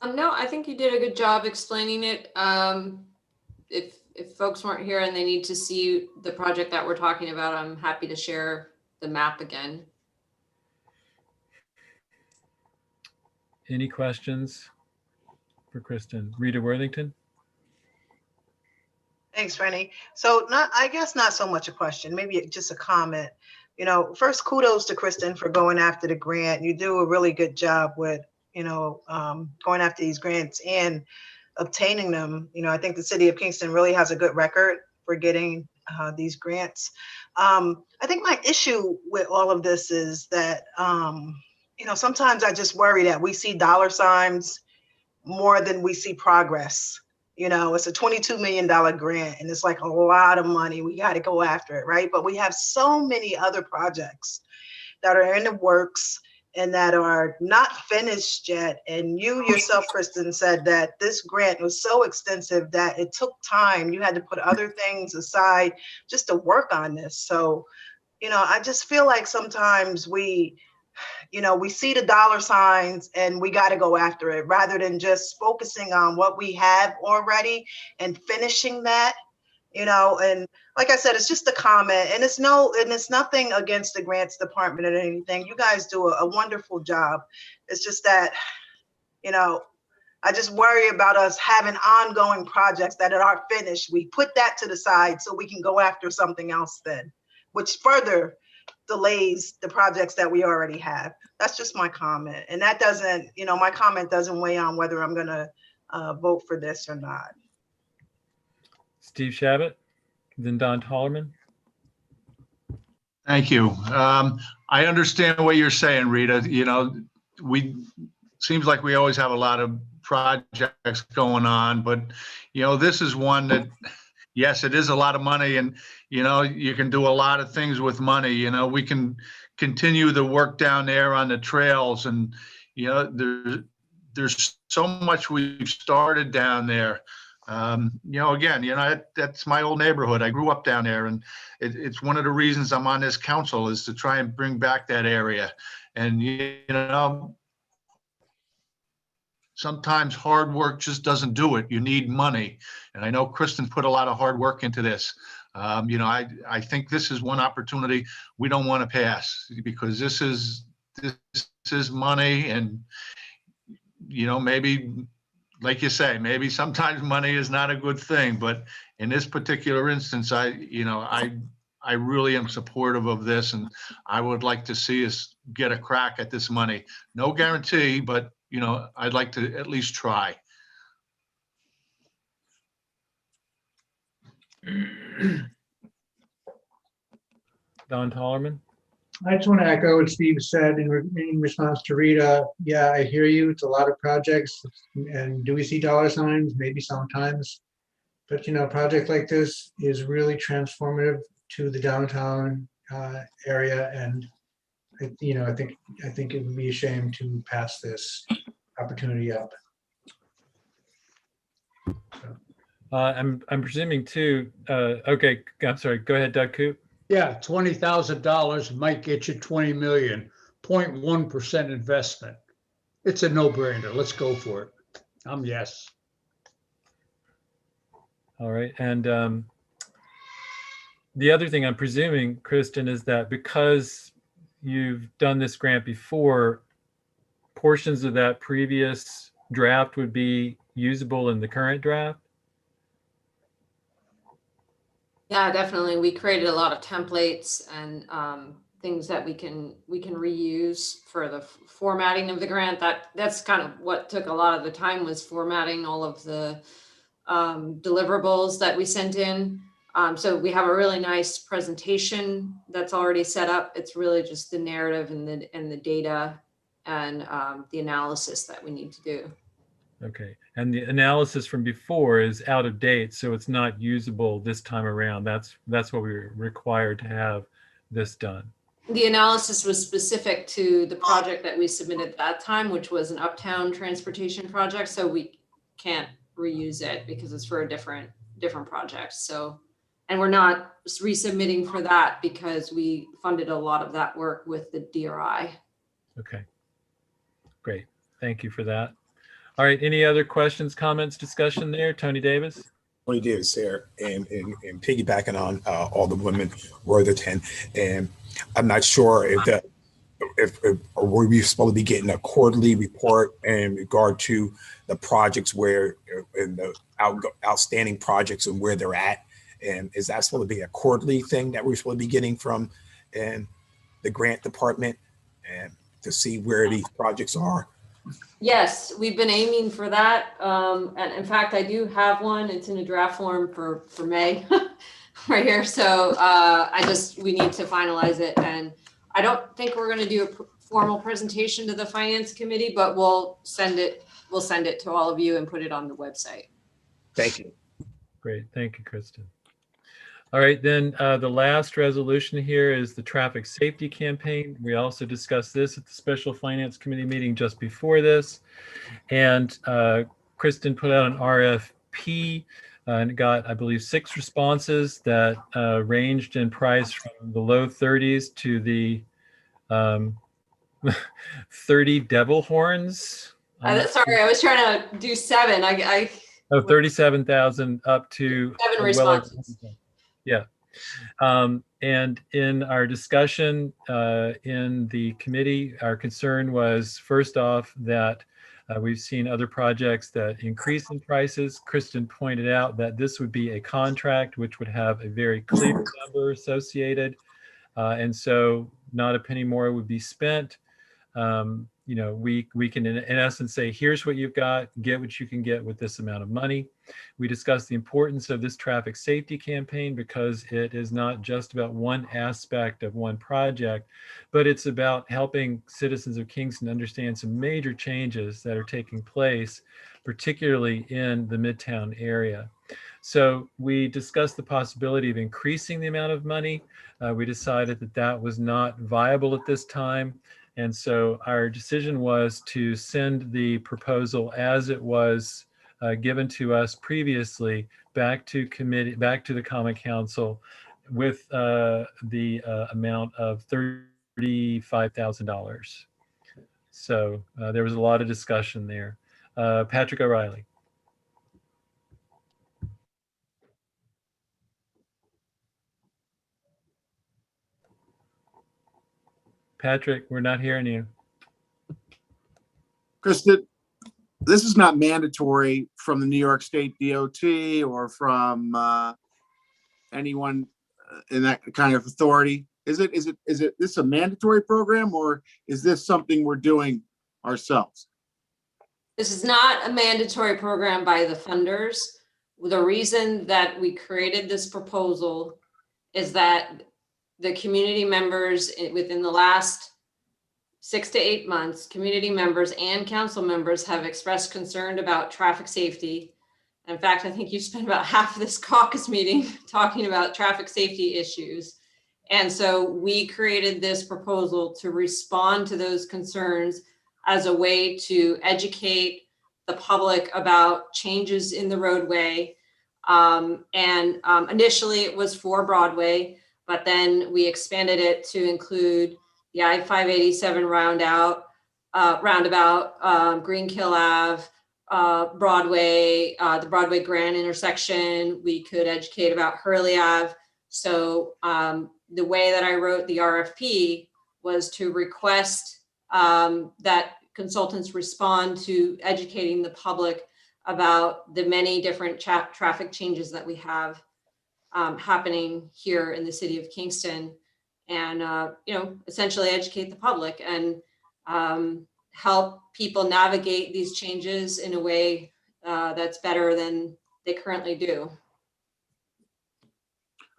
No, I think you did a good job explaining it. If folks weren't here and they need to see the project that we're talking about, I'm happy to share the map again. Any questions for Kristen? Rita Worthington? Thanks, Rennie. So I guess not so much a question, maybe just a comment. First, kudos to Kristen for going after the grant. You do a really good job with, going after these grants and obtaining them. I think the city of Kingston really has a good record for getting these grants. I think my issue with all of this is that, sometimes I just worry that we see dollar signs more than we see progress. It's a $22 million grant and it's like a lot of money. We got to go after it, right? But we have so many other projects that are in the works and that are not finished yet. And you yourself, Kristen, said that this grant was so extensive that it took time. You had to put other things aside just to work on this. So, I just feel like sometimes we see the dollar signs and we got to go after it rather than just focusing on what we have already and finishing that. you know, and like I said, it's just a comment, and it's nothing against the grants department or anything. You guys do a wonderful job. It's just that, you know, I just worry about us having ongoing projects that aren't finished. We put that to the side so we can go after something else then, which further delays the projects that we already have. That's just my comment. And that doesn't, you know, my comment doesn't weigh on whether I'm gonna vote for this or not. Steve Shabbat, then Don Tollerman. Thank you. I understand what you're saying, Rita. You know, seems like we always have a lot of projects going on, but you know, this is one that, yes, it is a lot of money, and you know, you can do a lot of things with money. You know, we can continue the work down there on the trails, and you know, there's so much we've started down there. You know, again, you know, that's my old neighborhood. I grew up down there, and it's one of the reasons I'm on this council, is to try and bring back that area. And you know, sometimes hard work just doesn't do it. You need money. And I know Kristen put a lot of hard work into this. You know, I think this is one opportunity we don't want to pass, because this is money, and you know, maybe, like you say, maybe sometimes money is not a good thing, but in this particular instance, I really am supportive of this, and I would like to see us get a crack at this money. No guarantee, but you know, I'd like to at least try. Don Tollerman. I just want to echo what Steve said in response to Rita. Yeah, I hear you. It's a lot of projects. And do we see dollar signs? Maybe sometimes. But, you know, a project like this is really transformative to the downtown area. And, you know, I think it would be a shame to pass this opportunity up. So. I'm presuming too. Okay, I'm sorry. Go ahead, Doug Coop. Yeah, $20,000 might get you 20 million, 0.1% investment. It's a no-brainer. Let's go for it. Yes. All right, and the other thing I'm presuming, Kristen, is that because you've done this grant before, portions of that previous draft would be usable in the current draft. Yeah, definitely. We created a lot of templates and things that we can reuse for the formatting of the grant. That's kind of what took a lot of the time, was formatting all of the deliverables that we sent in. So we have a really nice presentation that's already set up. It's really just the narrative and the data and the analysis that we need to do. Okay, and the analysis from before is out of date, so it's not usable this time around. That's what we were required to have this done. The analysis was specific to the project that we submitted at that time, which was an uptown transportation project. So we can't reuse it because it's for a different project. So, and we're not resubmitting for that because we funded a lot of that work with the DRI. Okay, great. Thank you for that. All right, any other questions, comments, discussion there? Tony Davis? Tony Davis here, and piggybacking on all the women Worthington, and I'm not sure if were we supposed to be getting a quarterly report in regard to the projects where, in the outstanding projects and where they're at, and is that supposed to be a quarterly thing that we're supposed to be getting from the grant department, and to see where these projects are? Yes, we've been aiming for that. And in fact, I do have one. It's in a draft form for May right here. So we need to finalize it. And I don't think we're going to do a formal presentation to the finance committee, but we'll send it to all of you and put it on the website. Thank you. Great. Thank you, Kristen. All right, then the last resolution here is the traffic safety campaign. We also discussed this at the special finance committee meeting just before this. And Kristen put out an RFP and it got, I believe, 6 responses that ranged in price from the low 30s to the 30 devil horns. Sorry, I was trying to do 7. Oh, 37,000 up to. 7 well, responses. Yeah. And in our discussion in the committee, our concern was first off that we've seen other projects that increase in prices. Kristen pointed out that this would be a contract which would have a very clear number associated. And so not a penny more would be spent. You know, we can in essence say, here's what you've got, get what you can get with this amount of money. We discussed the importance of this traffic safety campaign because it is not just about one aspect of one project, but it's about helping citizens of Kingston understand some major changes that are taking place, particularly in the Midtown area. So we discussed the possibility of increasing the amount of money. We decided that that was not viable at this time. And so our decision was to send the proposal as it was given to us previously back to committee, back to the Common Council with the amount of $35,000. So there was a lot of discussion there. Patrick O'Reilly. Patrick, we're not hearing you. Kristen, this is not mandatory from the New York State DOT or from anyone in that kind of authority. Is this a mandatory program, or is this something we're doing ourselves? This is not a mandatory program by the funders. The reason that we created this proposal is that the community members within the last 6 to 8 months, community members and council members have expressed concern about traffic safety. In fact, I think you spent about half of this caucus meeting talking about traffic safety issues. And so we created this proposal to respond to those concerns as a way to educate the public about changes in the roadway. Initially it was for Broadway, but then we expanded it to include the I-587 roundabout, Greenkill Ave, Broadway, the Broadway Grand intersection. We could educate about Hurley Ave. So the way that I wrote the RFP was to request that consultants respond to educating the public about the many different traffic changes that we have happening here in the city of Kingston, and essentially educate the public and help people navigate these changes in a way that's better than they currently do.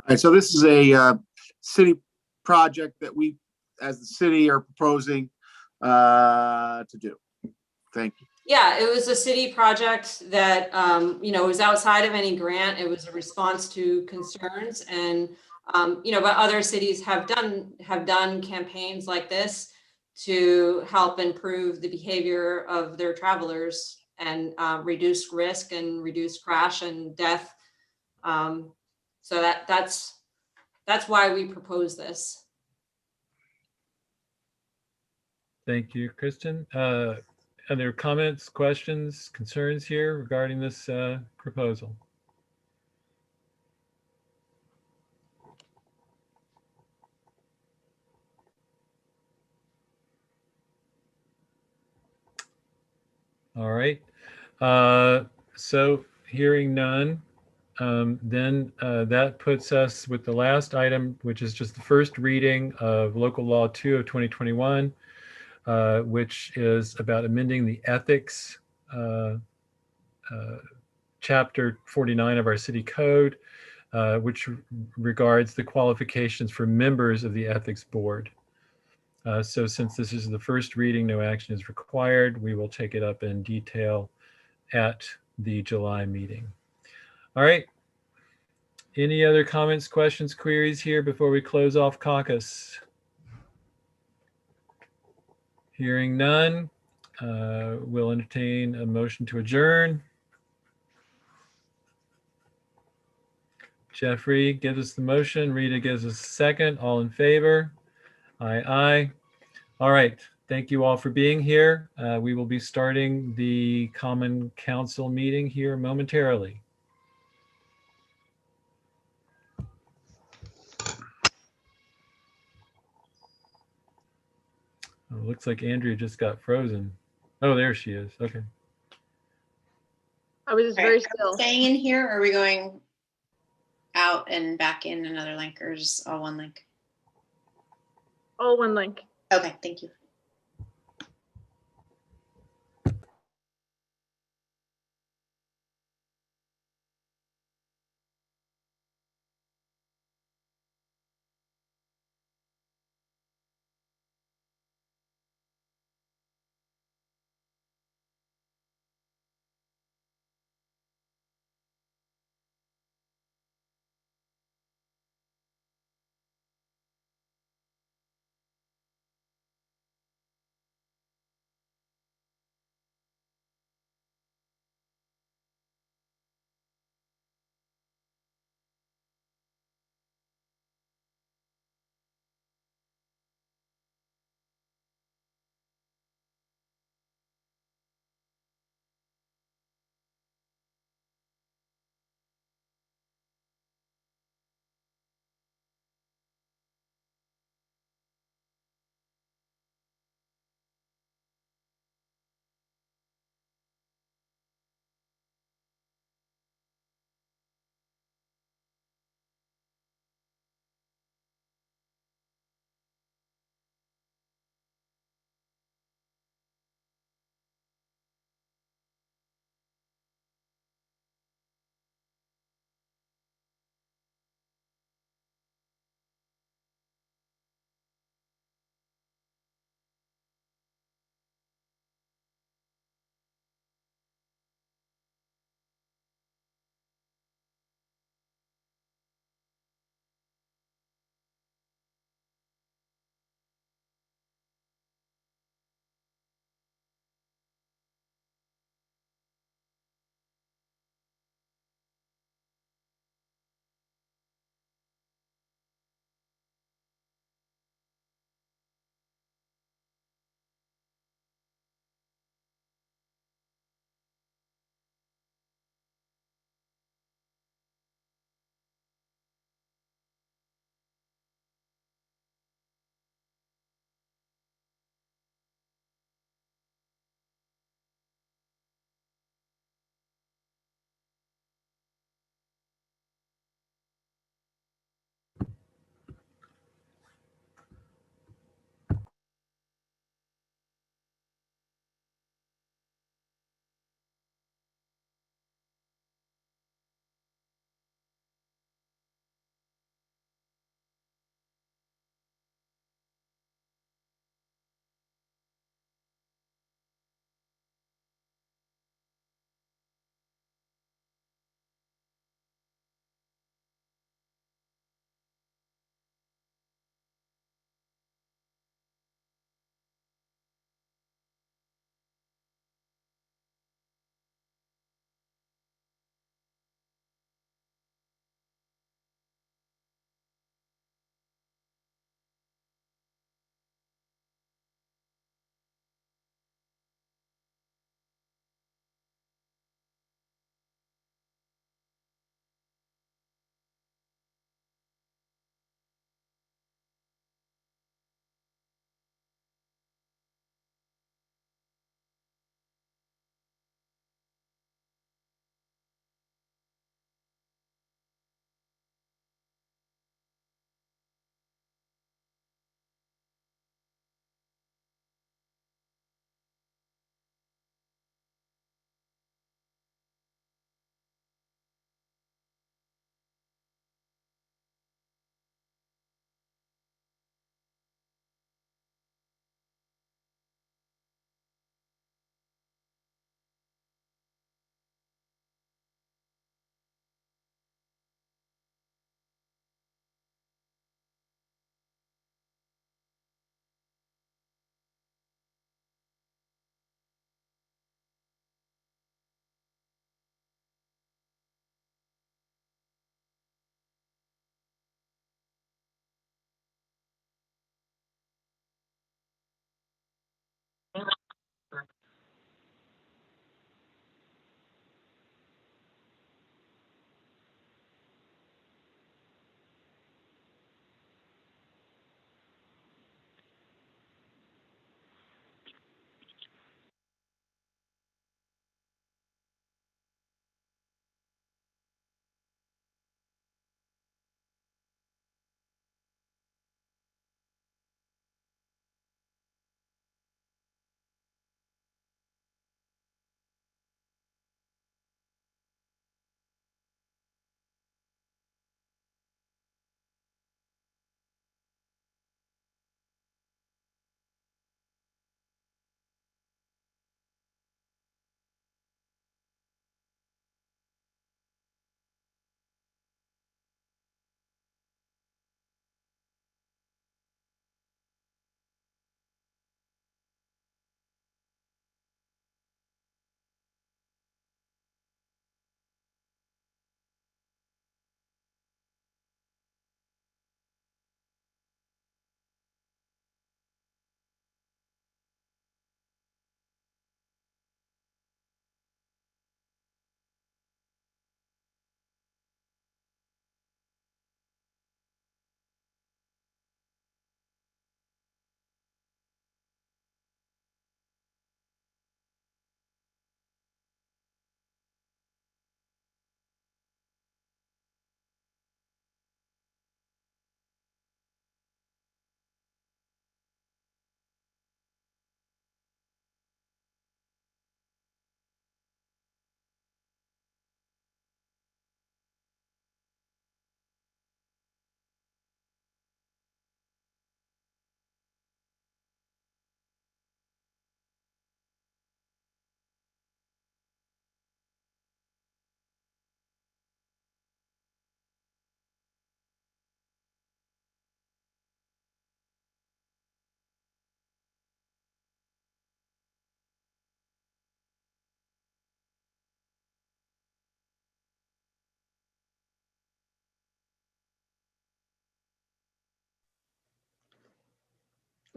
All right, so this is a city project that we, as the city, are proposing to do. Thank you. Yeah, it was a city project that was outside of any grant. It was a response to concerns, and but other cities have done campaigns like this to help improve the behavior of their travelers and reduce risk and reduce crash and death. So that's why we propose this. Thank you, Kristen. Are there comments, questions, concerns here regarding this proposal? All right. So hearing none, then that puts us with the last item, which is just the first reading of Local Law 2 of 2021, which is about amending the ethics chapter 49 of our city code, which regards the qualifications for members of the ethics board. So since this is the first reading, no action is required. We will take it up in detail at the July meeting. All right. Any other comments, questions, queries here before we close off caucus? Hearing none, we'll entertain a motion to adjourn. Jeffrey gives us the motion. Rita gives us a second. All in favor? Aye, aye. All right. Thank you all for being here. We will be starting the Common Council meeting here momentarily. Oh, looks like Andrea just got frozen. Oh, there she is. Okay. I was just All very right, are we still. staying in here or are we going out and back in another link or just all one link? All one link. Okay, thank you.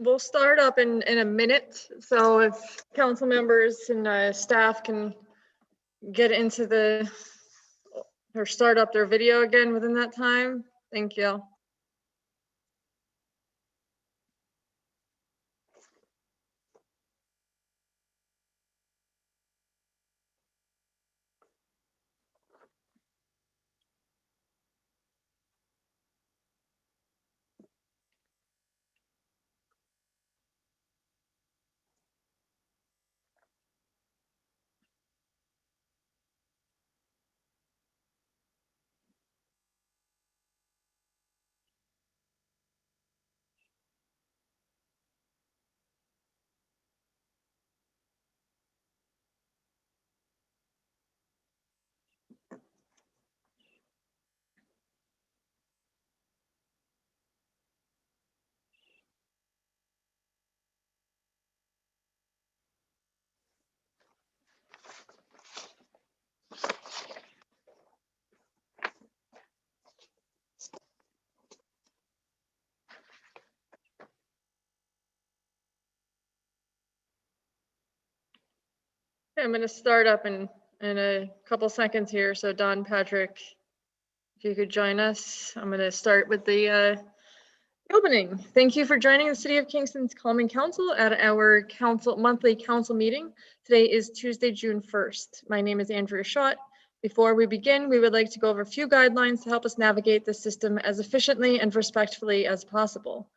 We'll start up in a minute. So if council members and staff can get into or start up their video again within that time. Thank you. Okay, I'm going to start up in a couple seconds here. So Don, Patrick, if you could join us. I'm going to start with the opening. Thank you for joining the City of Kingston's Common Council at our monthly council meeting. Today is Tuesday, June 1st. My name is Andrea Schott. Before we begin, we would like to go over a few guidelines to help us navigate the system as efficiently and respectfully as possible.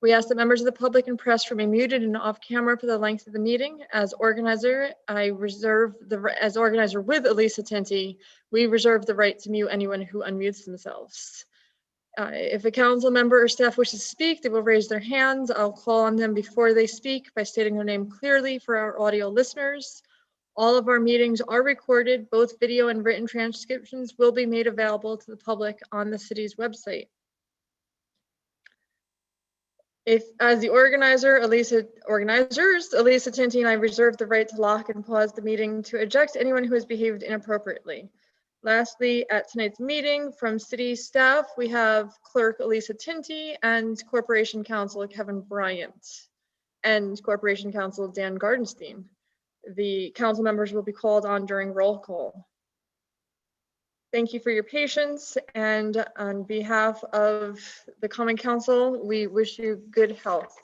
We ask that members of the public and press remain muted and off camera for the length of the meeting. As organizer, as organizer with Elisa Tinti, we reserve the right to mute anyone who unmutes themselves. If a council member or staff wishes to speak, they will raise their hands. I'll call on them before they speak by stating their name clearly for our audio listeners. All of our meetings are recorded. Both video and written transcriptions will be made available to the public on the city's website. As the organizers, Elisa Tinti and I reserve the right to lock and pause the meeting to eject anyone who has behaved inappropriately. Lastly, at tonight's meeting from city staff, we have Clerk Elisa Tinti and Corporation Counsel Kevin Bryant and Corporation Counsel Dan Gardenstein. The council members will be called on during roll call. Thank you for your patience, and on behalf of the Common Council, we wish you good health.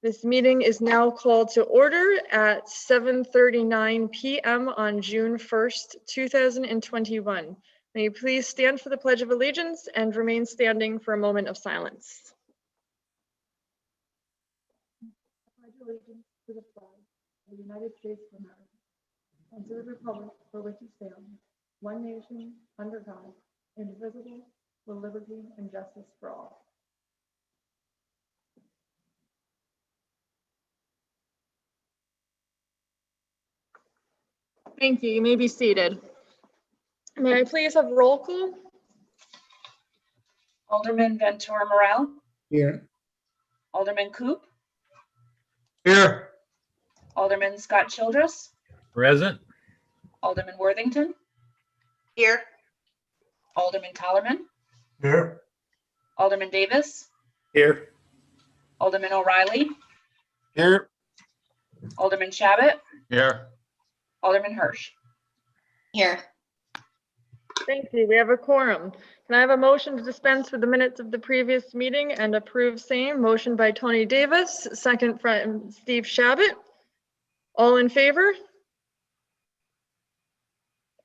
This meeting is now called to order at 7:39 p.m. on June 1st, 2021. May you please stand for the Pledge of Allegiance and remain standing for a moment of silence. I pledge allegiance to the flag of the United States of America and to the republic for which it stands, one nation, under God, indivisible, with liberty and justice for all. Thank you. You may be seated. May I please have roll call? Alderman Ventura Morel, Here. Alderman Coop, Here. Alderman Scott Childress, Present. Alderman Worthington, Here. Alderman Collerman, Here. Alderman Davis, Here. Alderman O'Reilly, Here. Alderman Shabbat, Here. Alderman Hirsch. Here. Thank you. We have a quorum. Can I have a motion to dispense with the minutes of the previous meeting and approve same? Motion by Tony Davis, second from Steve Shabbat. All in favor?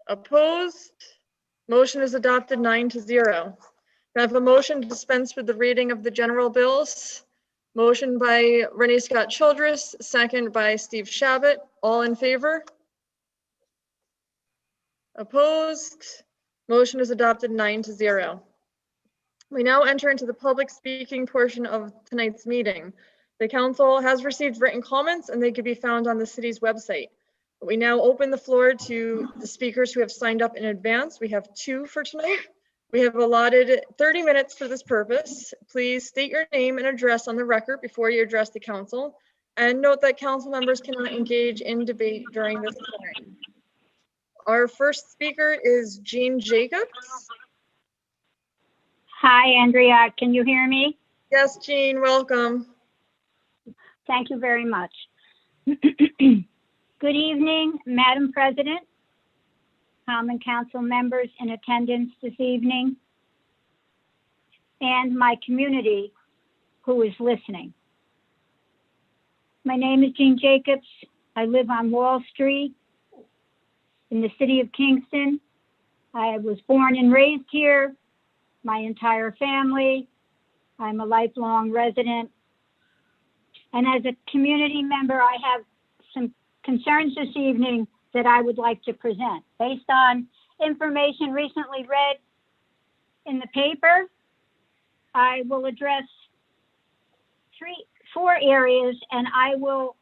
Opposed? Motion is adopted 9-0. Can I have a motion to dispense with the reading of the general bills? Motion by Renee Scott Childress, second by Steve Shabbat. All in favor? Opposed? Motion is adopted 9-0. We now enter into the public speaking portion of tonight's meeting. The council has received written comments and they can be found on the city's website. We now open the floor to the speakers who have signed up in advance. We have 2 for tonight. We have allotted 30 minutes for this purpose. Please state your name and address on the record before you address the council. And note that council members cannot engage in debate during this time. Our first speaker is Jean Jacobs. Hi, Andrea. Can you hear me? Yes, Jean, welcome. Thank you very much. Good evening, Madam President, Common Council members in attendance this evening, and my community who is listening. My name is Jean Jacobs. I live on Wall Street in the city of Kingston. I was born and raised here, my entire family. I'm a lifelong resident. And as a community member, I have some concerns this evening that I would like to present. Based on information recently read in the paper, I will address four areas, and I will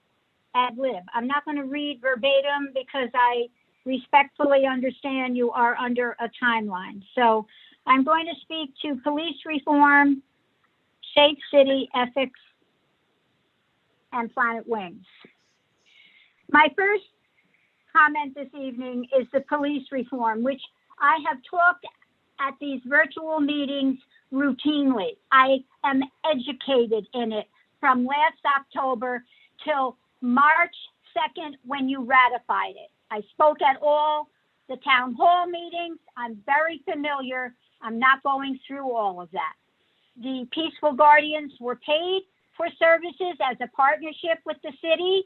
ad lib. I'm not going to read verbatim because I respectfully understand you are under a timeline. So I'm going to speak to police reform, safe city ethics, and Planet Wings. My first comment this evening is the police reform, which I have talked at these virtual meetings routinely. I am educated in it from last October till March 2nd when you ratified it. I spoke at all the town hall meetings. I'm very familiar. I'm not going through all of that. The Peaceful Guardians were paid for services as a partnership with the city,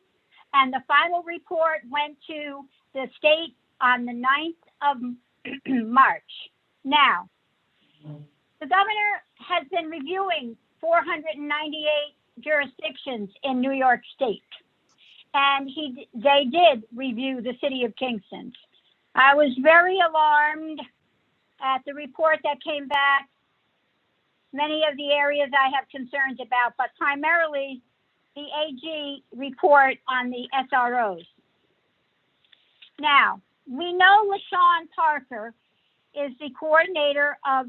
and the final report went to the state on the 9th of March. Now, the governor has been reviewing 498 jurisdictions in New York State, and they did review the city of Kingston. I was very alarmed at the report that came back. Many of the areas I have concerns about, but primarily the AG report on the SROs. Now, we know LaShawn Parker is the coordinator of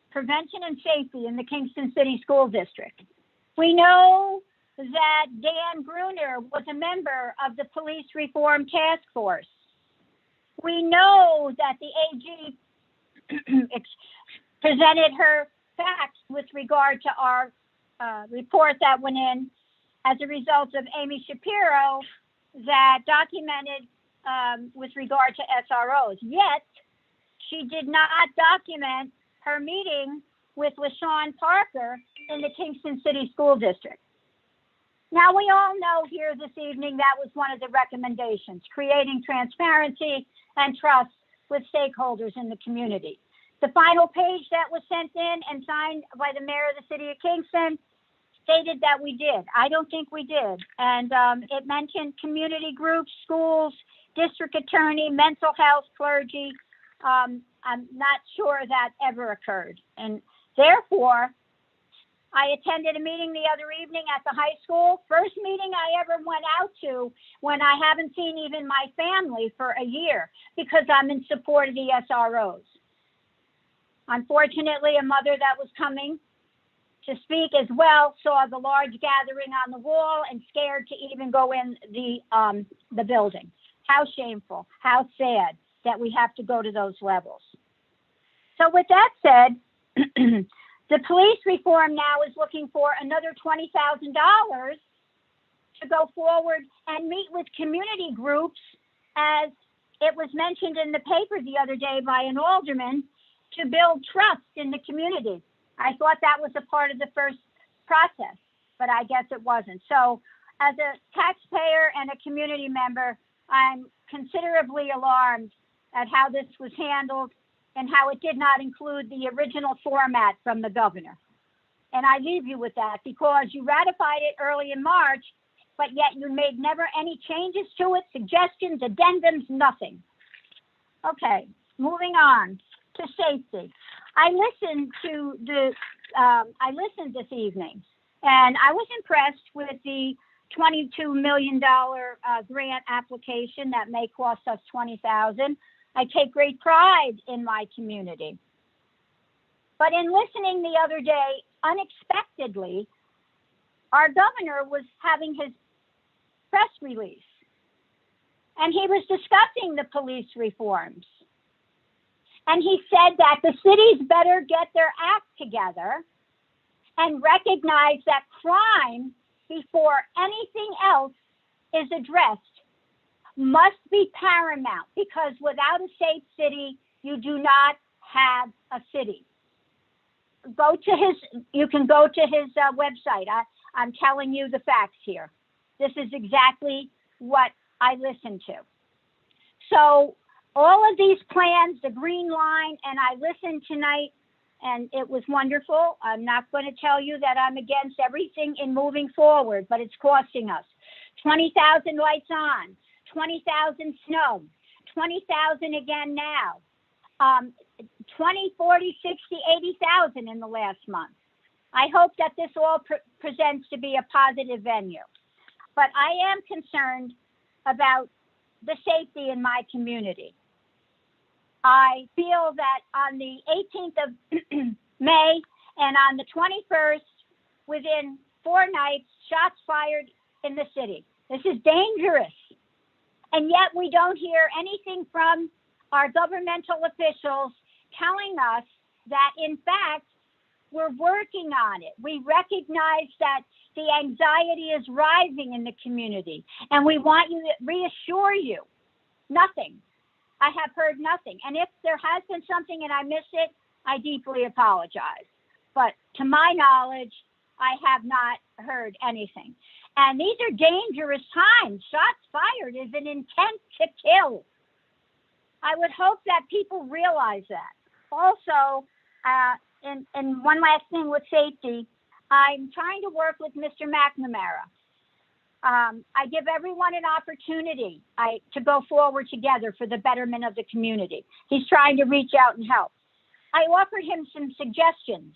prevention and safety in the Kingston City School District. We know that Dan Gruner was a member of the Police Reform Task Force. We know that the AG presented her facts with regard to our report that went in as a result of Amy Shapiro that documented with regard to SROs. Yet, she did not document her meeting with LaShawn Parker in the Kingston City School District. Now, we all know here this evening that was one of the recommendations, creating transparency and trust with stakeholders in the community. The final page that was sent in and signed by the mayor of the city of Kingston stated that we did. I don't think we did. And it mentioned community groups, schools, district attorney, mental health, clergy. I'm not sure that ever occurred. And therefore, I attended a meeting the other evening at the high school. First meeting I ever went out to when I haven't seen even my family for a year because I'm in support of the SROs. Unfortunately, a mother that was coming to speak as well saw the large gathering on the wall and scared to even go in the building. How shameful, how sad that we have to go to those levels. So with that said, the police reform now is looking for another $20,000 to go forward and meet with community groups, as it was mentioned in the paper the other day by an alderman, to build trust in the community. I thought that was a part of the first process, but I guess it wasn't. So as a taxpayer and a community member, I'm considerably alarmed at how this was handled and how it did not include the original format from the governor. And I leave you with that because you ratified it early in March, but yet you made never any changes to it, suggestions, addendums, nothing. Okay, moving on to safety. I listened this evening, and I was impressed with the $22 million grant application that may cost us $20,000. I take great pride in my community. But in listening the other day, unexpectedly, our governor was having his press release, and he was discussing the police reforms. And he said that the cities better get their act together and recognize that crime before anything else is addressed must be paramount, because without a safe city, you do not have a city. You can go to his website. I'm telling you the facts here. This is exactly what I listened to. So all of these plans, the green line, and I listened tonight, and it was wonderful. I'm not going to tell you that I'm against everything in moving forward, but it's costing us 20,000 lights on, 20,000 snow, 20,000 again now, 20, 40, 60, 80,000 in the last month. I hope that this all presents to be a positive venue. But I am concerned about the safety in my community. I feel that on the 18th of May and on the 21st, within 4 nights, shots fired in the city. This is dangerous. And yet we don't hear anything from our governmental officials telling us that, in fact, we're working on it. We recognize that the anxiety is rising in the community, and we want you to reassure you. Nothing. I have heard nothing. And if there has been something and I missed it, I deeply apologize. But to my knowledge, I have not heard anything. And these are dangerous times. Shots fired is an intent to kill. I would hope that people realize that. Also, and one last thing with safety, I'm trying to work with Mr. McNamara. I give everyone an opportunity to go forward together for the betterment of the community. He's trying to reach out and help. I offered him some suggestions.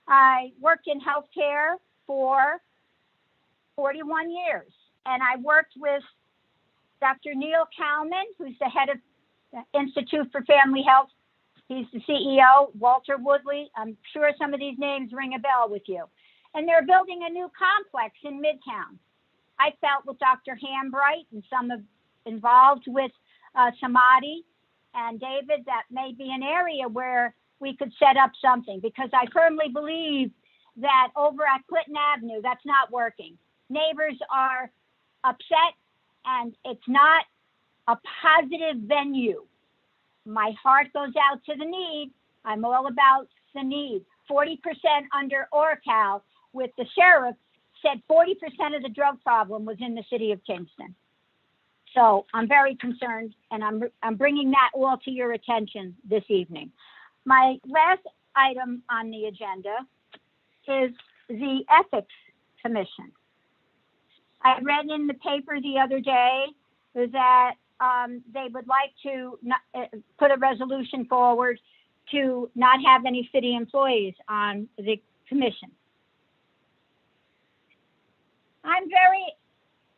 I worked in healthcare for 41 years, and I worked with Dr. Neil Kalman, who's the head of the Institute for Family Health. He's the CEO, Walter Woodley. I'm sure some of these names ring a bell with you. And they're building a new complex in Midtown. I felt with Dr. Hambright and some involved with Samadhi and David, that may be an area where we could set up something, because I firmly believe that over at Clinton Avenue, that's not working. Neighbors are upset, and it's not a positive venue. My heart goes out to the need. I'm all about the need. 40% under ORCAL, with the sheriff, said 40% of the drug problem was in the city of Kingston. So I'm very concerned, and I'm bringing that all to your attention this evening. My last item on the agenda is the Ethics Commission. I read in the paper the other day that they would like to put a resolution forward to not have any city employees on the commission. I'm very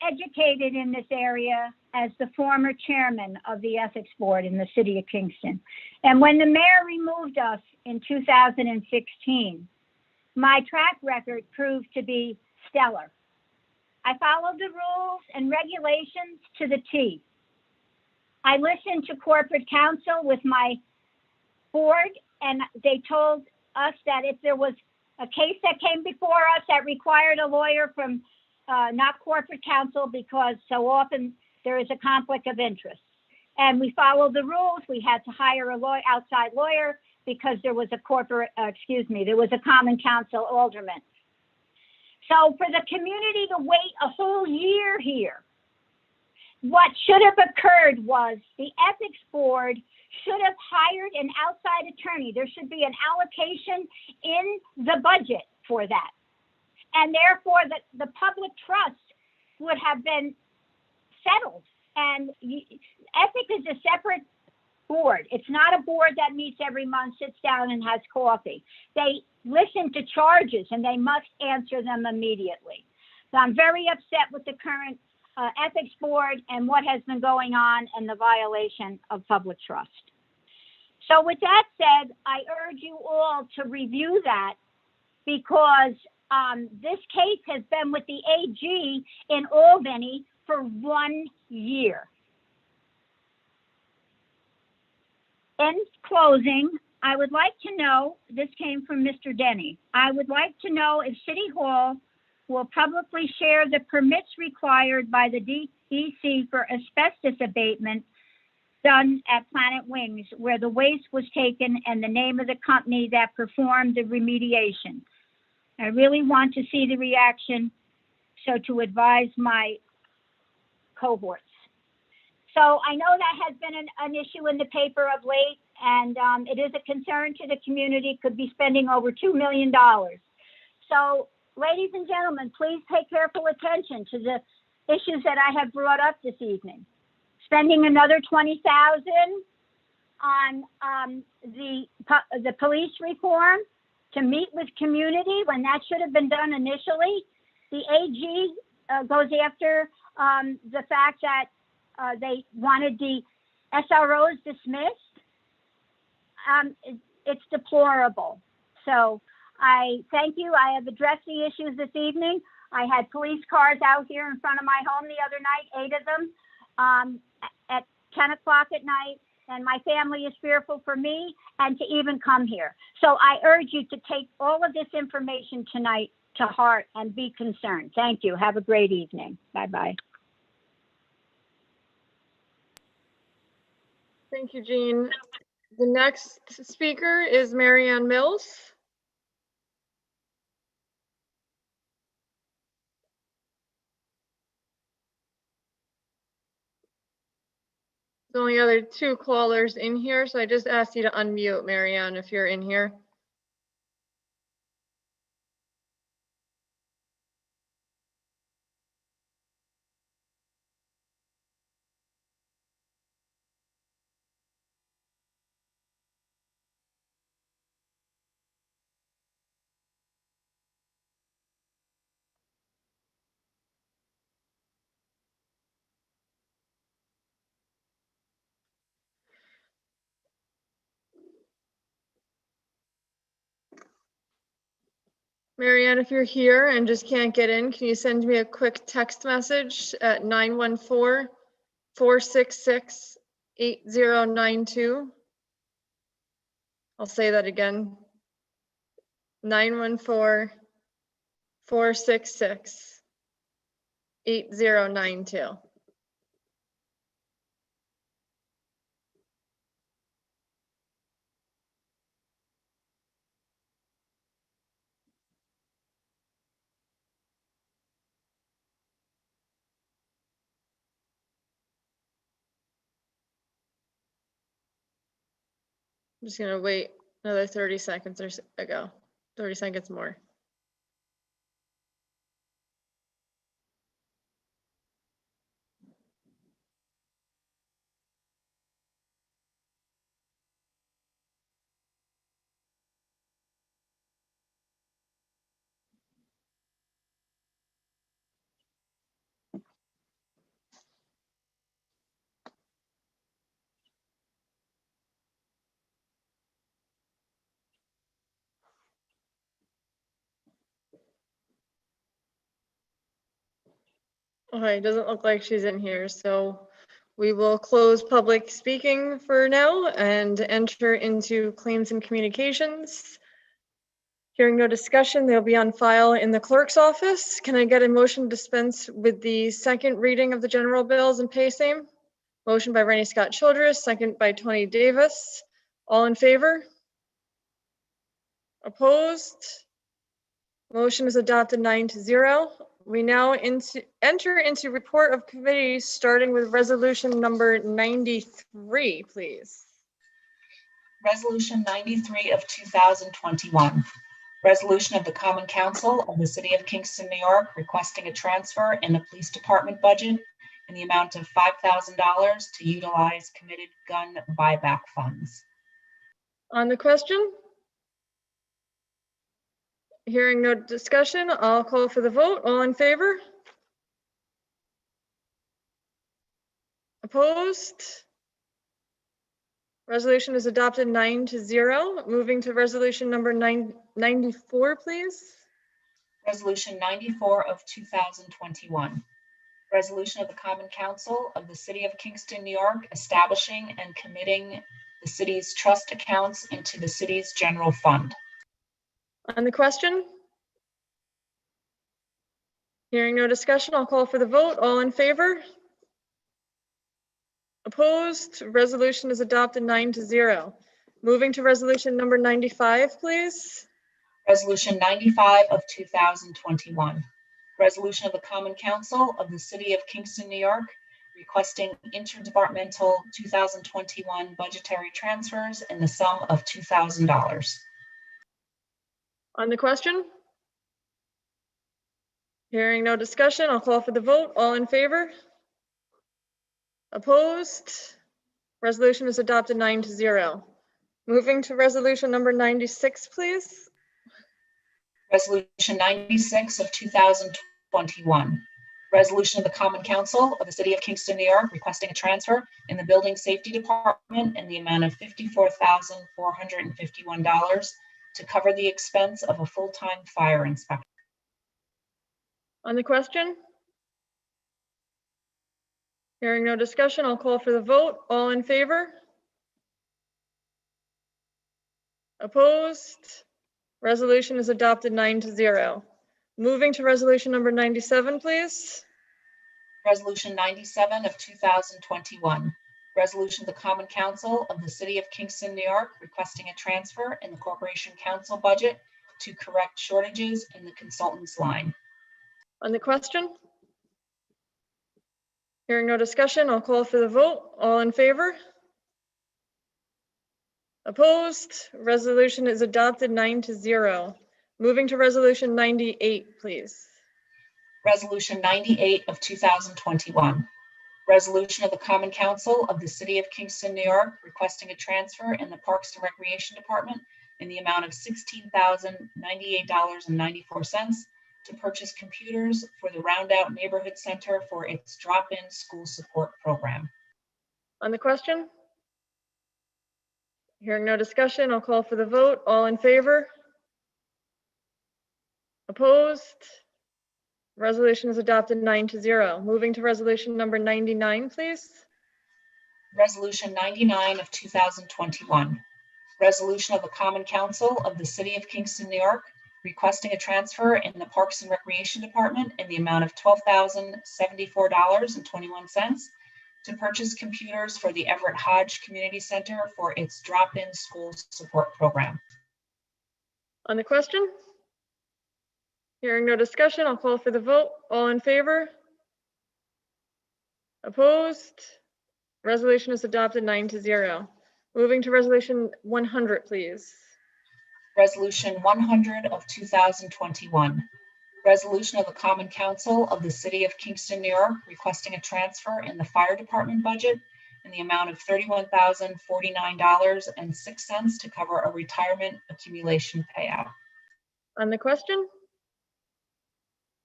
educated in this area as the former chairman of the ethics board in the city of Kingston. And when the mayor removed us in 2016, my track record proved to be stellar. I followed the rules and regulations to the T. I listened to corporate counsel with my board, and they told us that if there was a case that came before us that required a lawyer from not corporate counsel, because so often there is a conflict of interest. And we followed the rules. We had to hire a outside lawyer because there was a there was a common council alderman. So for the community to wait a whole year here, what should have occurred was the ethics board should have hired an outside attorney. There should be an allocation in the budget for that. And therefore, the public trust would have been settled. And ethics is a separate board. It's not a board that meets every month, sits down and has coffee. They listen to charges, and they must answer them immediately. So I'm very upset with the current ethics board and what has been going on and the violation of public trust. So with that said, I urge you all to review that, because this case has been with the AG in Albany for 1 year. In closing, I would like to know, this came from Mr. Denny, I would like to know if City Hall will publicly share the permits required by the DEC for asbestos abatement done at Planet Wings, where the waste was taken and the name of the company that performed the remediation. I really want to see the reaction, so to advise my cohorts. So I know that has been an issue in the paper of late, and it is a concern to the community, could be spending over $2 million. So ladies and gentlemen, please pay careful attention to the issues that I have brought up this evening. Spending another $20,000 on the police reform to meet with community when that should have been done initially. The AG goes after the fact that they wanted the SROs dismissed. It's deplorable. So I thank you. I have addressed the issues this evening. I had police cars out here in front of my home the other night, 8 of them, at 10 o'clock at night, and my family is fearful for me and to even come here. So I urge you to take all of this information tonight to heart and be concerned. Thank you. Have a great evening. Bye-bye. Thank you, Jean. The next speaker is Marianne Mills. There's only other 2 callers in here, so I just asked you to unmute, Marianne, if you're in here. Marianne, if you're here and just can't get in, can you send me a quick text message at 914-466-8092? I'll say that again. 914-466-8092. I'm just gonna wait another 30 seconds or so ago, 30 seconds more. Okay, doesn't look like she's in here, so we will close public speaking for now and enter into claims and communications. Hearing no discussion, they'll be on file in the clerk's office. Can I get a motion to dispense with the second reading of the general bills and pay same? Motion by Rennie Scott Childress, second by Tony Davis. All in favor? Opposed? Motion is adopted 9-0. We now enter into report of committees, starting with resolution number 93, please. Resolution 93 of 2021. Resolution of the Common Council of the City of Kingston, New York, requesting a transfer in the police department budget in the amount of $5,000 to utilize committed gun buyback funds. On the question? Hearing no discussion, I'll call for the vote. All in favor? Opposed? Resolution is adopted 9-0. Moving to resolution number 94, please. Resolution 94 of 2021. Resolution of the Common Council of the City of Kingston, New York, establishing and committing the city's trust accounts into the city's general fund. On the question? Hearing no discussion, I'll call for the vote. All in favor? Opposed? Resolution is adopted 9-0. Moving to resolution number 95, please. Resolution 95 of 2021. Resolution of the Common Council of the City of Kingston, New York, requesting interdepartmental 2021 budgetary transfers in the sum of $2,000. On the question? Hearing no discussion, I'll call for the vote. All in favor? Opposed? Resolution is adopted 9-0. Moving to resolution number 96, please. Resolution 96 of 2021. Resolution of the Common Council of the City of Kingston, New York, requesting a transfer in the Building Safety Department in the amount of $54,451 to cover the expense of a full-time fire inspector. On the question? Hearing no discussion, I'll call for the vote. All in favor? Opposed? Resolution is adopted 9-0. Moving to resolution number 97, please. Resolution 97 of 2021. Resolution of the Common Council of the City of Kingston, New York, requesting a transfer in the Corporation Council budget to correct shortages in the consultants line. On the question? Hearing no discussion, I'll call for the vote. All in favor? Opposed? Resolution is adopted 9-0. Moving to resolution 98, please. Resolution 98 of 2021. Resolution of the Common Council of the City of Kingston, New York, requesting a transfer in the Parks and Recreation Department in the amount of $16,098.94 to purchase computers for the Roundout Neighborhood Center for its drop-in school support program. On the question? Hearing no discussion, I'll call for the vote. All in favor? Opposed? Resolution is adopted 9-0. Moving to resolution number 99, please. Resolution 99 of 2021. Resolution of the Common Council of the City of Kingston, New York, requesting a transfer in the Parks and Recreation Department in the amount of $12,074.21 to purchase computers for the Everett Hodge Community Center for its drop-in school support program. On the question? Hearing no discussion, I'll call for the vote. All in favor? Opposed? Resolution is adopted 9-0. Moving to resolution 100, please. Resolution 100 of 2021. Resolution of the Common Council of the City of Kingston, New York, requesting a transfer in the Fire Department budget in the amount of $31,049.06 to cover a retirement accumulation payout. On the question?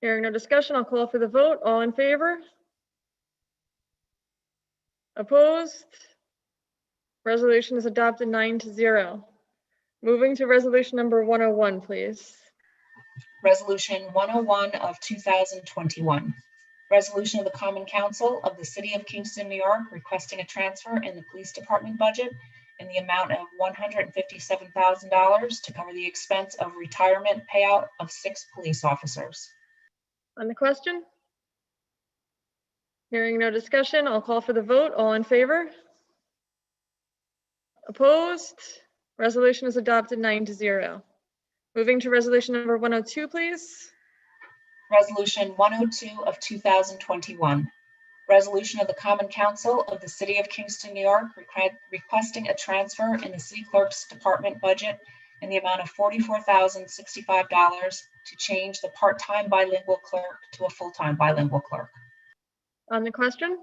Hearing no discussion, I'll call for the vote. All in favor? Opposed? Resolution is adopted 9-0. Moving to resolution number 101, please. Resolution 101 of 2021. Resolution of the Common Council of the City of Kingston, New York, requesting a transfer in the Police Department budget in the amount of $157,000 to cover the expense of retirement payout of 6 police officers. On the question? Hearing no discussion, I'll call for the vote. All in favor? Opposed? Resolution is adopted 9-0. Moving to resolution number 102, please. Resolution 102 of 2021. Resolution of the Common Council of the City of Kingston, New York, requesting a transfer in the City Clerk's Department budget in the amount of $44,065 to change the part-time bilingual clerk to a full-time bilingual clerk. On the question?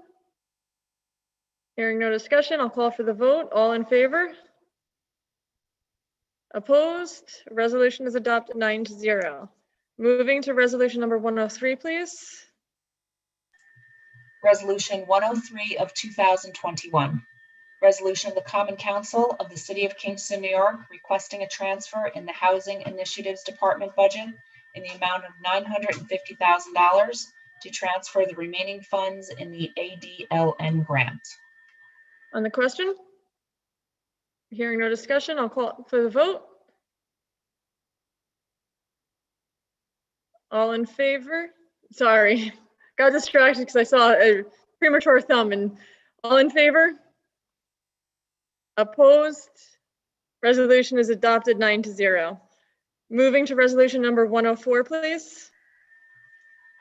Hearing no discussion, I'll call for the vote. All in favor? Opposed? Resolution is adopted 9-0. Moving to resolution number 103, please. Resolution 103 of 2021. Resolution of the Common Council of the City of Kingston, New York, requesting a transfer in the Housing Initiatives Department budget in the amount of $950,000 to transfer the remaining funds in the ADLN grant. On the question? Hearing no discussion, I'll call for the vote. All in favor? Sorry, got distracted because I saw a premature thumb. And all in favor? Opposed? Resolution is adopted 9-0. Moving to resolution number 104, please.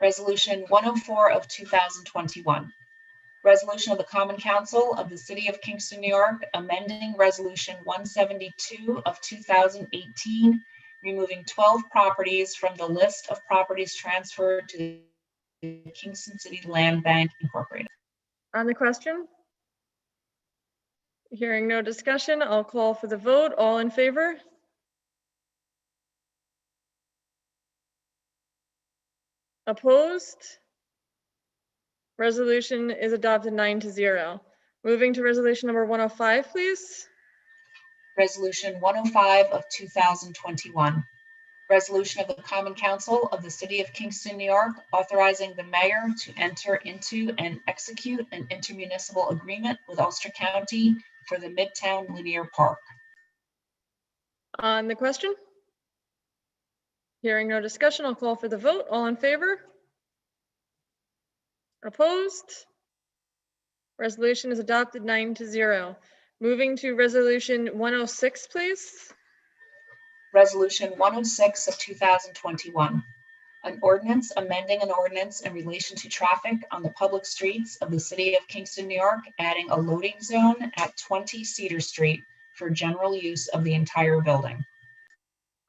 Resolution 104 of 2021. Resolution of the Common Council of the City of Kingston, New York, amending Resolution 172 of 2018, removing 12 properties from the list of properties transferred to the Kingston City Land Bank Incorporated. On the question? Hearing no discussion, I'll call for the vote. All in favor? Opposed? Resolution is adopted 9-0. Moving to resolution number 105, please. Resolution 105 of 2021. Resolution of the Common Council of the City of Kingston, New York, authorizing the mayor to enter into and execute an intermunicipal agreement with Ulster County for the Midtown Linear Park. On the question? Hearing no discussion, I'll call for the vote. All in favor? Opposed? Resolution is adopted 9-0. Moving to resolution 106, please. Resolution 106 of 2021. An ordinance amending an ordinance in relation to traffic on the public streets of the City of Kingston, New York, adding a loading zone at 20 Cedar Street for general use of the entire building.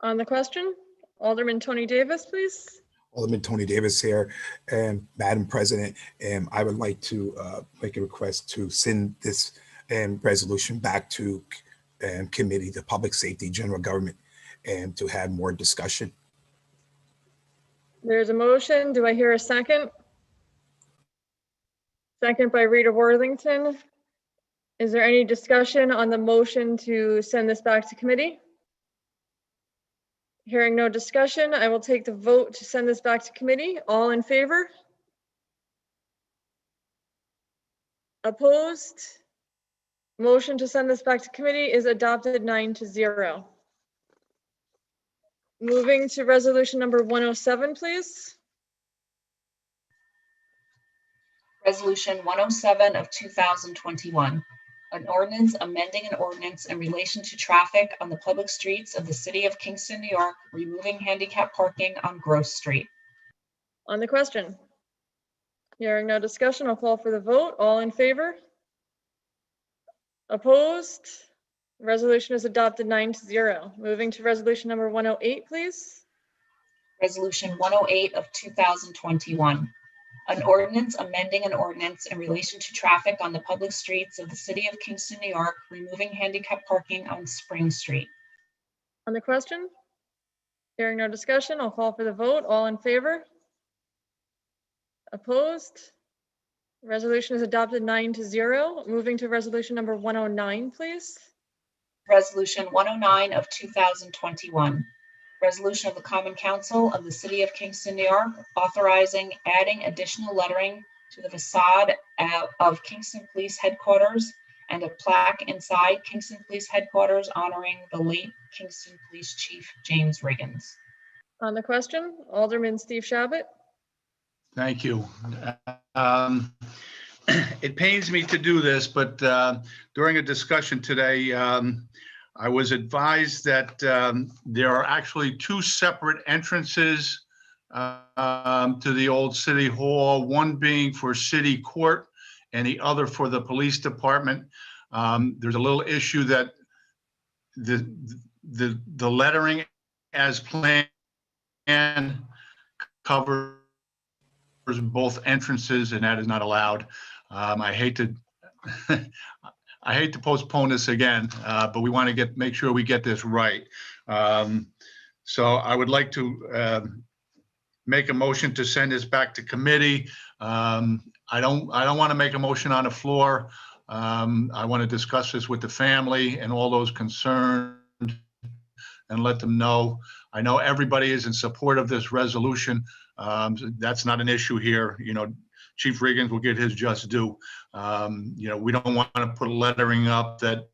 On the question, Alderman Tony Davis, please. Alderman Tony Davis here, and Madam President, I would like to make a request to send this resolution back to committee, the Public Safety, General Government, and to have more discussion. There's a motion. Do I hear a second? Second by Rita Worthington. Is there any discussion on the motion to send this back to committee? Hearing no discussion, I will take the vote to send this back to committee. All in favor? Opposed? Motion to send this back to committee is adopted 9-0. Moving to resolution number 107, please. Resolution 107 of 2021. An ordinance amending an ordinance in relation to traffic on the public streets of the City of Kingston, New York, removing handicap parking on Gross Street. On the question? Hearing no discussion, I'll call for the vote. All in favor? Opposed? Resolution is adopted 9-0. Moving to resolution number 108, please. Resolution 108 of 2021. An ordinance amending an ordinance in relation to traffic on the public streets of the City of Kingston, New York, removing handicap parking on Spring Street. On the question? Hearing no discussion, I'll call for the vote. All in favor? Opposed? Resolution is adopted 9-0. Moving to resolution number 109, please. Resolution 109 of 2021. Resolution of the Common Council of the City of Kingston, New York, authorizing adding additional lettering to the facade of Kingston Police Headquarters and a plaque inside Kingston Police Headquarters honoring the late Kingston Police Chief James Riggins. On the question, Alderman Steve Shabbat. Thank you. It pains me to do this, but during a discussion today, I was advised that there are actually two separate entrances to the old City Hall, one being for City Court and the other for the Police Department. There's a little issue that the lettering as planned covers both entrances, and that is not allowed. I hate to I hate to postpone this again, but we want to make sure we get this right. So I would like to make a motion to send this back to committee. I don't want to make a motion on the floor. I want to discuss this with the family and all those concerned and let them know. I know everybody is in support of this resolution. That's not an issue here. You know, Chief Riggins will get his just due. You know, we don't want to put lettering up that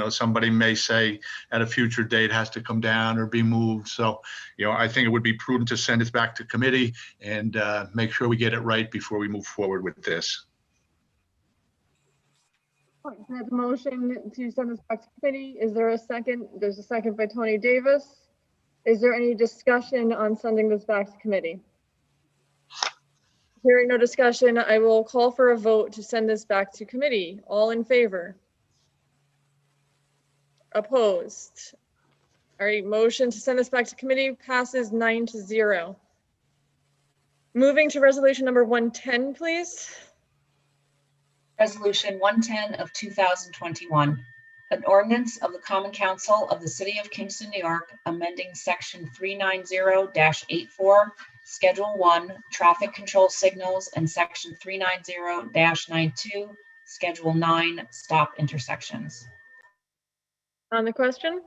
somebody may say at a future date has to come down or be moved. So, I think it would be prudent to send it back to committee and make sure we get it right before we move forward with this. All right, so I have a motion to send this back to committee. Is there a second? There's a second by Tony Davis. Is there any discussion on sending this back to committee? Hearing no discussion, I will call for a vote to send this back to committee. All in favor? Opposed? All right, motion to send this back to committee passes 9-0. Moving to resolution number 110, please. Resolution 110 of 2021, an ordinance of the Common Council of the City of Kingston, New York, amending Section 390-84, Schedule 1, Traffic Control Signals, and Section 390-92, Schedule 9, Stop Intersections. On the question?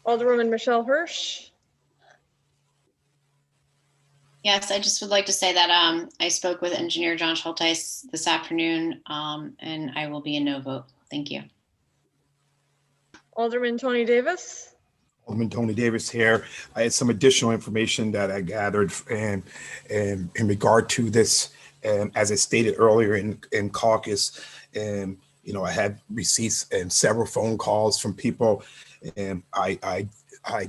Alderwoman Michelle Hirsch. Yes, I just would like to say that I spoke with Engineer John Schulteis this afternoon, and I will be a no vote. Thank you. Alderman Tony Davis. Alderman Tony Davis here. I had some additional information that I gathered and in regard to this, as I stated earlier in caucus, and I had received several phone calls from people, and I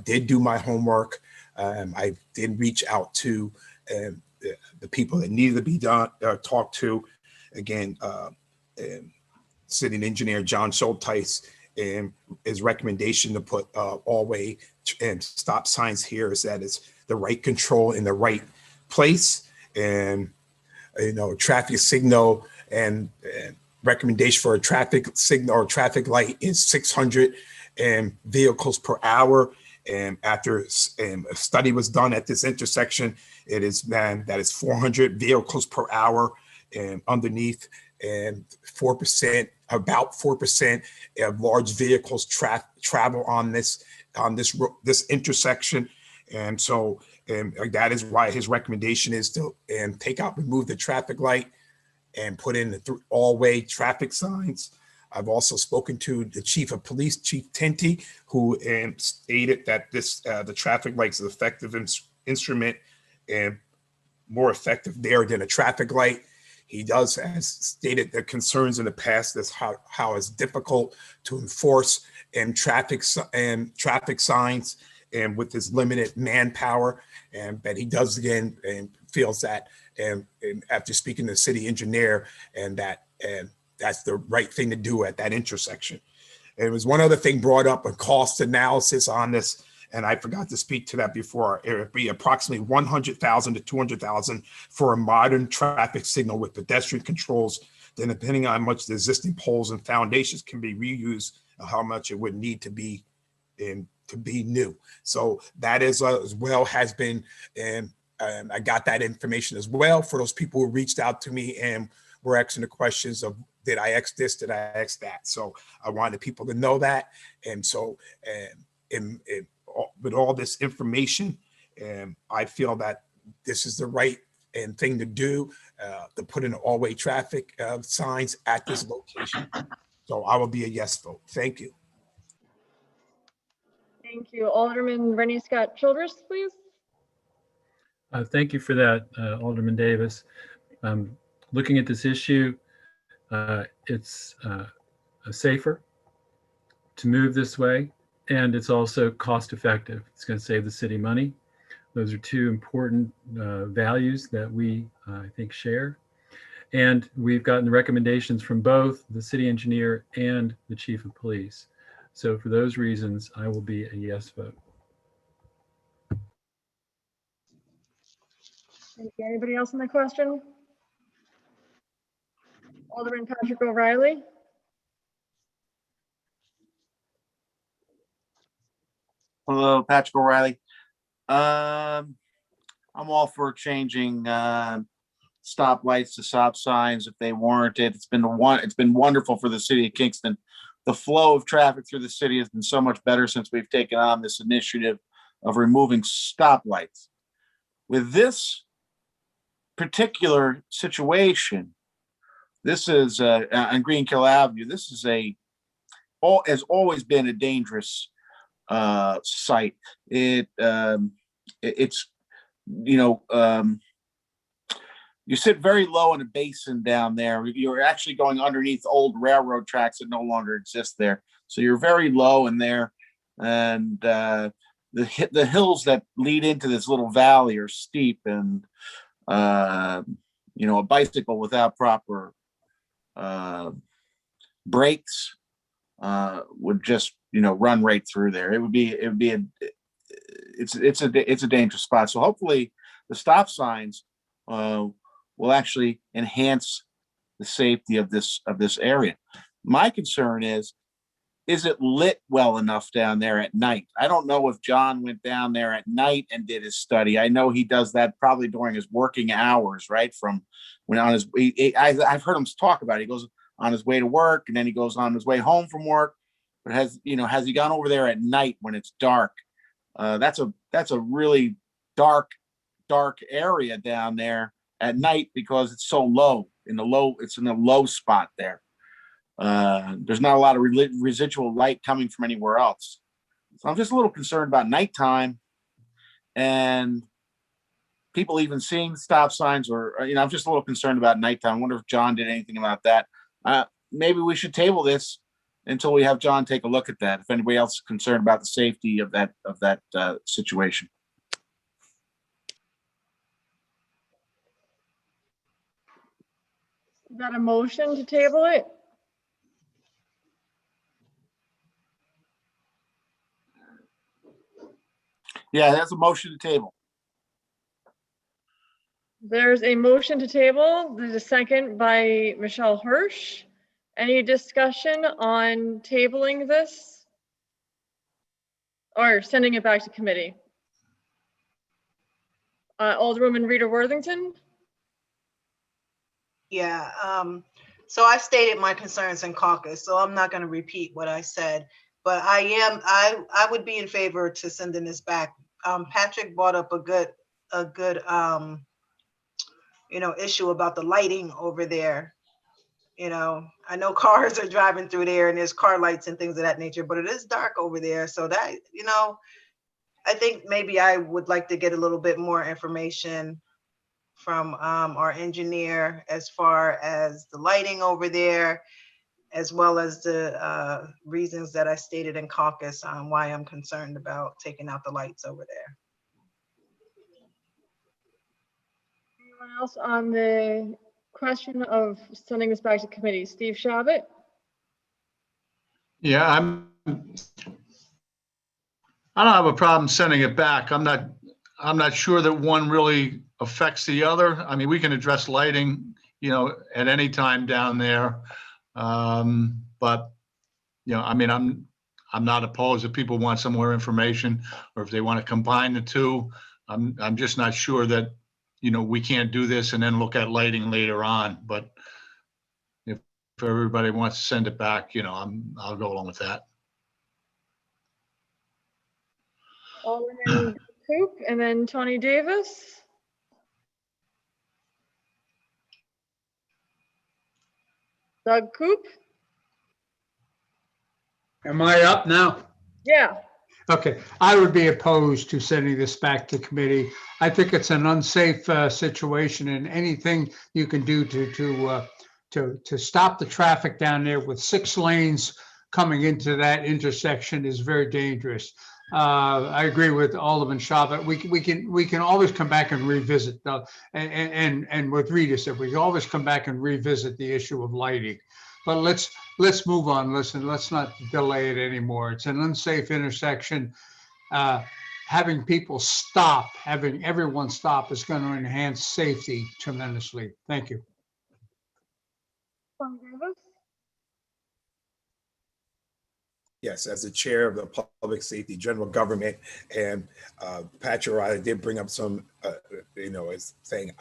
did do my homework. I did reach out to the people that needed to be talked to. Again, City Engineer John Schulteis, and his recommendation to put all-way and stop signs here is that it's the right control in the right place, and traffic signal and recommendation for a traffic signal or traffic light is 600 vehicles per hour. And after a study was done at this intersection, it is that is 400 vehicles per hour and underneath, and 4%, about 4% of large vehicles travel on this intersection. And so that is why his recommendation is to remove the traffic light and put in the all-way traffic signs. I've also spoken to the chief of police, Chief Tenty, who stated that the traffic light is an effective instrument and more effective there than a traffic light. He has stated the concerns in the past as how it's difficult to enforce traffic signs and with his limited manpower, and that he does again and feels that and after speaking to the city engineer and that's the right thing to do at that intersection. And it was one other thing brought up, a cost analysis on this, and I forgot to speak to that before. It would be approximately $100,000 to $200,000 for a modern traffic signal with pedestrian controls. Then depending on how much the existing poles and foundations can be reused, how much it would need to be new. So that is as well has been, and I got that information as well for those people who reached out to me and were asking the questions of, did I X this? Did I X that? So I wanted people to know that. And so with all this information, I feel that this is the right thing to do, to put in all-way traffic signs at this location. So I will be a yes vote. Thank you. Thank you. Alderman Rennie Scott Childress, please. Thank you for that, Alderman Davis. Looking at this issue, it's safer to move this way, and it's also cost effective. It's going to save the city money. Those are two important values that we, I think, share. And we've gotten the recommendations from both the city engineer and the chief of police. So for those reasons, I will be a yes vote. Thank you. Anybody else on the question? Alderman Patrick O'Reilly. Hello, Patrick O'Reilly. I'm all for changing stoplights to stop signs if they warrant it. It's been wonderful for the city of Kingston. The flow of traffic through the city has been so much better since we've taken on this initiative of removing stoplights. With this particular situation, this is on Greenkill Avenue. This is has always been a dangerous site. It's you sit very low in a basin down there. You're actually going underneath old railroad tracks that no longer exist there. So you're very low in there, and the hills that lead into this little valley are steep, and a bicycle without proper brakes would just run right through there. It's a dangerous spot. So hopefully the stop signs will actually enhance the safety of this area. My concern is it lit well enough down there at night? I don't know if John went down there at night and did his study. I know he does that probably during his working hours, right? From when on his, I've heard him talk about it. He goes on his way to work, and then he goes on his way home from work. But has he gone over there at night when it's dark? That's a really dark area down there at night because it's so low. It's in a low spot there. There's not a lot of residual light coming from anywhere else. So I'm just a little concerned about nighttime and people even seeing stop signs, or I'm just a little concerned about nighttime. I wonder if John did anything about that. Maybe we should table this until we have John take a look at that, if anybody else is concerned about the safety of that situation. Is that a motion to table it? Yeah, that's a motion to table. There's a motion to table. There's a second by Michelle Hirsch. Any discussion on tabling this or sending it back to committee? Alderwoman Rita Worthington. Yeah, so I stated my concerns in caucus, so I'm not going to repeat what I said, but I would be in favor to sending this back. Patrick brought up a good issue about the lighting over there. I know cars are driving through there and there's car lights and things of that nature, but it is dark over there. So that, I think maybe I would like to get a little bit more information from our engineer as far as the lighting over there, as well as the reasons that I stated in caucus on why I'm concerned about taking out the lights over there. Anyone else on the question of sending this back to committee? Steve Shabbat. Yeah, I don't have a problem sending it back. I'm not sure that one really affects the other. I mean, we can address lighting, at any time down there. But, I mean, I'm not opposed if people want some more information or if they want to combine the two. I'm just not sure that, we can't do this and then look at lighting later on. But if everybody wants to send it back, I'll go along with that. Alderman Coop and then Tony Davis. Doug Coop. Am I up now? Yeah. Okay, I would be opposed to sending this back to committee. I think it's an unsafe situation, and anything you can do to stop the traffic down there with 6 lanes coming into that intersection is very dangerous. I agree with Alderman Shabbat. We can always come back and revisit and what Rita said, we can always come back and revisit the issue of lighting. But let's move on. Listen, let's not delay it anymore. It's an unsafe intersection. Having people stop, having everyone stop is going to enhance safety tremendously. Thank you. Yes, as the chair of the Public Safety General Government, and Patrick, I did bring up some, as saying,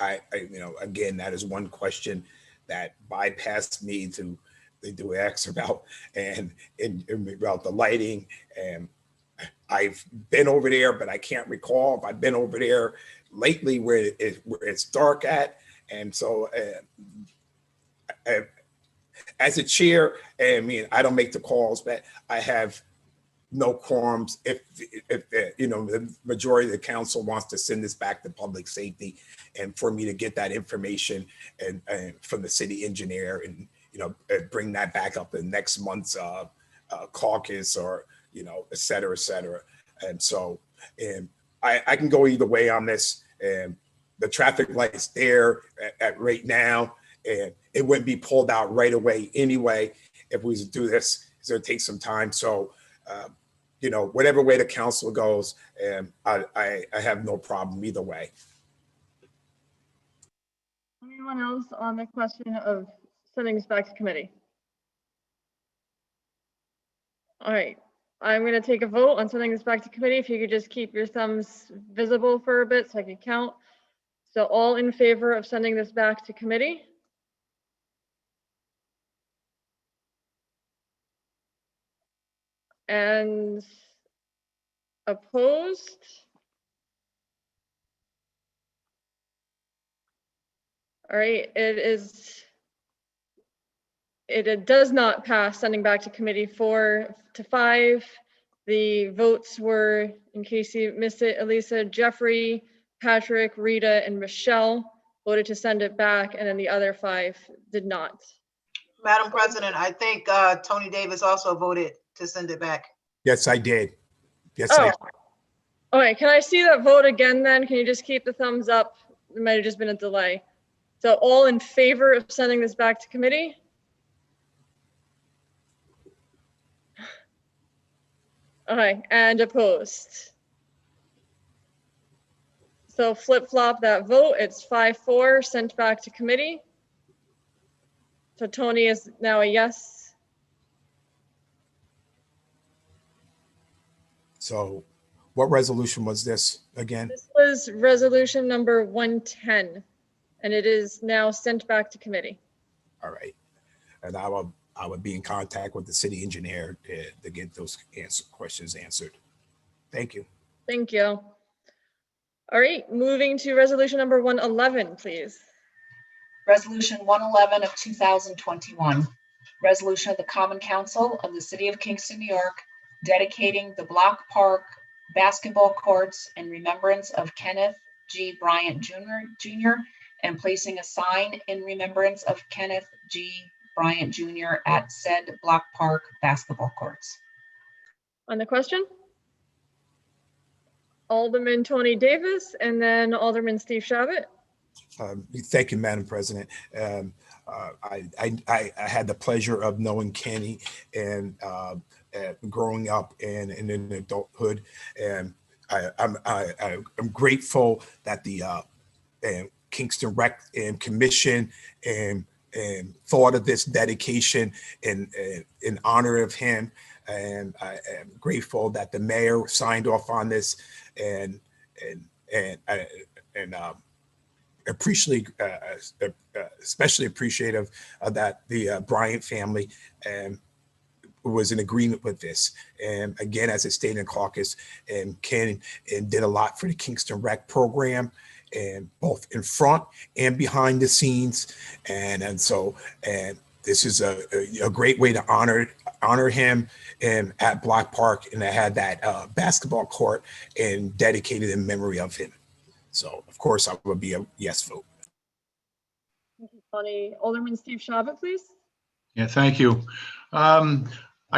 again, that is one question that bypassed me to ask about, and about the lighting. And I've been over there, but I can't recall if I've been over there lately where it's dark at. And so as a chair, I mean, I don't make the calls, but I have no quorums. If you know, the majority of the council wants to send this back to public safety, and for me to get that information and from the city engineer, and you know, bring that back up in next month's caucus, or you know, et cetera, et cetera. And so, and I can go either way on this. And the traffic light's there at right now, and it wouldn't be pulled out right away anyway if we was to do this. It's gonna take some time. So, you know, whatever way the council goes, and I have no problem either way. Anyone else on the question of sending this back to committee? All right, I'm going to take a vote on sending this back to committee. If you could just keep your thumbs visible for a bit so I can count. So all in favor of sending this back to committee? And opposed? All right, it does not pass sending back to committee 4-5. The votes were, in case you missed it, Elisa, Jeffrey, Patrick, Rita, and Michelle voted to send it back, and then the other 5 did not. Madam President, I think Tony Davis also voted to send it back. Yes, I did. Yes, Oh. All right, can I see that vote again then? Can you just keep the thumbs up? There might have just been a delay. So all in favor of sending this back to committee? Okay, and opposed? So flip-flop that vote, it's 5-4, sent back to committee. So Tony is now a yes. So what resolution was this again? This was resolution number 110, and it is now sent back to committee. All right. And I would be in contact with the city engineer to get those questions answered. Thank you. Thank you. All right, moving to resolution number 111, please. Resolution 111 of 2021. Resolution of the Common Council of the City of Kingston, New York, dedicating the Block Park basketball courts in remembrance of Kenneth G. Bryant Jr. and placing a sign in remembrance of Kenneth G. Bryant Jr. at said Block Park basketball courts. On the question? Alderman Tony Davis and then Alderman Steve Shabbat. Thank you, Madam President. I had the pleasure of knowing Kenny and growing up and in adulthood, and I'm grateful that the Kingston Rec and Commission and thought of this dedication in honor of him, and I am grateful that the mayor signed off on this, and especially appreciative of that the Bryant family was in agreement with this. And again, as I stated in caucus, and Ken did a lot for the Kingston Rec program, and both in front and behind the scenes. And so this is a great way to honor him and at Block Park, and I had that basketball court and dedicated in memory of him. So of course I would be a yes vote. Thank you, Tony. Alderman Steve Shabbat, please. Yeah, thank you. I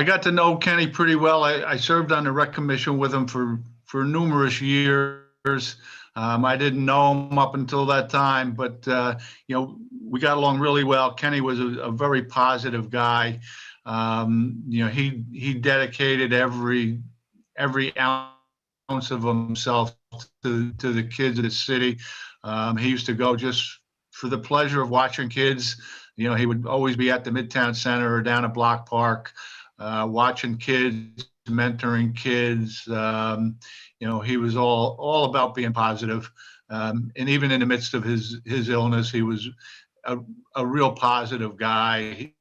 got to know Kenny pretty well. I served on the rec commission with him for numerous years. I didn't know him up until that time, but you know, we got along really well. Kenny was a very positive guy. You know, he dedicated every ounce of himself to the kids of the city. He used to go just for the pleasure of watching kids. You know, he would always be at the Midtown Center or down at Block Park, watching kids, mentoring kids. You know, he was all about being positive. And even in the midst of his illness, he was a real positive guy.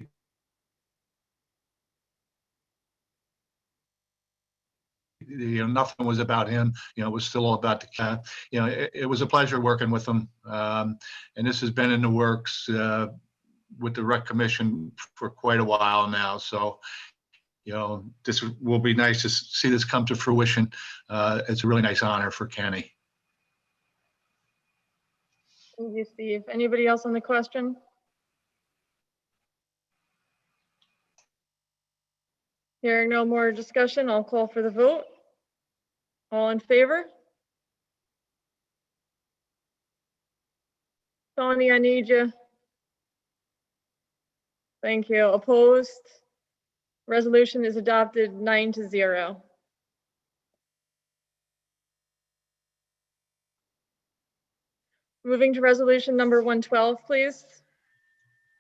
You know, nothing was about him. You know, it was still all about the cat. You know, it was a pleasure working with him. And this has been in the works with the Rec Commission for quite a while now. So, this will be nice to see this come to fruition. It's a really nice honor for Kenny. Thank you, Steve. Anybody else on the question? Hearing no more discussion, I'll call for the vote. All in favor? Tony, I need you. Thank you. Opposed? Resolution is adopted 9-0. Moving to resolution number 112, please.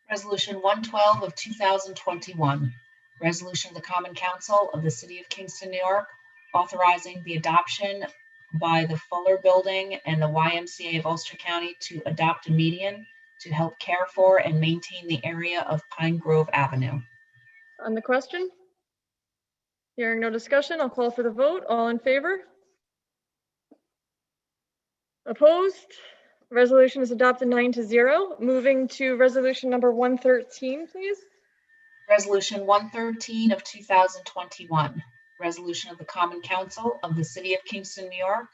Resolution 112 of 2021. Resolution of the Common Council of the City of Kingston, New York, authorizing the adoption by the Fuller Building and the YMCA of Ulster County to adopt a median to help care for and maintain the area of Pine Grove Avenue. On the question? Hearing no discussion, I'll call for the vote. All in favor? Opposed? Resolution is adopted 9-0. Moving to resolution number 113, please. Resolution 113 of 2021. Resolution of the Common Council of the City of Kingston, New York,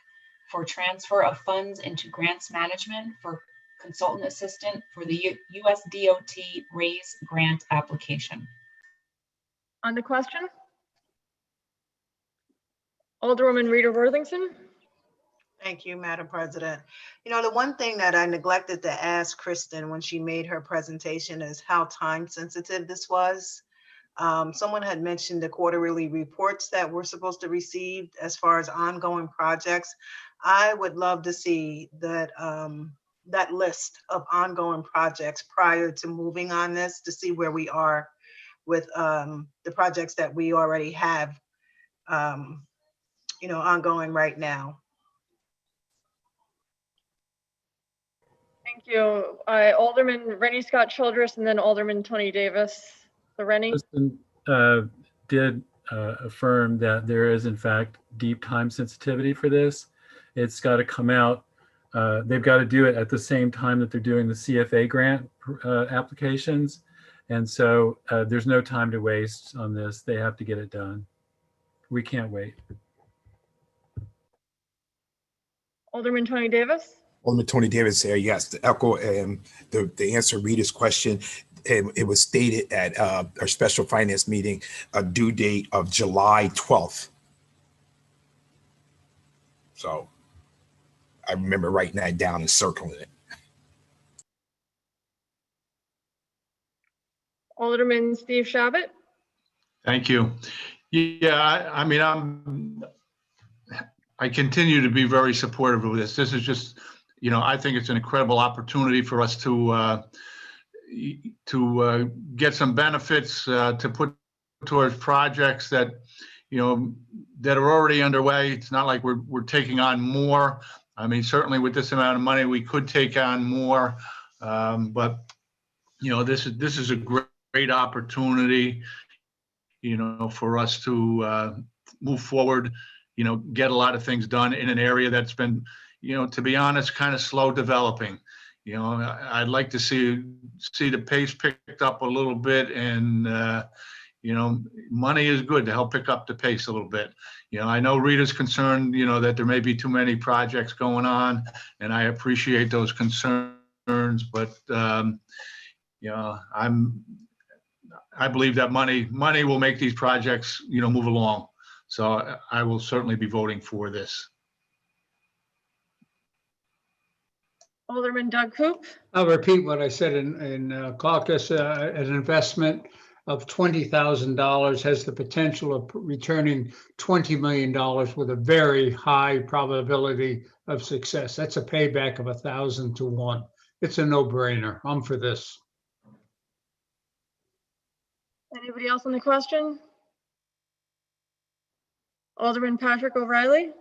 for transfer of funds into grants management for consultant assistant for the USDOT RAISE grant application. On the question? Alderwoman Rita Worthington. Thank you, Madam President. The one thing that I neglected to ask Kristen when she made her presentation is how time sensitive this was. Someone had mentioned the quarterly reports that we're supposed to receive as far as ongoing projects. I would love to see that that list of ongoing projects prior to moving on this, to see where we are with the projects that we already have ongoing right now. Thank you. Alderman Rennie Scott Childress and then Alderman Tony Davis. So Rennie? Kristen did affirm that there is in fact deep time sensitivity for this. It's got to come out. They've got to do it at the same time that they're doing the CFA grant applications. And so there's no time to waste on this. They have to get it done. We can't wait. Alderman Tony Davis? Alderman Tony Davis here. Yes, to echo the answer Rita's question. It was stated at our special finance meeting, a due date of July 12th. So I remember writing that down and circling it. Alderman Steve Shabbat? Thank you. Yeah, I mean, I continue to be very supportive of this. This is just, I think it's an incredible opportunity for us to get some benefits to put towards projects that, that are already underway. It's not like we're taking on more. I mean, certainly with this amount of money, we could take on more, but this is a great opportunity, for us to move forward, get a lot of things done in an area that's been, to be honest, kind of slow developing. I'd like to see the pace picked up a little bit, and money is good to help pick up the pace a little bit. I know Rita's concerned, that there may be too many projects going on, and I appreciate those concerns, but I believe that money will make these projects, move along. So I will certainly be voting for this. Alderman Doug Coop? I'll repeat what I said in caucus. An investment of $20,000 has the potential of returning $20 million with a very high probability of success. That's a payback of 1,000 to 1. It's a no-brainer. I'm for this. Anybody else on the question? Alderman Patrick O'Reilly?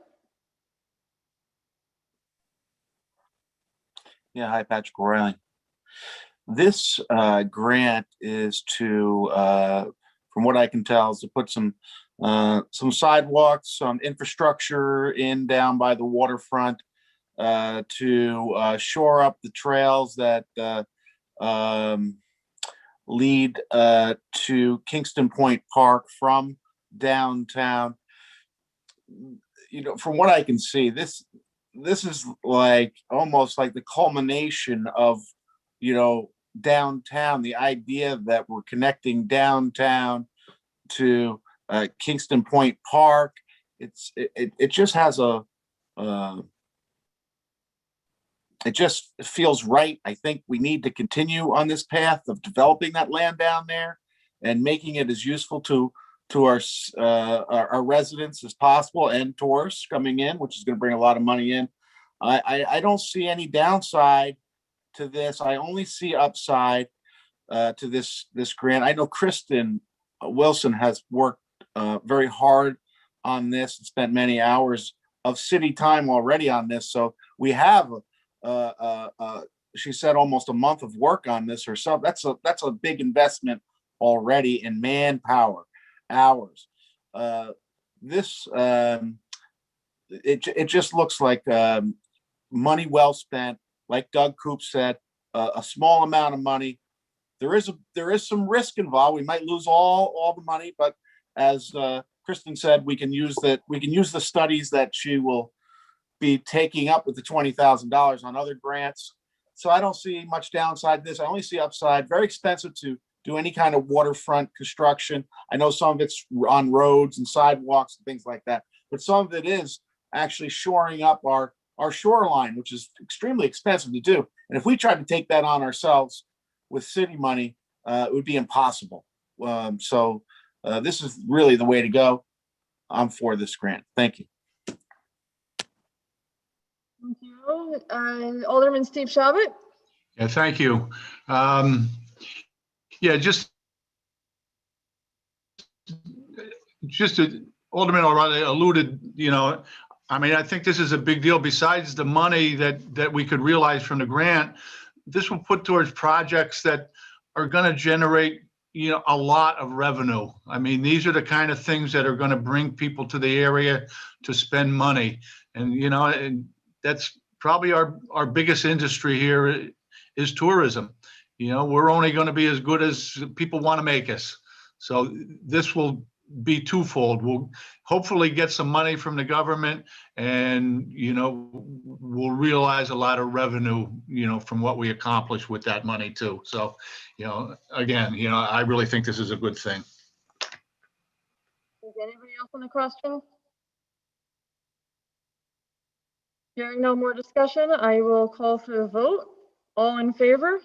Yeah, hi, Patrick O'Reilly. This grant is to, from what I can tell, is to put some sidewalks, some infrastructure down by the waterfront, to shore up the trails that lead to Kingston Point Park from downtown. You know, from what I can see, this is like almost like the culmination of, you know, downtown, the idea that we're connecting downtown to Kingston Point Park. It just has a it just feels right. I think we need to continue on this path of developing that land down there and making it as useful to our residents as possible, and tourists coming in, which is going to bring a lot of money in. I don't see any downside to this. I only see upside to this grant. I know Kristen Wilson has worked very hard on this and spent many hours of city time already on this. So we have she said almost a month of work on this herself. That's a big investment already in manpower hours. This it just looks like money well spent. Like Doug Coop said, a small amount of money. There is some risk involved. We might lose all the money, but as Kristen said, we can use the studies that she will be taking up with the $20,000 on other grants. So I don't see much downside to this. I only see upside. Very expensive to do any kind of waterfront construction. I know some of it's on roads and sidewalks and things like that, but some of it is actually shoring up our shoreline, which is extremely expensive to do. And if we tried to take that on ourselves with city money, it would be impossible. So this is really the way to go. I'm for this grant. Thank you. Thank you. Alderman Steve Shabbat. Yeah, thank you. Yeah, just Alderman O'Reilly alluded, you know, I mean, I think this is a big deal. Besides the money that we could realize from the grant, this will put towards projects that are going to generate, you know, a lot of revenue. I mean, these are the kind of things that are going to bring people to the area to spend money. And, you know, and that's probably our biggest industry here is tourism. You know, we're only going to be as good as people want to make us. So this will be twofold. We'll hopefully get some money from the government, and, you know, we'll realize a lot of revenue, you know, from what we accomplish with that money too. So, you know, again, you know, I really think this is a good thing. Is anybody else on the question? Hearing no more discussion, I will call for the vote. All in favor?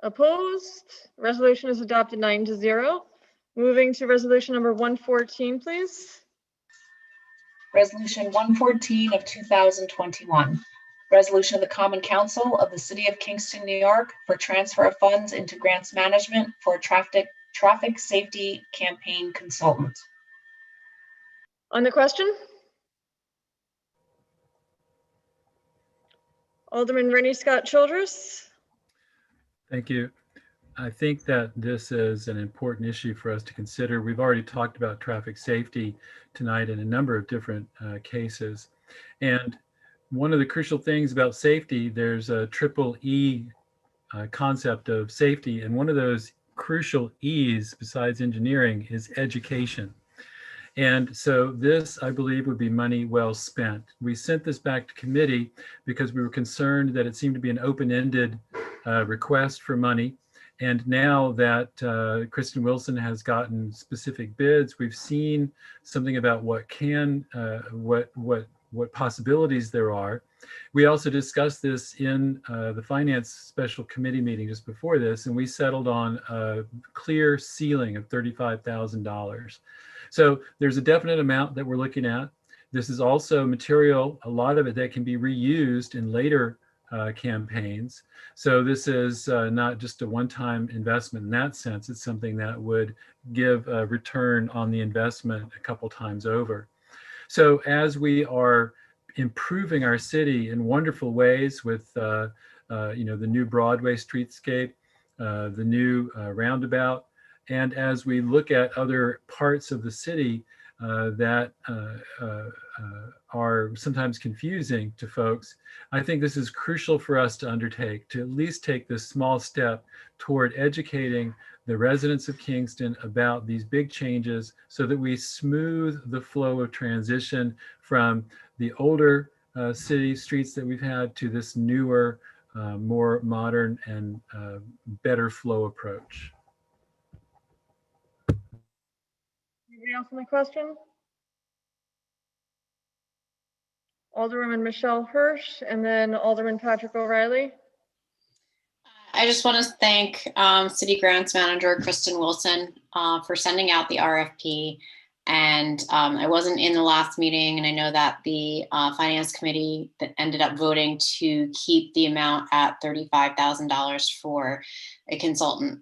Opposed? Resolution is adopted 9-0. Moving to resolution number 114, please. Resolution 114 of 2021. Resolution of the Common Council of the City of Kingston, New York for transfer of funds into grants management for traffic safety campaign consultant. On the question? Alderman Rennie Scott Childress. Thank you. I think that this is an important issue for us to consider. We've already talked about traffic safety tonight in a number of different cases. And one of the crucial things about safety, there's a triple E concept of safety. And one of those crucial E's besides engineering is education. And so this, I believe, would be money well spent. We sent this back to committee because we were concerned that it seemed to be an open-ended request for money. And now that Kristen Wilson has gotten specific bids, we've seen something about what possibilities there are. We also discussed this in the Finance Special Committee meeting just before this, and we settled on a clear ceiling of $35,000. So there's a definite amount that we're looking at. This is also material, a lot of it that can be reused in later campaigns. So this is not just a one-time investment in that sense. It's something that would give a return on the investment a couple times over. So as we are improving our city in wonderful ways with you know, the new Broadway streetscape, the new roundabout, and as we look at other parts of the city, that are sometimes confusing to folks, I think this is crucial for us to undertake, to at least take this small step toward educating the residents of Kingston about these big changes so that we smooth the flow of transition from the older city streets that we've had to this newer, more modern and better flow approach. Anybody else on the question? Alderwoman Michelle Hirsch, and then Alderman Patrick O'Reilly. I just want to thank City Grants Manager Kristen Wilson for sending out the RFP. And I wasn't in the last meeting, and I know that the Finance Committee that ended up voting to keep the amount at $35,000 for a consultant.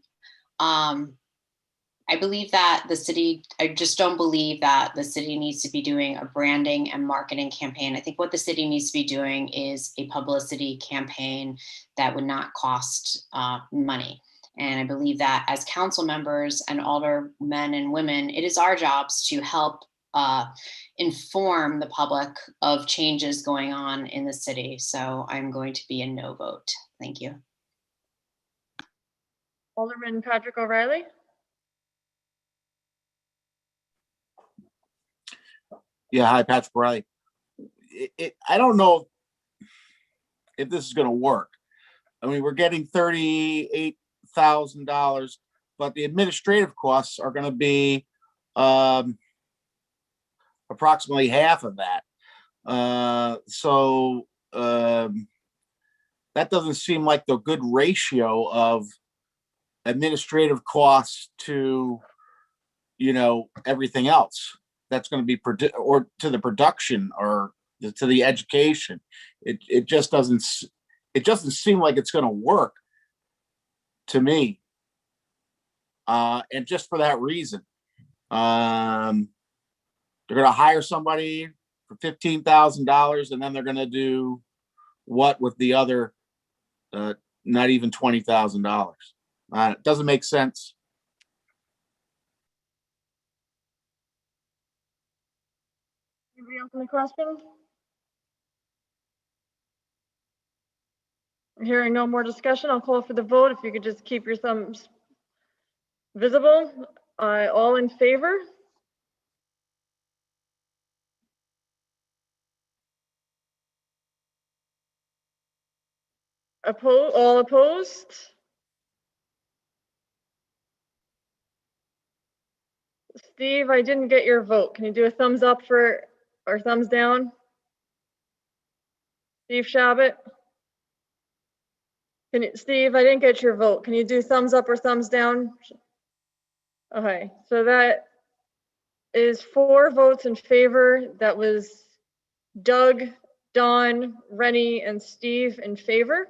I believe that the city, I just don't believe that the city needs to be doing a branding and marketing campaign. I think what the city needs to be doing is a publicity campaign that would not cost money. And I believe that as council members and aldermen and women, it is our jobs to help inform the public of changes going on in the city. So I'm going to be a no vote. Thank you. Alderman Patrick O'Reilly. Yeah, hi, Patrick O'Reilly. I don't know if this is going to work. I mean, we're getting $38,000, but the administrative costs are going to be approximately half of that. So that doesn't seem like the good ratio of administrative costs to, you know, everything else that's going to be or to the production or to the education. It just doesn't seem like it's going to work to me. And just for that reason, they're going to hire somebody for $15,000 and then they're going to do what with the other, not even $20,000. It doesn't make sense. Anybody else on the question? Hearing no more discussion, I'll call for the vote. If you could just keep your thumbs visible. All in favor? All opposed? Steve, I didn't get your vote. Can you do a thumbs up or thumbs down? Steve Shabbat? Steve, I didn't get your vote. Can you do thumbs up or thumbs down? Okay, so that is 4 votes in favor. That was Doug, Don, Rennie, and Steve in favor.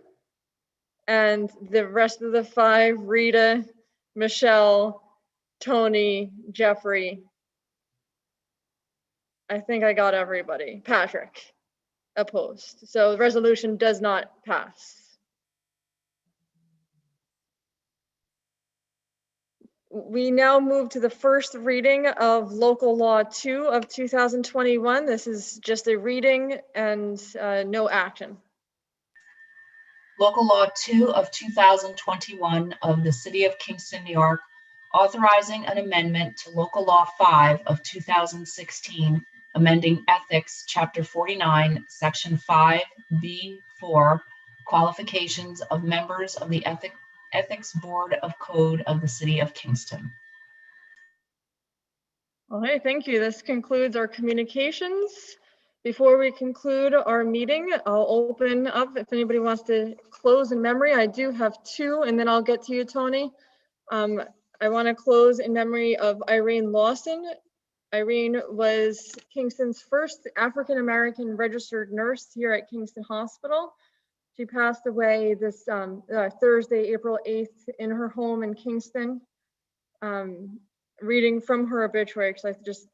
And the rest of the 5, Rita, Michelle, Tony, Jeffrey. I think I got everybody. Patrick, opposed. So the resolution does not pass. We now move to the first reading of Local Law 2 of 2021. This is just a reading and no action. Local Law 2 of 2021 of the City of Kingston, New York, authorizing an amendment to Local Law 5 of 2016, amending Ethics, Chapter 49, Section 5B4, qualifications of members of the Ethics Board of Code of the City of Kingston. Okay, thank you. This concludes our communications. Before we conclude our meeting, I'll open up if anybody wants to close in memory. I do have 2, and then I'll get to you, Tony. I want to close in memory of Irene Lawson. Irene was Kingston's first African-American registered nurse here at Kingston Hospital. She passed away this Thursday, April 8th, in her home in Kingston. Reading from her obituary, because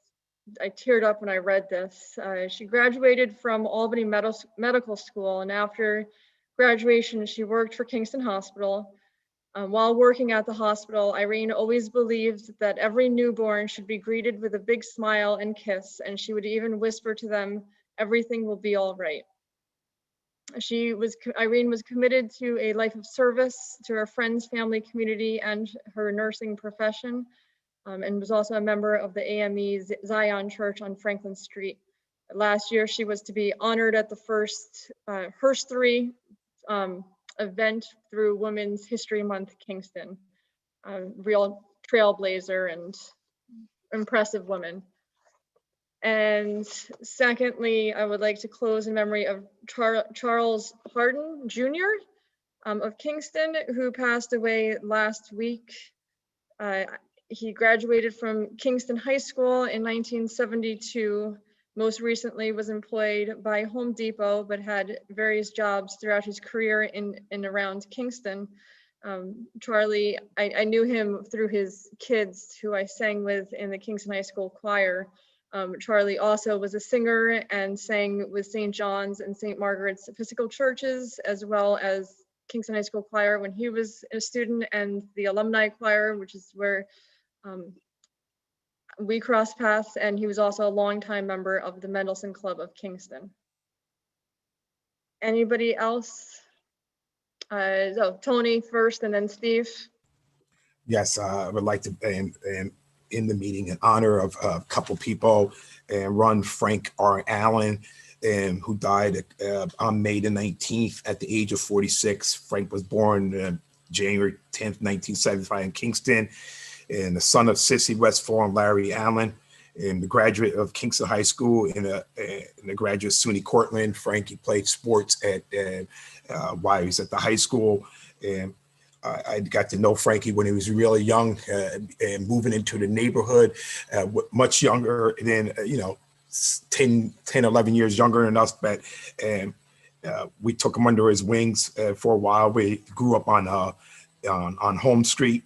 I teared up when I read this. She graduated from Albany Medical School, and after graduation, she worked for Kingston Hospital. While working at the hospital, Irene always believed that every newborn should be greeted with a big smile and kiss, and she would even whisper to them, "Everything will be all right." Irene was committed to a life of service to her friends, family, community, and her nursing profession, and was also a member of the AME Zion Church on Franklin Street. Last year, she was to be honored at the first Hearst 3 event through Women's History Month Kingston. Real trailblazer and impressive woman. And secondly, I would like to close in memory of Charles Harden Jr. Of Kingston, who passed away last week. He graduated from Kingston High School in 1972. Most recently was employed by Home Depot, but had various jobs throughout his career in and around Kingston. Charlie, I knew him through his kids who I sang with in the Kingston High School choir. Charlie also was a singer and sang with St. John's and St. Margaret's Episcopal churches, as well as Kingston High School choir when he was a student, and the alumni choir, which is where we crossed paths, and he was also a longtime member of the Mendelssohn Club of Kingston. Anybody else? So Tony first and then Steve. Yes, I would like to in the meeting in honor of a couple people, and run Frank R. Allen, who died on May the 19th at the age of 46. Frank was born January 10th, 1975 in Kingston, and the son of Sissy Westfall and Larry Allen, and the graduate of Kingston High School and the graduate of SUNY Cortland. Frank, he played sports while he was at the high school, and I got to know Frankie when he was really young and moving into the neighborhood, much younger than, 10, 11 years younger than us. But we took him under his wings for a while. We grew up on Home Street.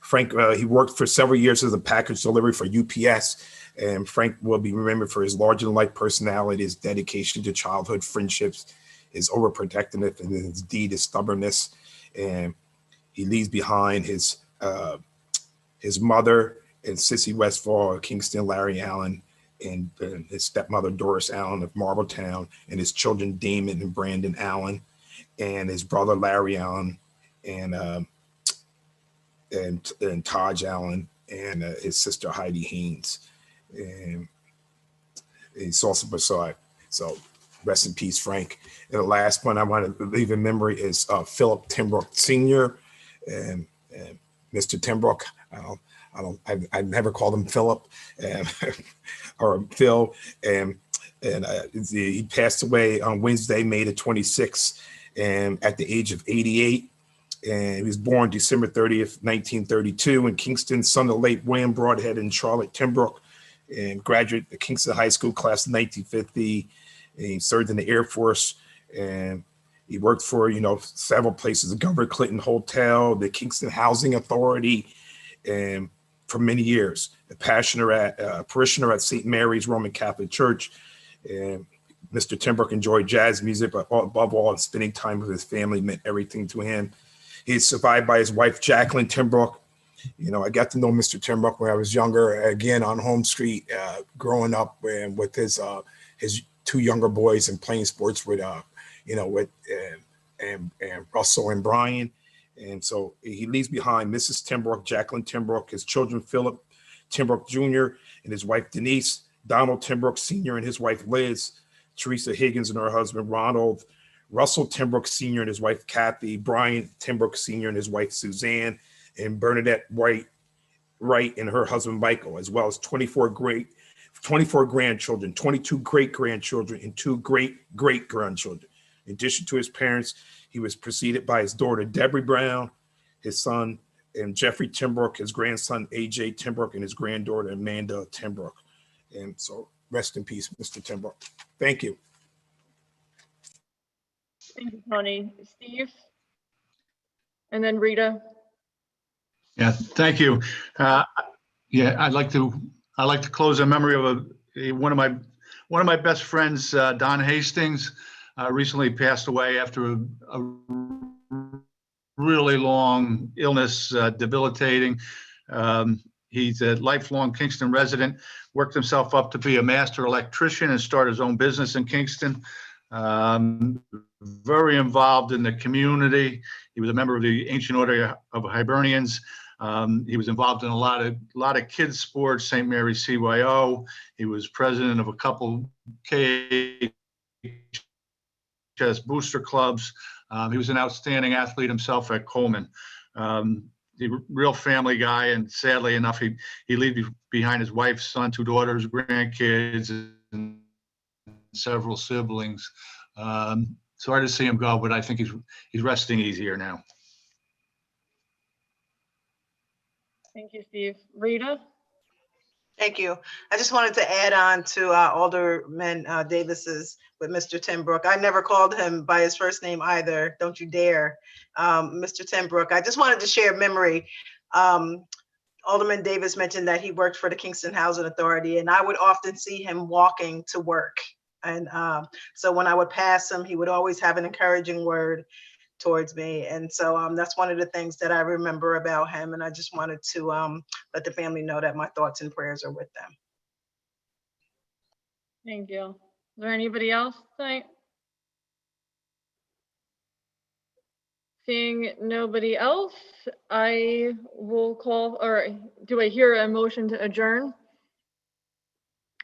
Frank, he worked for several years as a package delivery for UPS. And Frank will be remembered for his larger-than-life personality, his dedication to childhood friendships, his overprotectiveness, and his stubbornness. And he leaves behind his mother and Sissy Westfall of Kingston, Larry Allen, and his stepmother Doris Allen of Marbletown, and his children Damon and Brandon Allen, and his brother Larry Allen, and Taj Allen, and his sister Heidi Haynes. And he's also beside. So rest in peace, Frank. And the last one I want to leave in memory is Philip Timbrook Sr. and Mr. Timbrook. I never called him Philip or Phil. And he passed away on Wednesday, May the 26th, and at the age of 88. And he was born December 30th, 1932 in Kingston, son of late William Broadhead and Charlotte Timbrook, and graduate of Kingston High School class of 1950. And he served in the Air Force, and he worked for, several places, the Governor Clinton Hotel, the Kingston Housing Authority, and for many years, a parishioner at St. Mary's Roman Catholic Church. And Mr. Timbrook enjoyed jazz music, but above all, spending time with his family meant everything to him. He is survived by his wife, Jacqueline Timbrook. I got to know Mr. Timbrook when I was younger, again on Home Street, growing up and with his two younger boys and playing sports with Russell and Brian. And so he leaves behind Mrs. Timbrook, Jacqueline Timbrook, his children, Philip Timbrook Jr. and his wife, Denise, Donald Timbrook Sr. and his wife, Liz, Teresa Higgins and her husband, Ronald, Russell Timbrook Sr. and his wife, Kathy, Brian Timbrook Sr. and his wife, Suzanne, and Bernadette Wright and her husband, Michael, as well as 24 grandchildren, 22 great-grandchildren, and 2 great-great-grandchildren. In addition to his parents, he was preceded by his daughter, Debbie Brown, his son, and Jeffrey Timbrook, his grandson, AJ Timbrook, and his granddaughter, Amanda Timbrook. And so rest in peace, Mr. Timbrook. Thank you. Thank you, Tony. Steve? And then Rita? Yeah, thank you. I'd like to close in memory of one of my best friends, Don Hastings, recently passed away after a really long illness, debilitating. He's a lifelong Kingston resident, worked himself up to be a master electrician and start his own business in Kingston. Very involved in the community. He was a member of the Ancient Order of Hibernians. He was involved in a lot of kids sports, St. Mary's CYO. He was president of a couple KHS booster clubs. He was an outstanding athlete himself at Coleman. The real family guy, and sadly enough, he leaves behind his wife, son, 2 daughters, grandkids, and several siblings. Sorry to see him go, but I think he's resting easier now. Thank you, Steve. Rita? Thank you. I just wanted to add on to Alderman Davis's with Mr. Tim Brook. I never called him by his first name either. Don't you dare. Mr. Tim Brook, I just wanted to share a memory. Alderman Davis mentioned that he worked for the Kingston Housing Authority, and I would often see him walking to work. And so when I would pass him, he would always have an encouraging word towards me. And so that's one of the things that I remember about him. And I just wanted to let the family know that my thoughts and prayers are with them. Thank you. Is there anybody else tonight? Seeing nobody else, I will call, or do I hear a motion to adjourn?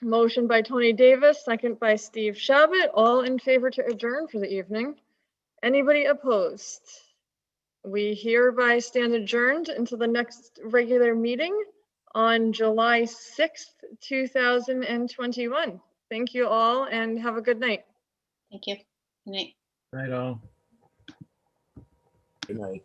Motion by Tony Davis, second by Steve Shabbat, all in favor to adjourn for the evening. Anybody opposed? We hereby stand adjourned until the next regular meeting on July 6th, 2021. Thank you all and have a good night. Thank you. Good night. Right on. Good night.